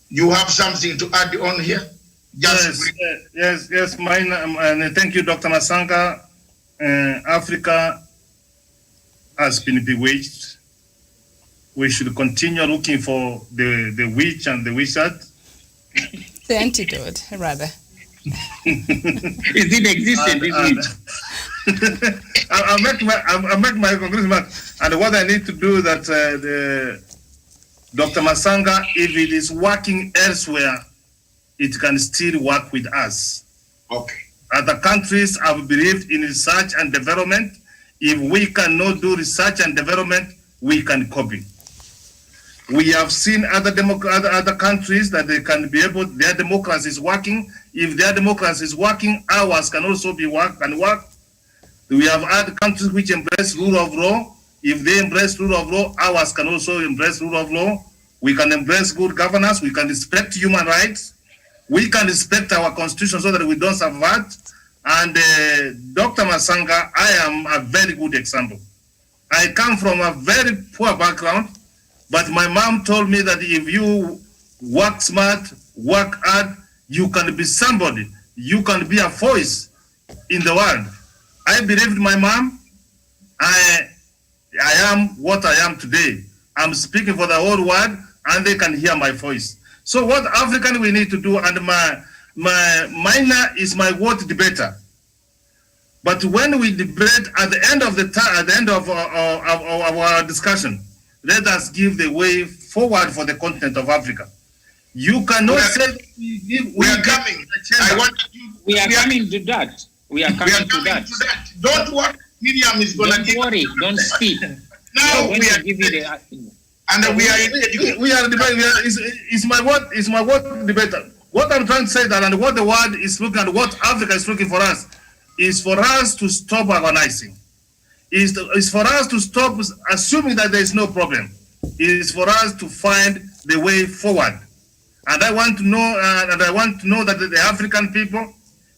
you have something to add on here? Yes, mine. And thank you, Dr. Masanga. Africa has been bewitched. We should continue looking for the witch and the wizard. The antidote, rather. Is it existent, I'll make my conclusion, and what I need to do that Dr. Masanga, if it is working elsewhere, it can still work with us. Okay. Other countries have believed in research and development. If we cannot do research and development, we can copy. We have seen other countries that they can be able, their democracy is working. If their democracy is working, ours can also be work. We have other countries which embrace rule of law. If they embrace rule of law, ours can also embrace rule of law. We can embrace good governance. We can respect human rights. We can respect our constitution so that we don't subvert. And Dr. Masanga, I am a very good example. I come from a very poor background, but my mom told me that if you work smart, work hard, you can be somebody. You can be a voice in the world. I believed my mom. I am what I am today. I'm speaking for the whole world, and they can hear my voice. So what African we need to do, and my minor is my word debater. But when we debate at the end of our discussion, let us give the way forward for the continent of Africa. You cannot say we are coming. We are coming to that. We are coming to that. Don't worry, Miriam is going to give. Don't worry, don't speak. Now we are give you the. And we are debating. It's my word debater. What I'm trying to say that, and what the world is looking at, what Africa is looking for us, is for us to stop organizing. Is for us to stop assuming that there is no problem. It is for us to find the way forward. And I want to know, that the African people,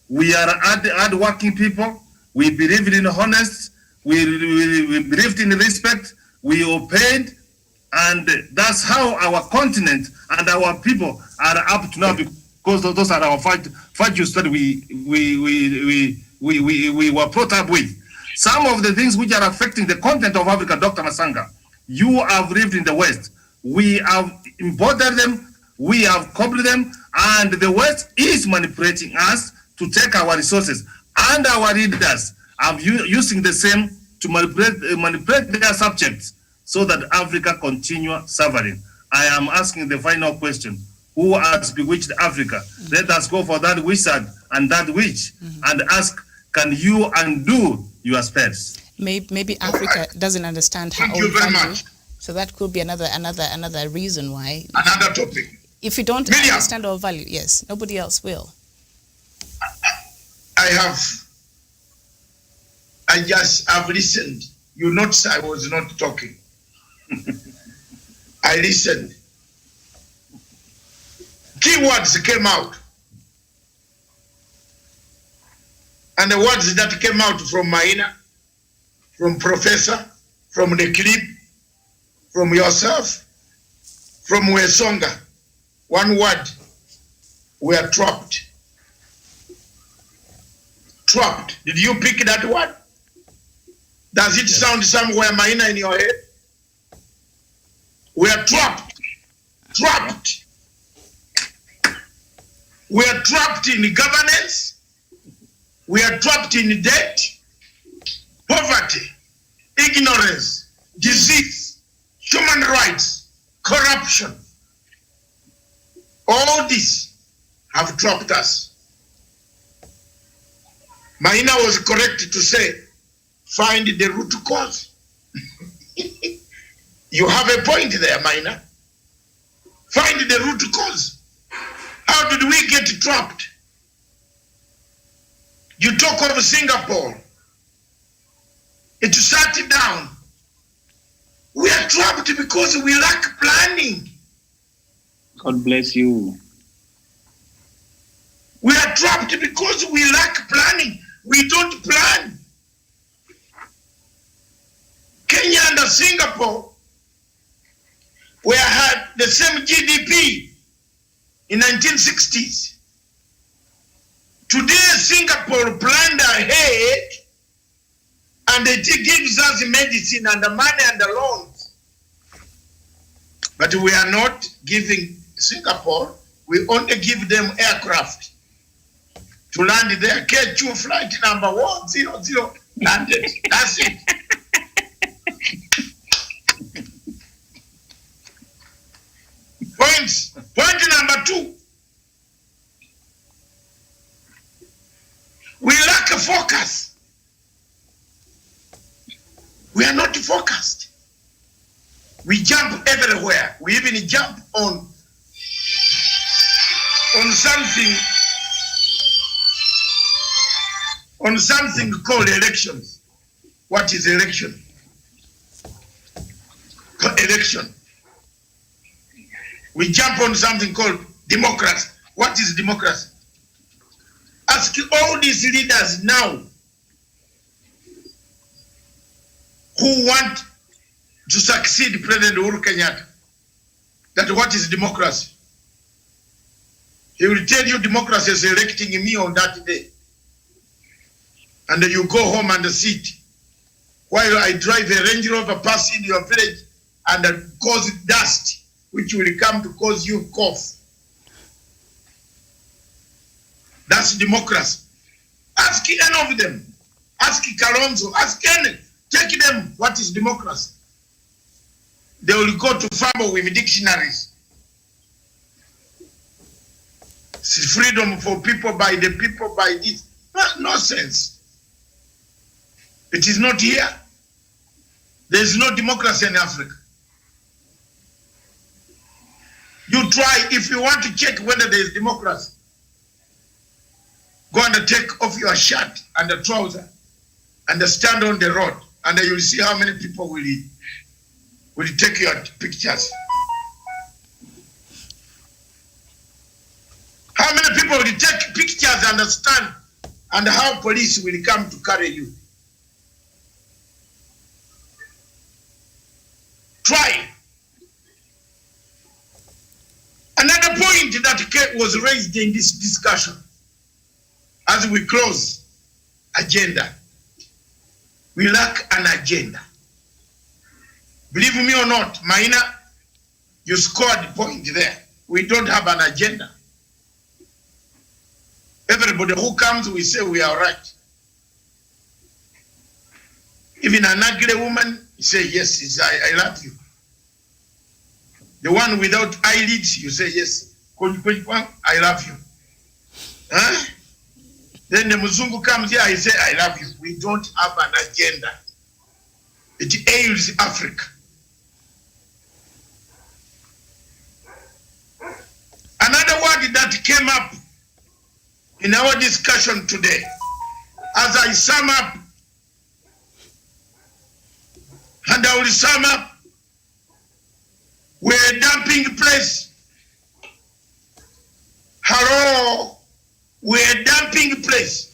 we are hard-working people. We believe in honest. We believe in respect. We obeyed, and that's how our continent and our people are up to now, because those are our values that we were brought up with. Some of the things which are affecting the continent of Africa, Dr. Masanga, you have lived in the West. We have imported them, we have copied them, and the West is manipulating us to take our resources. And our leaders are using the same to manipulate their subjects so that Africa continue suffering. I am asking the final question. Who has bewitched Africa? Let us go for that wizard and that witch and ask, can you undo your spells? Maybe Africa doesn't understand how. Thank you very much. So that could be another reason why. Another topic. If you don't understand our value, yes, nobody else will. I just have listened. You notice I was not talking. I listened. Keywords came out. And the words that came out from Maina, from Professor, from the clip, from yourself, from Wesonga, one word, we are trapped. Trapped. Did you pick that word? Does it sound somewhere, Maina, in your head? We are trapped. Trapped. We are trapped in governance. We are trapped in debt, poverty, ignorance, disease, human rights, corruption. All these have trapped us. Maina was correct to say, find the root cause. You have a point there, Maina. Find the root cause. How did we get trapped? You talk of Singapore. It sat down. We are trapped because we lack planning. God bless you. We are trapped because we lack planning. We don't plan. Kenya and Singapore had the same GDP in 1960s. Today, Singapore planned ahead, and it gives us medicine and the money and the loans. But we are not giving Singapore, we only give them aircraft to land there. K2 flight number 100 landed. That's it. We are not focused. We jump everywhere. We even jump on something called elections. What is election? Election. We jump on something called democracy. What is democracy? Ask all these leaders now who want to succeed President Uhuru Kenyatta that what is democracy? He will tell you democracy is electing me on that day. And then you go home and sit while I drive a Range Rover past in your village and cause dust, which will come to cause you cough. That's democracy. Ask any of them. Ask Kalonzo. Ask any. Take them. What is democracy? They will go to fumble with dictionaries. It's freedom for people by the people by this. Nonsense. It is not here. There is no democracy in Africa. You try, if you want to check whether there is democracy, go and take off your shirt and the trouser and stand on the road, and you will see how many people will take your pictures. How many people will take pictures and stand, and how police will come to carry you? Try. Another point that was raised in this discussion as we close, agenda. We lack an agenda. Believe me or not, Maina, you scored the point there. We don't have an agenda. Everybody who comes, we say we are right. Even an ugly woman, say yes, I love you. The one without eyelids, you say yes, I love you. Huh? Then the Muzungu comes here, I say I love you. We don't have an agenda. It ails Africa. Another word that came up in our discussion today, as I sum up, and I will sum up, we're a dumping place. Hello, we're a dumping place.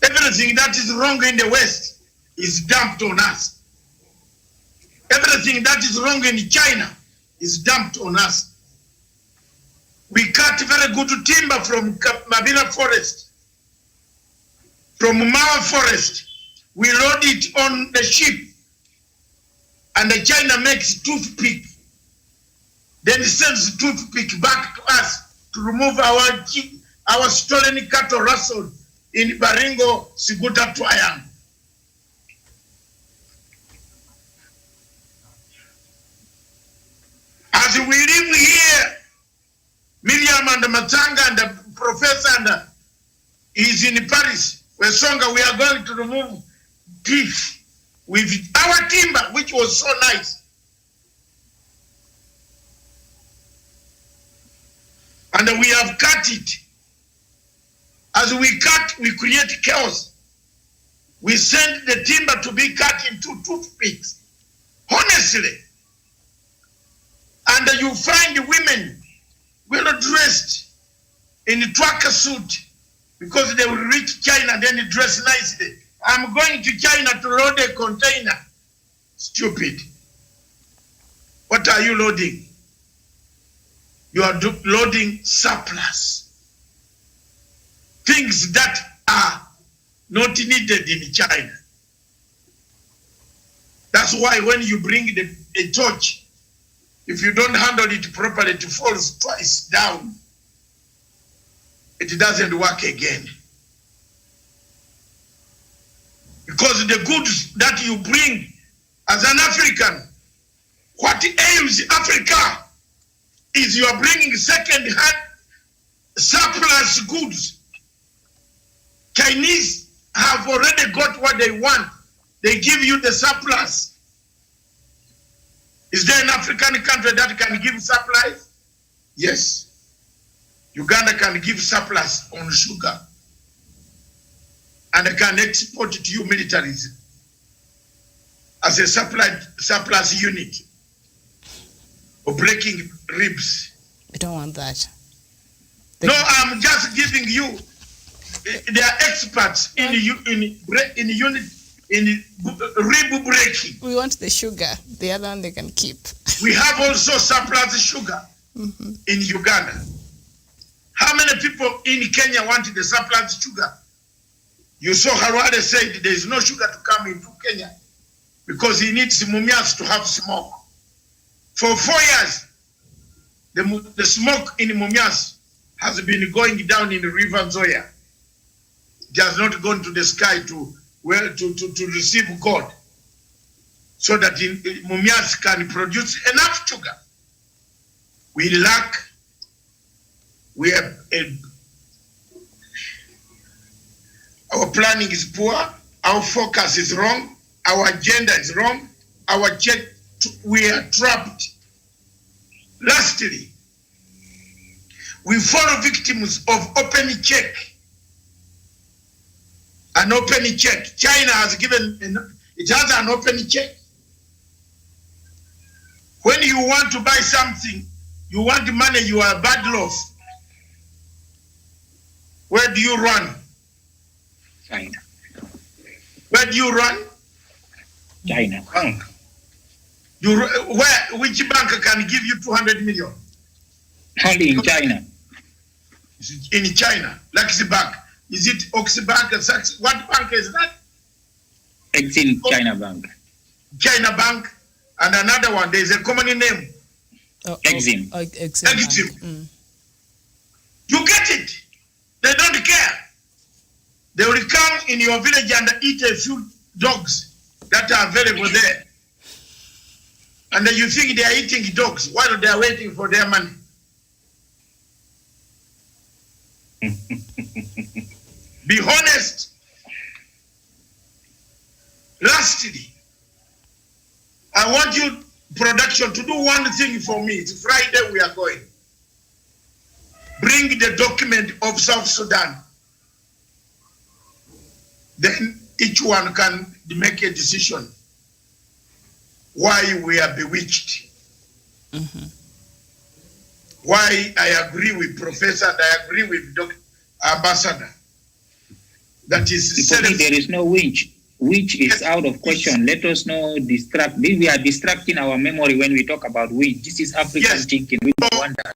Everything that is wrong in the West is dumped on us. Everything that is wrong in China is dumped on us. We cut very good timber from Mabila forest, from Mao forest. We load it on the ship, and the China makes toothpick. Then it sends the toothpick back to us to remove our stolen cattle rustled in Baringo, Siguta Triangle. As we live here, Miriam and Matanga and the professor and is in Paris, where Songa, we are going to remove teeth with our timber, which was so nice. And we have cut it. As we cut, we create chaos. We send the timber to be cut into toothpicks. Honestly. And you find women well dressed in a tracker suit because they will reach China, then they dress nicely. I'm going to China to load a container. Stupid. What are you loading? You are loading surplus. Things that are not needed in China. That's why when you bring a torch, if you don't handle it properly, it falls twice down. It doesn't work again. Because the goods that you bring as an African, what ails Africa is you are bringing second-hand surplus goods. Chinese have already got what they want. They give you the surplus. Is there an African country that can give supplies? Yes. Uganda can give surplus on sugar and can export it to you militaries as a surplus unit or breaking ribs. We don't want that. No, I'm just giving you. They are experts in unit in rib breaking. We want the sugar. The other one they can keep. We have also surplus sugar in Uganda. How many people in Kenya want the surplus sugar? You saw Harwade said there is no sugar to come into Kenya because he needs Mumias to have smoke. For 4 years, the smoke in Mumias has been going down in the river Nzoia. It has not gone to the sky to receive God, so that Mumias can produce enough sugar. We lack. We have our planning is poor. Our focus is wrong. Our agenda is wrong. We are trapped. Lastly, we fall victims of open check. An open check. China has given, it has an open check. When you want to buy something, you want money, you are bad off. Where do you run? China. Where do you run? China. Bank. Which bank can give you 200 million? Only in China. In China, Luxy Bank. Is it Oxybank? What bank is that? Exim China Bank. China Bank, and another one. There is a common name. Exim. Exim. You get it. They don't care. They will come in your village and eat a few dogs that are available there. And then you think they are eating dogs while they are waiting for their money. Be honest. Lastly, I want you, production, to do one thing for me. It's Friday, we are going. Bring the document of South Sudan. Then each one can make a decision why we are bewitched. Why I agree with Professor and I agree with Dr. Ambassador. That is, for me, there is no winch. Which is out of question. Let us not distract. We are distracting our memory when we talk about winch. This is African thinking. We don't want that.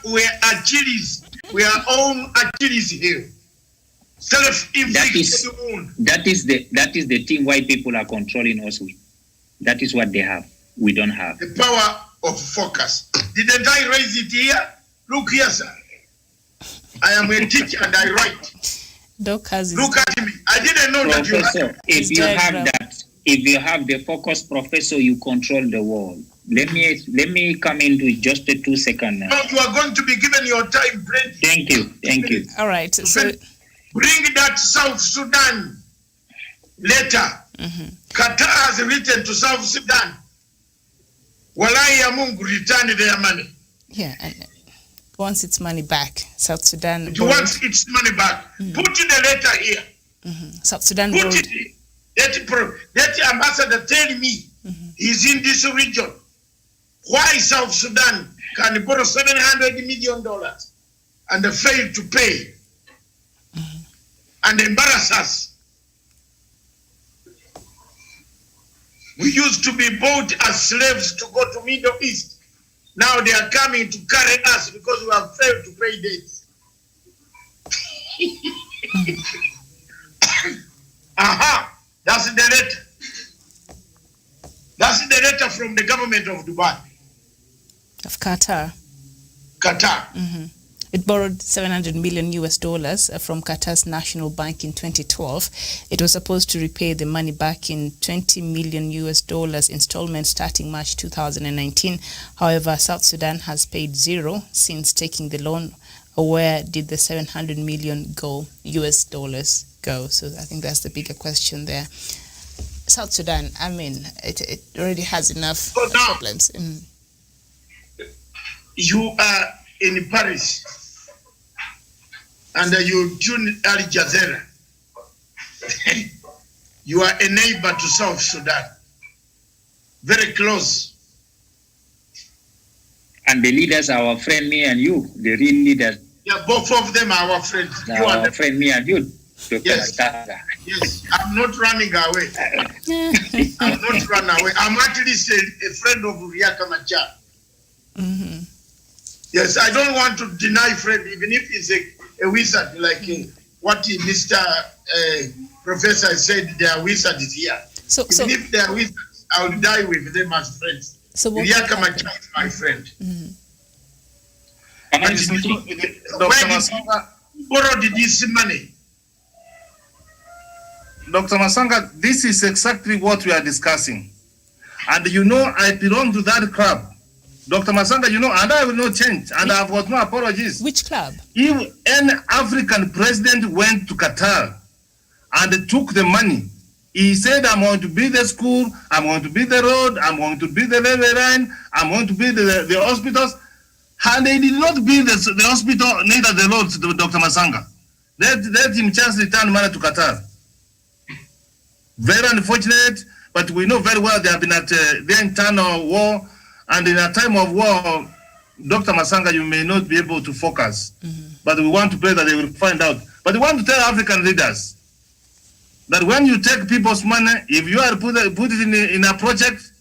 We are Achilles. We are own Achilles here. Self-inflicted wound. That is the thing why people are controlling us with. That is what they have. We don't have. The power of focus. Didn't I raise it here? Look here, sir. I am a teacher and I write. Doc has Look at me. I didn't know Professor, that you had if you have that, if you have the focus, Professor, you control the world. Let me come into just a 2 second now. No, you are going to be given your time. Thank you. All right. So bring that South Sudan letter. Qatar has written to South Sudan. Walai ya Mungu, return their money. Yeah, and wants its money back. South Sudan. It wants its money back. Put the letter here. South Sudan. Put it. That ambassador tell me he's in this region. Why South Sudan can borrow $700 million and fail to pay and embarrass us? We used to be bought as slaves to go to Middle East. Now they are coming to carry us because we have failed to pay debts. That's the letter. That's the letter from the government of Dubai. Of Qatar. Qatar. It borrowed $700 million from Qatar's National Bank in 2012. It was supposed to repay the money back in $20 million installments starting March 2019. However, South Sudan has paid zero since taking the loan, where did the 700 million go, US dollars go? So I think that's the bigger question there. South Sudan, I mean, it already has enough problems. You are in Paris, and you tune Al Jazeera. You are a neighbor to South Sudan, very close. And the leaders are our friend, me and you, the real leaders. Yeah, both of them are our friends. You are our friend, me and you. Yes, yes, I'm not running away. I'm not running away. I'm at least a friend of Riaka Machar. Mm-hmm. Yes, I don't want to deny friend, even if he's a wizard, like what Mr. Professor said, they are wizards here. Even if they are wizards, I will die with them as friends. So Riaka Machar is my friend. Mm-hmm. Where borrowed this money? Dr. Masanga, this is exactly what we are discussing. And you know, I belong to that club. Dr. Masanga, you know, and I will not change, and I've got no apologies. Which club? If an African president went to Qatar and took the money, he said, I'm going to build the school, I'm going to build the road, I'm going to build the railway line, I'm going to build the hospitals, and they did not build the hospital, neither the roads, Dr. Masanga. Let him just return money to Qatar. Very unfortunate, but we know very well they have been at their internal war, and in a time of war, Dr. Masanga, you may not be able to focus, but we want to pray that they will find out. But we want to tell African leaders that when you take people's money, if you are put it in a project,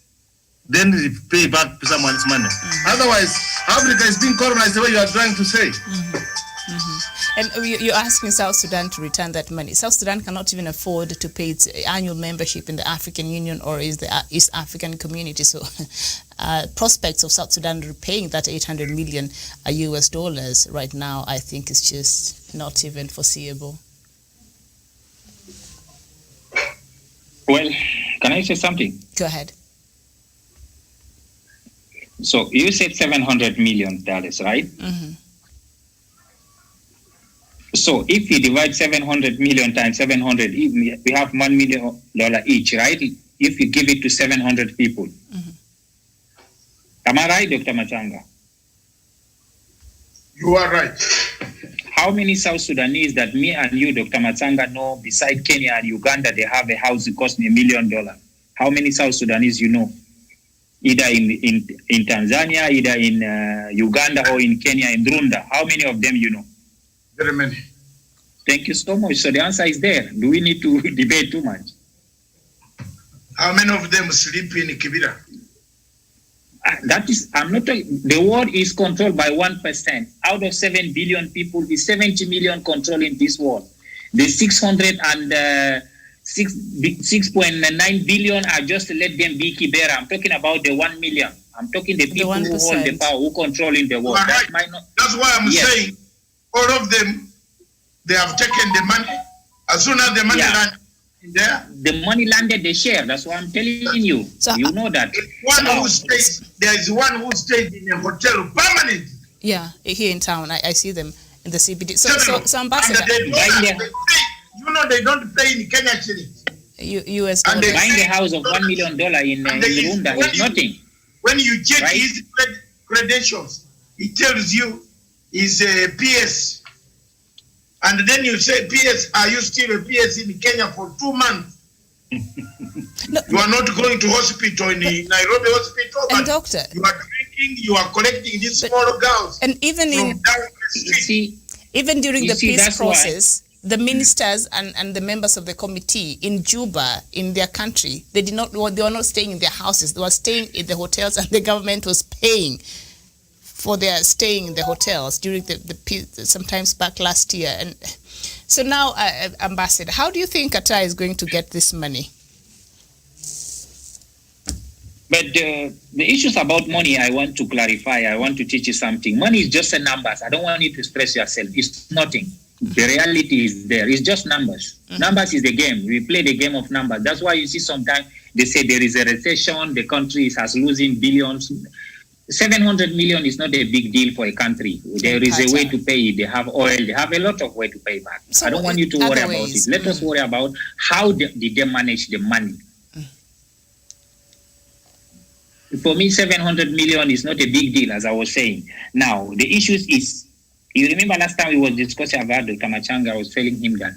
then you pay back someone's money. Otherwise, Africa is being colonized the way you are trying to say. And you're asking South Sudan to return that money. South Sudan cannot even afford to pay its annual membership in the African Union or is the East African Community. So prospects of South Sudan repaying that 800 million US dollars right now, I think is just not even foreseeable. Well, can I say something? Go ahead. So you said $700 million, right? Mm-hmm. So if you divide 700 million times 700, we have $1 million each, right? If you give it to 700 people. Mm-hmm. Am I right, Dr. Machanga? You are right. How many South Sudanese that me and you, Dr. Machanga, know beside Kenya and Uganda, they have a house that costs me $1 million? How many South Sudanese you know? Either in Tanzania, either in Uganda or in Kenya, in Rwanda. How many of them you know? Very many. Thank you so much. So the answer is there. Do we need to debate too much? How many of them sleep in Kibera? That is, I'm not talking, the world is controlled by 1%. Out of 7 billion people, is 70 million controlling this world. The 6.9 billion are just let them be Kibera. I'm talking about the 1 million. I'm talking the people who hold the power, who controlling the world. Right. That's why I'm saying all of them, they have taken the money. As soon as the money landed there, the money landed, they share. That's what I'm telling you. So, you know that. There is one who stayed in a hotel permanently. Yeah, here in town. I see them in the CBD. So Ambassador, you know they don't pay in Kenya shillings. US and they buying the house of $1 million in Rwanda is nothing. When you check his credentials, he tells you he's a PS. And then you say, PS, are you still a PS in Kenya for 2 months? No, you are not going to hospital in Nairobi hospital, but doctor, you are drinking, you are collecting these small girls. And even even during the peace process, the ministers and the members of the committee in Juba, in their country, they were not staying in their houses. They were staying in the hotels, and the government was paying for their staying in the hotels during the sometimes back last year. And so now, Ambassador, how do you think Qatar is going to get this money? But the issues about money, I want to clarify. I want to teach you something. Money is just a numbers. I don't want you to stress yourself. It's nothing. The reality is there. It's just numbers. Numbers is the game. We play the game of numbers. That's why you see sometimes they say there is a recession. The country has losing billions. 700 million is not a big deal for a country. There is a way to pay. They have oil. They have a lot of way to pay back. So I don't want you to worry about it. Let us worry about how did they manage the money. For me, 700 million is not a big deal, as I was saying. Now, the issue is, you remember last time we were discussing about Dr. Machanga, I was telling him that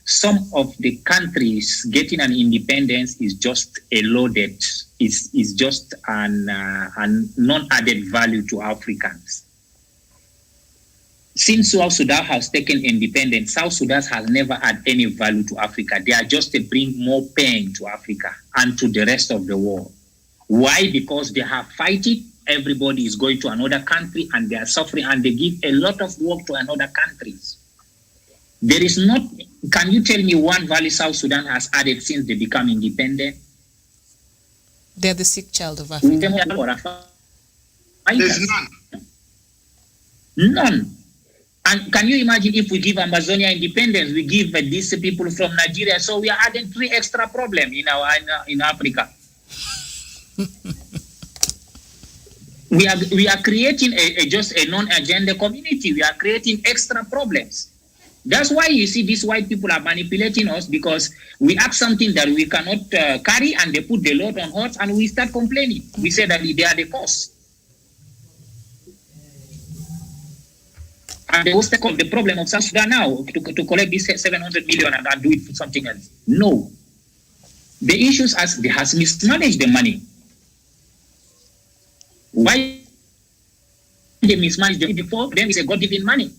some of the countries getting an independence is just a loaded, is just an non-added value to Africans. Since South Sudan has taken independence, South Sudan has never had any value to Africa. They are just to bring more pain to Africa and to the rest of the world. Why? Because they have fighting. Everybody is going to another country and they are suffering and they give a lot of work to another countries. There is not, can you tell me one value South Sudan has added since they become independent? They're the sick child of Africa. There's none. None. And can you imagine if we give Amazonia independence, we give these people from Nigeria, so we are adding 3 extra problems in Africa. We are creating just a non-agenda community. We are creating extra problems. That's why you see these white people are manipulating us, because we ask something that we cannot carry and they put the load on us and we start complaining. We say that they are the cause. And they will take up the problem of South Sudan now to collect this 700 million and do it for something else. No. The issues as they has mismanaged the money. Why they mismanage the money before? Then it's a God-given money.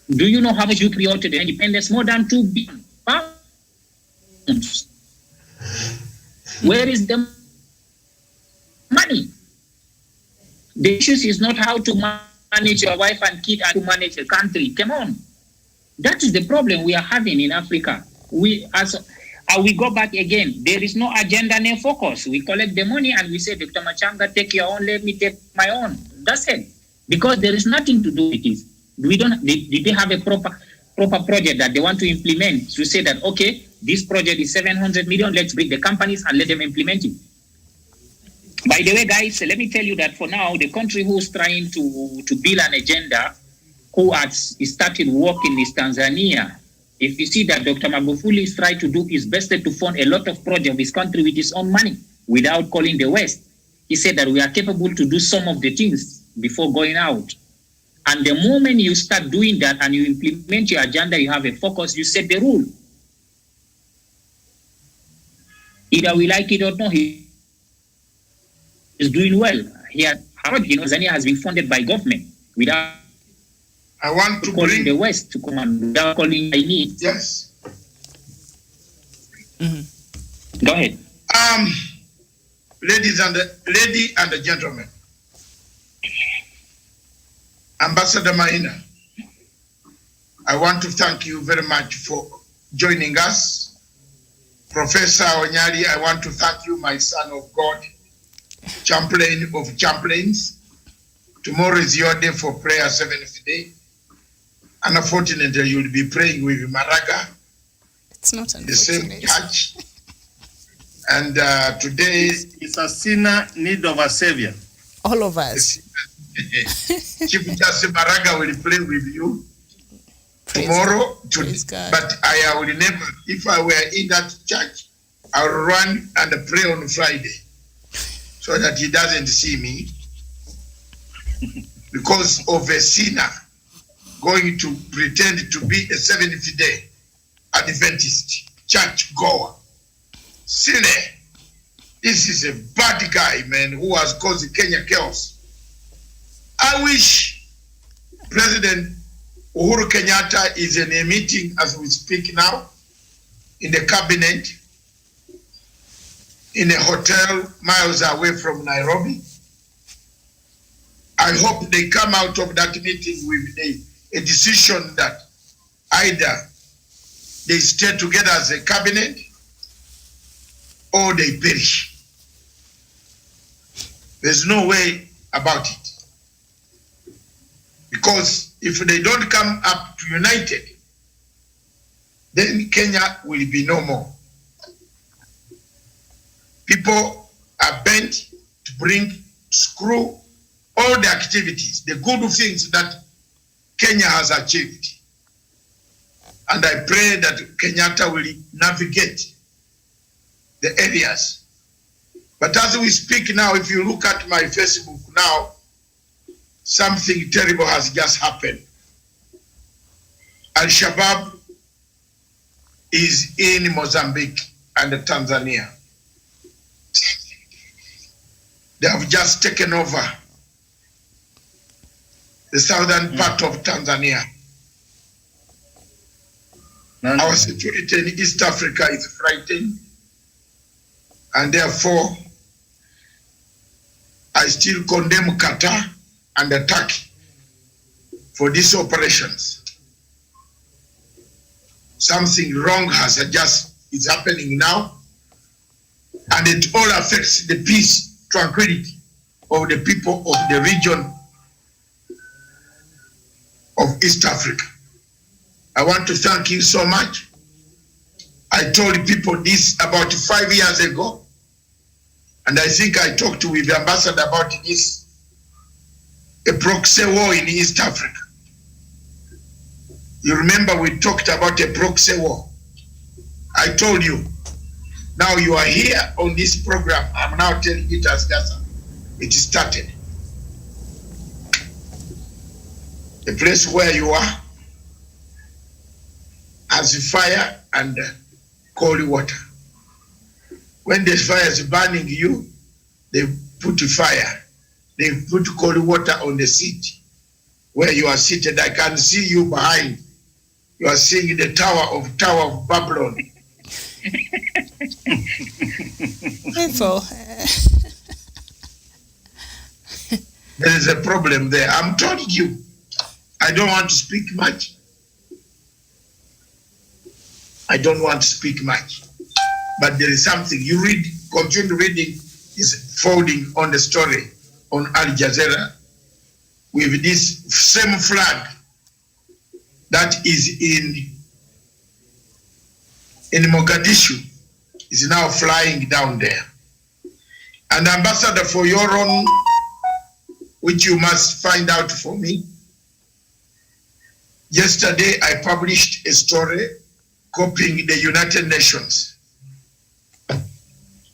Do you know how much you created the independence? More than 2 billion pounds. Where is the money? The issue is not how to manage your wife and kid and to manage a country. Come on. That is the problem we are having in Africa. We go back again. There is no agenda, no focus. We collect the money and we say, Dr. Machanga, take your own, let me take my own. That's it. Because there is nothing to do with this. Did they have a proper project that they want to implement to say that, okay, this project is 700 million, let's bring the companies and let them implement it. By the way, guys, let me tell you that for now, the country who's trying to build an agenda, who has started working is Tanzania. If you see that Dr. Magufuli is trying to do his best to fund a lot of projects of his country with his own money without calling the West. He said that we are capable to do some of the things before going out. And the moment you start doing that and you implement your agenda, you have a focus, you set the rule. Either we like it or not, he is doing well. Tanzania has been funded by government without calling the West to come and without calling Chinese. Yes. Mm-hmm. Go ahead. Ladies and gentlemen, Ambassador Maina, I want to thank you very much for joining us. Professor Onyari, I want to thank you, my son of God, champion of champions. Tomorrow is your day for prayer, 7th day. And unfortunately, you'll be praying with Maraga. It's not the same church. And today is a sinner need of a savior. All of us. Chief Justice Maraga will pray with you tomorrow. But I will never, if I were in that church, I will run and pray on Friday so that he doesn't see me because of a sinner going to pretend to be a 70th day Adventist church goer. Silly. This is a bad guy, man, who has caused Kenya chaos. I wish President Uhuru Kenyatta is in a meeting as we speak now in the cabinet in a hotel miles away from Nairobi. I hope they come out of that meeting with a decision that either they stay together as a cabinet or they perish. There's no way about it. Because if they don't come up to united, then Kenya will be no more. People are bent to screw all the activities, the good things that Kenya has achieved. And I pray that Kenyatta will navigate the areas. But as we speak now, if you look at my Facebook now, something terrible has just happened. Al-Shabaab is in Mozambique and Tanzania. They have just taken over the southern part of Tanzania. Our security in East Africa is frightening, and therefore I still condemn Qatar and Turkey for these operations. Something wrong is happening now, and it all affects the peace, tranquility of the people of the region of East Africa. I want to thank you so much. I told people this about 5 years ago, and I think I talked with the ambassador about this, a proxy war in East Africa. You remember we talked about a proxy war. I told you. Now you are here on this program. I'm now telling it as Gaza. It started. The place where you are has fire and cold water. When the fire is burning you, they put fire. They put cold water on the seat where you are seated. I can see you behind. You are seeing the Tower of Babylon. There is a problem there. I'm telling you. I don't want to speak much. I don't want to speak much. But there is something. You read, continue reading, is folding on the story on Al Jazeera with this same flag that is in Mogadishu is now flying down there. And Ambassador, for your own, which you must find out for me, yesterday I published a story copying the United Nations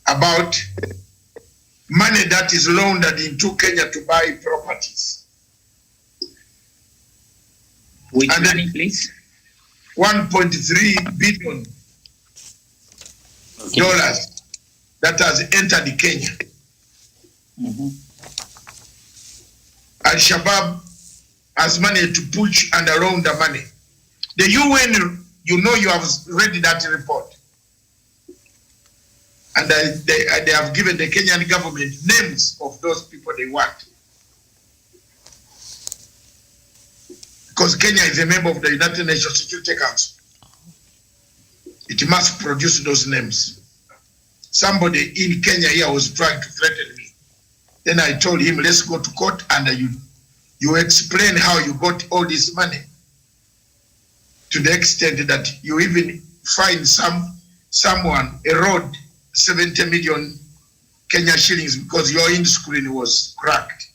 about money that is laundered into Kenya to buy properties. Which money, please? $1.3 billion dollars that has entered Kenya. Al-Shabaab has managed to push and around the money. The UN, you know, you have read that report. And they have given the Kenyan government names of those people they want. Because Kenya is a member of the United Nations Security Council. It must produce those names. Somebody in Kenya here was trying to threaten me. Then I told him, let's go to court and you explain how you got all this money, to the extent that you even find someone, a road, 70 million Kenya shillings because your windscreen was cracked.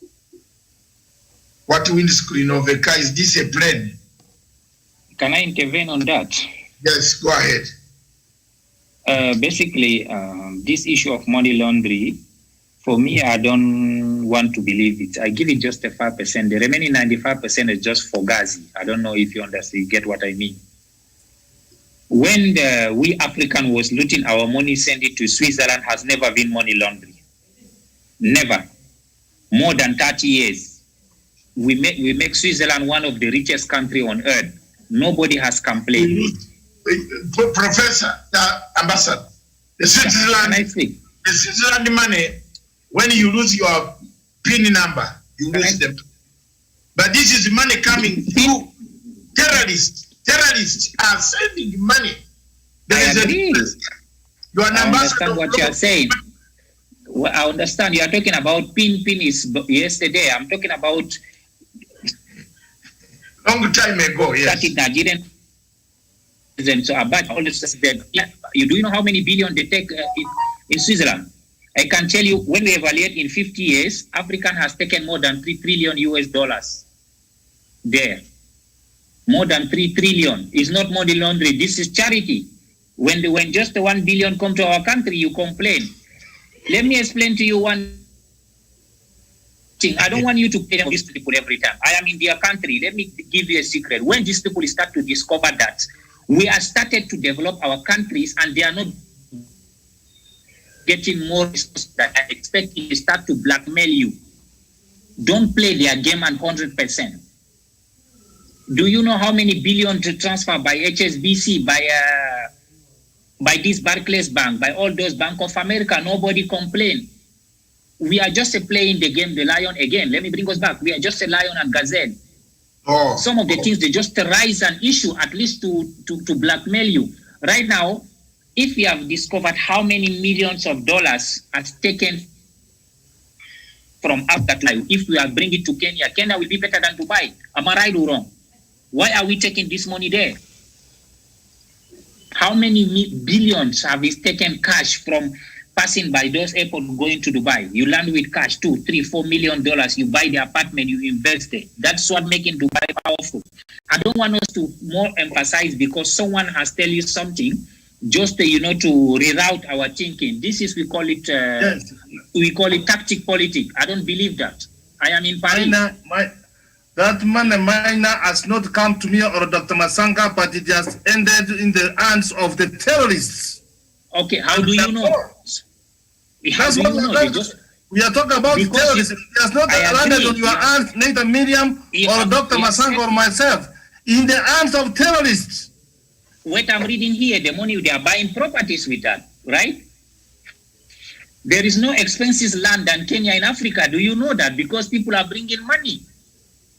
What windscreen of a car? Is this a plane? Can I intervene on that? Yes, go ahead. Basically, this issue of money laundering, for me, I don't want to believe it. I give it just a 5%. The remaining 95% is just fugazi. I don't know if you understand, get what I mean. When we African was looting our money, send it to Switzerland, has never been money laundering. Never. More than 30 years. We make Switzerland one of the richest country on earth. Nobody has complained. Professor, Ambassador, the Switzerland money, when you lose your PIN number, you lose them. But this is money coming through terrorists. Terrorists are sending money. I understand what you are saying. Well, I understand. You are talking about PIN is yesterday. I'm talking about long time ago. Yes. Nigerian. So about all this, you do you know how many billion they take in Switzerland? I can tell you, when we evaluate in 50 years, Africa has taken more than $3 trillion there. More than 3 trillion. It's not money laundering. This is charity. When just 1 billion come to our country, you complain. Let me explain to you one thing. I don't want you to pay for these people every time. I am in their country. Let me give you a secret. When these people start to discover that we are started to develop our countries and they are not getting more resources that are expecting, they start to blackmail you. Don't play their game at 100%. Do you know how many billion to transfer by HSBC, by this Barclays Bank, by all those Bank of America? Nobody complain. We are just playing the game, the lion again. Let me bring us back. We are just a lion and gazelle. Some of the things, they just rise an issue at least to blackmail you. Right now, if we have discovered how many millions of dollars are taken from Africa, if we are bringing it to Kenya, Kenya will be better than Dubai. Am I right or wrong? Why are we taking this money there? How many billions have we taken cash from passing by those airports going to Dubai? You land with cash, $2, $3, $4 million. You buy the apartment, you invest it. That's what making Dubai powerful. I don't want us to more emphasize because someone has tell you something, just to reroute our thinking. This is we call it tactic politics. I don't believe that. I am in Paris. That money has not come to me or Dr. Masanga, but it has ended in the hands of the terrorists. Okay, how do you know? That's what we are talking about terrorists. It has not landed on your hands, neither Miriam or Dr. Masanga or myself. In the hands of terrorists. What I'm reading here, the money they are buying properties with that, right? There is no expensive land than Kenya in Africa. Do you know that? Because people are bringing money.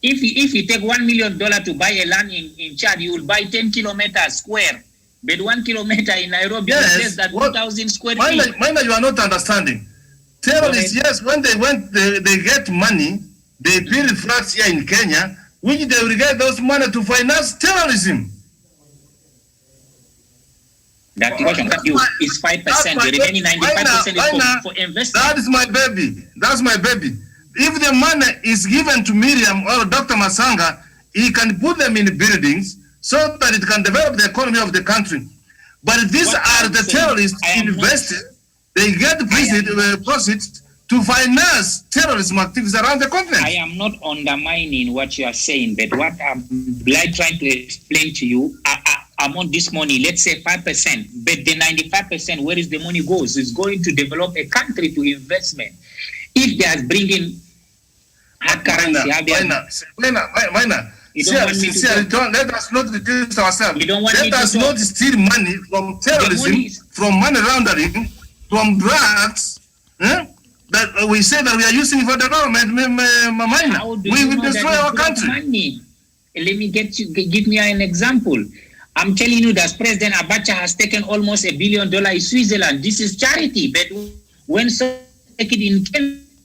If you take $1 million to buy a land in Chad, you will buy 10 kilometers square. But 1 kilometer in Nairobi is less than 2,000 square feet. Minor, you are not understanding. Terrorists, yes, when they get money, they build flats here in Kenya, which they will get those money to finance terrorism. That is 5%. The remaining 95% is for investment. That is my baby. That's my baby. If the money is given to Miriam or Dr. Masanga, he can put them in buildings so that it can develop the economy of the country. But these are the terrorists invested. They get proceeds to finance terrorism activities around the continent. I am not undermining what you are saying, but what I'm trying to explain to you, among this money, let's say 5%, but the 95%, where is the money goes? Is going to develop a country to investment. If they are bringing hard currency, let us not reduce ourselves. Let us not steal money from terrorism, from money laundering, from drugs, that we say that we are using for the government. We will destroy our country. Money? Let me give me an example. I'm telling you that President Abacha has taken almost $1 billion in Switzerland. This is charity, but when so take it in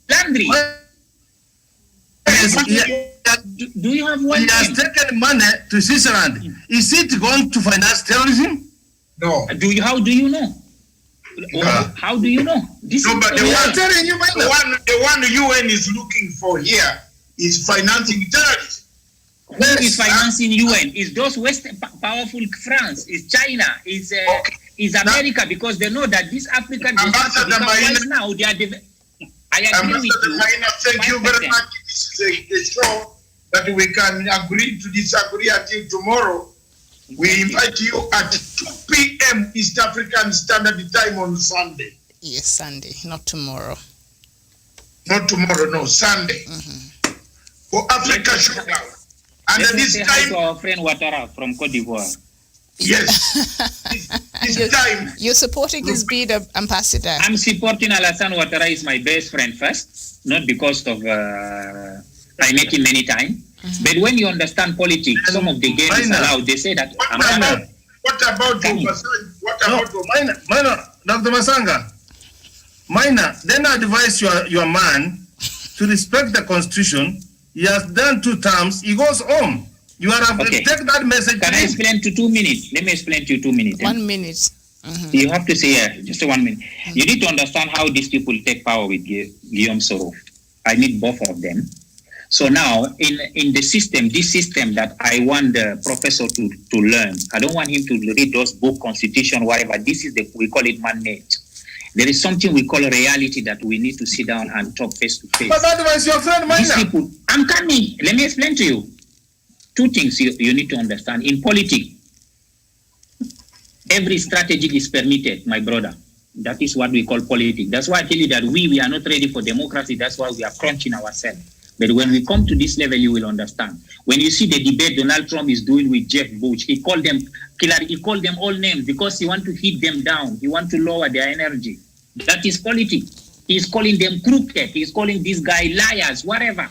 laundry. Yes, do you have one? He has taken money to Switzerland. Is it going to finance terrorism? No. How do you know? How do you know? This no, but the one the UN is looking for here is financing terrorism. Who is financing UN? Is those powerful France? Is China? Is America? Because they know that these African countries now they are. I agree with you. Thank you very much. This is a show that we can agree to disagree until tomorrow. We invite you at 2 p.m. East African Standard Time on Sunday. Yes, Sunday, not tomorrow. Not tomorrow, no, Sunday. For Africa Showdown. And at this time, to our friend Ouattara from Cote d'Ivoire. Yes. this time. You're supporting his bid, Ambassador. I'm supporting Alassane Ouattara. Is my best friend first, not because of I met him many times. But when you understand politics, some of the games is allowed. They say that. What about Dr. Masanga? Minor, then advise your man to respect the Constitution. He has done 2 terms. He goes home. You are take that message. Can I explain to 2 minutes? Let me explain to you 2 minutes. 1 minute. You have to say, just 1 minute. You need to understand how these people take power with Guillaume Soro. I need both of them. So now, in the system, this system that I want the professor to learn, I don't want him to read those book, constitution, whatever. This is we call it man-made. There is something we call a reality that we need to sit down and talk face to face. But otherwise, your friend, these people, I'm coming. Let me explain to you. Two things you need to understand. In politics, every strategy is permitted, my brother. That is what we call politics. That's why I tell you that we are not ready for democracy. That's why we are crunching ourselves. But when we come to this level, you will understand. When you see the debate Donald Trump is doing with Jeff Bush, he called them killer. He called them all names because he wants to hit them down. He wants to lower their energy. That is politics. He's calling them crooked. He's calling this guy liars, whatever.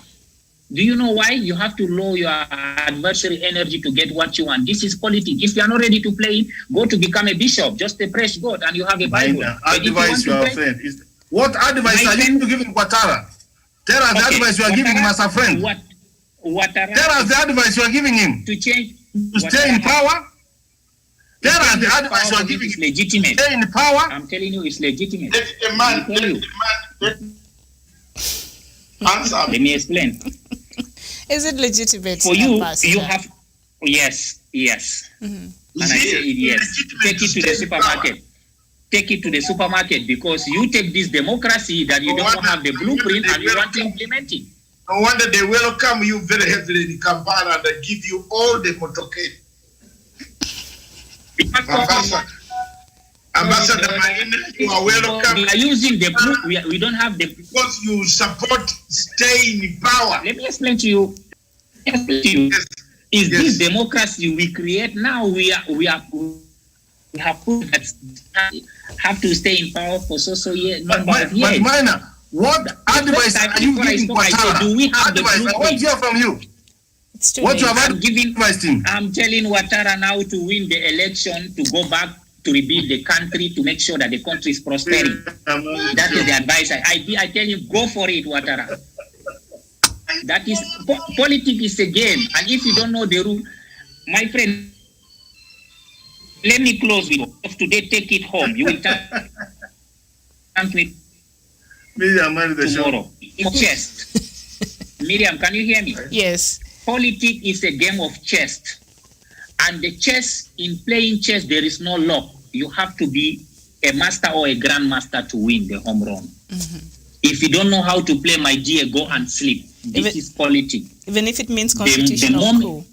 Do you know why? You have to lower your adversary energy to get what you want. This is politics. If you are not ready to play it, go to become a bishop. Just praise God and you have a Bible. Advice your friend. What advice are you giving Ouattara? Tell us the advice you are giving him as a friend. Tell us the advice you are giving him. To change. To stay in power. Tell us the advice you are giving him. Legitimate. Stay in power. I'm telling you, it's legitimate. Answer. Let me explain. Is it legitimate? For you, you have, yes. Mm-hmm. And I say yes. Take it to the supermarket. Take it to the supermarket because you take this democracy that you don't have the blueprint and you want to implement it. No wonder they welcome you very heavily in Kampala and they give you all the motorcade. Ambassador Marine, you are welcome. We are using the blue. We don't have the. Because you support staying in power. Let me explain to you. Yes. Is this democracy we create now? We have put that have to stay in power for so years. But Minor, what advice are you giving Ouattara? Do we have the advice? I want to hear from you. What you have giving? I'm telling Ouattara now to win the election, to go back to rebuild the country, to make sure that the country is prospering. That is the advice. I tell you, go for it, Ouattara. That is, politics is a game. And if you don't know the rule, my friend, let me close with you. If today, take it home. You will thank me tomorrow. In chess. Miriam, can you hear me? Yes. Politics is a game of chess. And the chess, in playing chess, there is no luck. You have to be a master or a grandmaster to win the home run. Mm-hmm. If you don't know how to play, my dear, go and sleep. This is politics. Even if it means constitutional coup.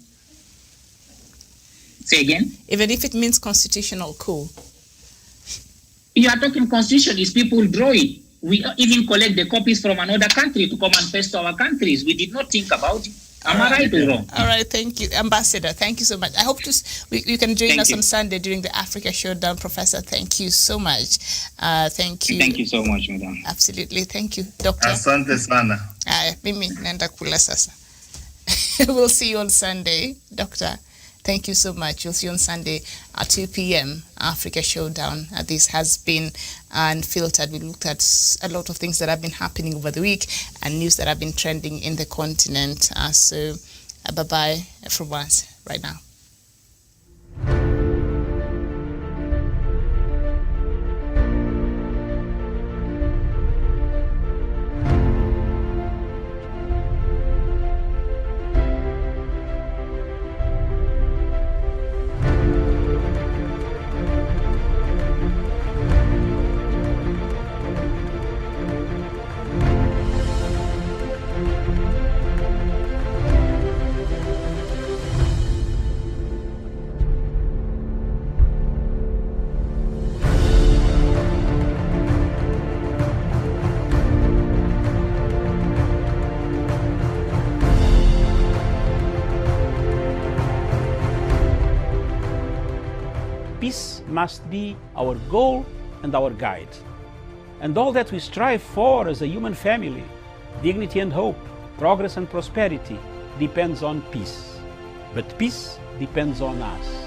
Say again? Even if it means constitutional coup. You are talking constitution, is people draw it. We even collect the copies from another country to come and paste to our countries. We did not think about it. Am I right or wrong? All right, thank you. Ambassador, thank you so much. I hope you can join us on Sunday during the Africa Showdown. Professor, thank you so much. Thank you. Thank you so much, madam. Absolutely. Thank you, Doctor. Asante sana. Mimi naenda kula sasa. We'll see you on Sunday, Doctor. Thank you so much. We'll see you on Sunday at 2 p.m. Africa Showdown. This has been Unfiltered. We looked at a lot of things that have been happening over the week and news that have been trending in the continent. So bye-bye from us right now. Peace must be our goal and our guide. And all that we strive for as a human family, dignity and hope, progress and prosperity, depends on peace. But peace depends on us.